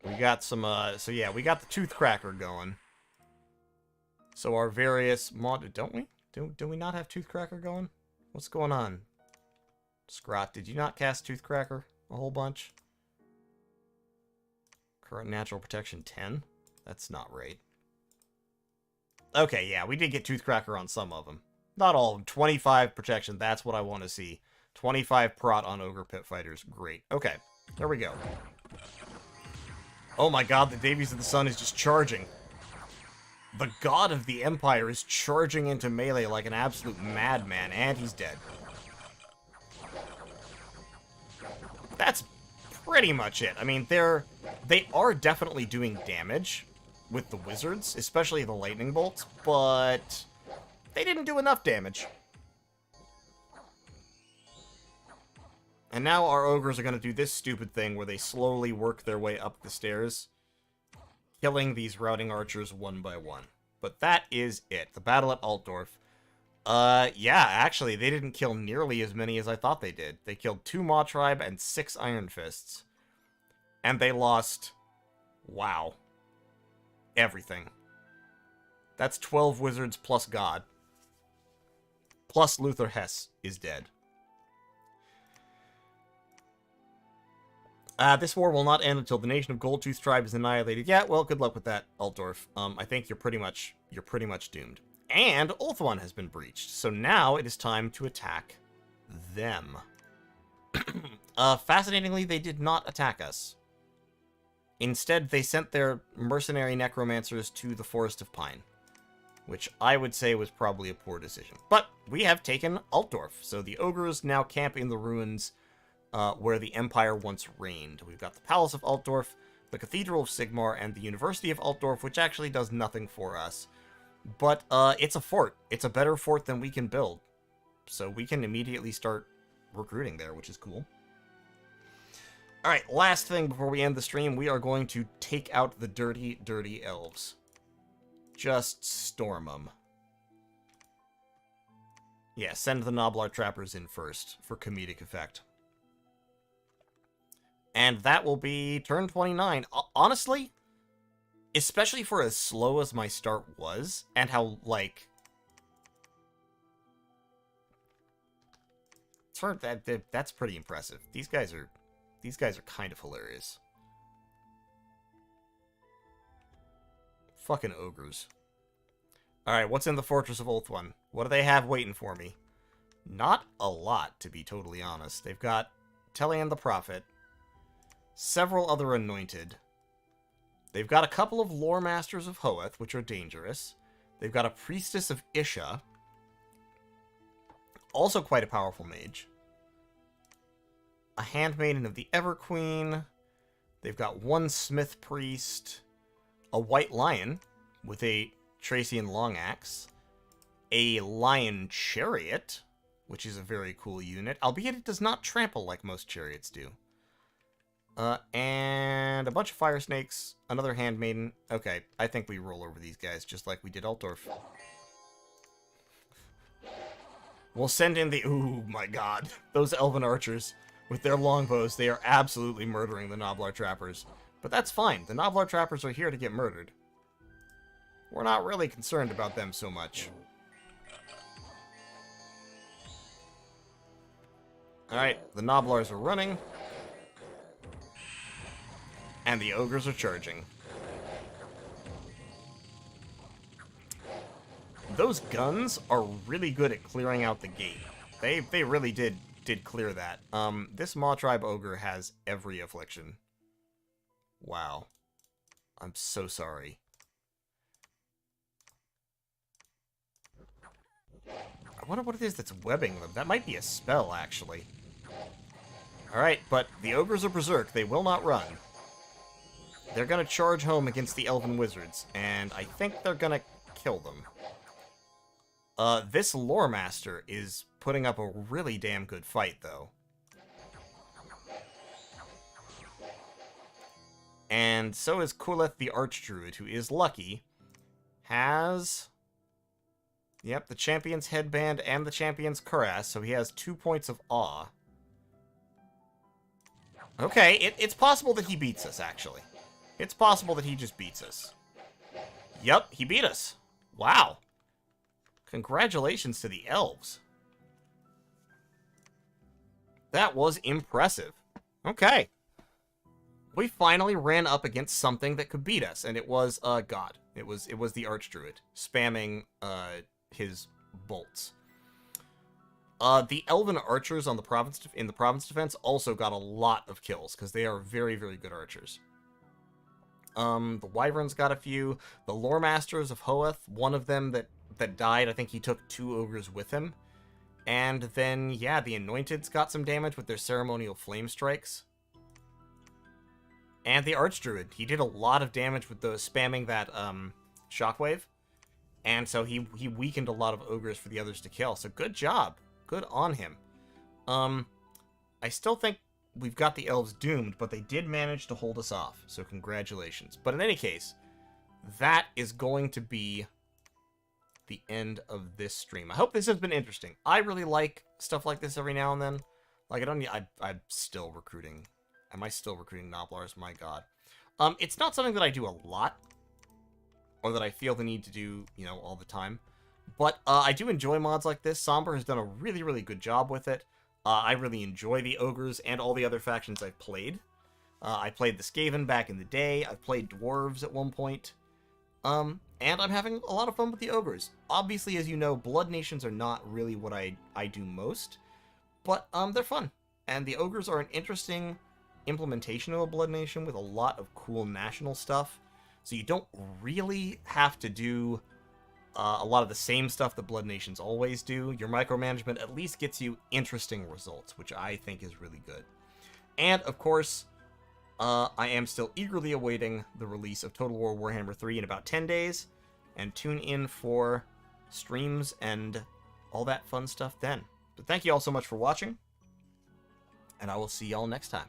We got some, so yeah, we got the Toothcracker going. So our various don't we? Do we not have Toothcracker going? What's going on? Scrot, did you not cast Toothcracker a whole bunch? Current natural protection 10? That's not right. Okay, yeah, we did get Toothcracker on some of them. Not all of them. 25 protection, that's what I want to see. 25 prot on Ogre Pit Fighters, great. Okay, there we go. Oh my god, the Davies of the Sun is just charging. The god of the Empire is charging into melee like an absolute madman, and he's dead. That's pretty much it. I mean, they are definitely doing damage with the wizards, especially the lightning bolts, but they didn't do enough damage. And now our ogres are going to do this stupid thing where they slowly work their way up the stairs, killing these routing archers one by one. But that is it. The battle at Altdorf. Yeah, actually, they didn't kill nearly as many as I thought they did. They killed 2 Maw Tribe and 6 Iron Fists. And they lost, wow, everything. That's 12 wizards plus God. Plus Luther Hess is dead. This war will not end until the nation of Goldtooth Tribe is annihilated. Yeah, well, good luck with that, Altdorf. I think you're pretty much doomed. And Ulthuan has been breached, so now it is time to attack them. Fascinatingly, they did not attack us. Instead, they sent their mercenary necromancers to the Forest of Pine, which I would say was probably a poor decision. But we have taken Altdorf, so the ogres now camp in the ruins where the Empire once reigned. We've got the Palace of Altdorf, the Cathedral of Sigmar, and the University of Altdorf, which actually does nothing for us. But it's a fort. It's a better fort than we can build. So we can immediately start recruiting there, which is cool. Alright, last thing before we end the stream, we are going to take out the dirty, dirty elves. Just storm them. Yeah, send the Noblar Trappers in first, for comedic effect. And that will be turn 29. Honestly, especially for as slow as my start was, and how, like... That's pretty impressive. These guys are kind of hilarious. Fucking ogres. Alright, what's in the Fortress of Ulthuan? What do they have waiting for me? Not a lot, to be totally honest. They've got Telean the Prophet, several other anointed. They've got a couple of Lore Masters of Hoeth, which are dangerous. They've got a Priestess of Isha, also quite a powerful mage. A Handmaiden of the Everqueen. They've got 1 Smith Priest. a white lion with a Tracian long axe, a lion chariot, which is a very cool unit, albeit it does not trample like most chariots do. And a bunch of fire snakes, another handmaiden. Okay, I think we roll over these guys just like we did Altdorf. We'll send in the... Ooh, my god. Those elven archers, with their longbows, they are absolutely murdering the Noblar trappers. But that's fine. The Noblar trappers are here to get murdered. We're not really concerned about them so much. Alright, the Noblars are running. And the ogres are charging. Those guns are really good at clearing out the gate. They really did clear that. This Maw Tribe ogre has every affliction. Wow. I'm so sorry. I wonder what it is that's webbing them. That might be a spell, actually. Alright, but the ogres are berserk. They will not run. They're gonna charge home against the elven wizards, and I think they're gonna kill them. This lore master is putting up a really damn good fight, though. And so is Kuleth the Archdruid, who is lucky. Has... Yep, the champion's headband and the champion's cuirass, so he has 2 points of awe. Okay, it's possible that he beats us, actually. It's possible that he just beats us. Yep, he beat us. Wow. Congratulations to the elves. That was impressive. Okay. We finally ran up against something that could beat us, and it was, God. It was the Archdruid, spamming, his bolts. The elven archers on the in the province defense also got a lot of kills, because they are very, very good archers. The wyverns got a few. The lore masters of Hoeth, one of them that died, I think he took 2 ogres with him. And then, yeah, the anointeds got some damage with their ceremonial flame strikes. And the Archdruid, he did a lot of damage with those spamming that shockwave. And so he weakened a lot of ogres for the others to kill. So good job. Good on him. I still think we've got the elves doomed, but they did manage to hold us off. So congratulations. But in any case, that is going to be the end of this stream. I hope this has been interesting. I really like stuff like this every now and then. Like, I'm still recruiting. Am I still recruiting Noblars? My god. It's not something that I do a lot, or that I feel the need to do, you know, all the time. But I do enjoy mods like this. Somber has done a really, really good job with it. I really enjoy the ogres and all the other factions I've played. I played the Skaven back in the day. I've played dwarves at one point. And I'm having a lot of fun with the ogres. Obviously, as you know, Blood Nations are not really what I do most. But they're fun. And the ogres are an interesting implementation of a Blood Nation with a lot of cool national stuff. So you don't really have to do a lot of the same stuff that Blood Nations always do. Your micromanagement at least gets you interesting results, which I think is really good. And, of course, I am still eagerly awaiting the release of Total War Warhammer 3 in about 10 days. And tune in for streams and all that fun stuff then. But thank you all so much for watching. And I will see y'all next time.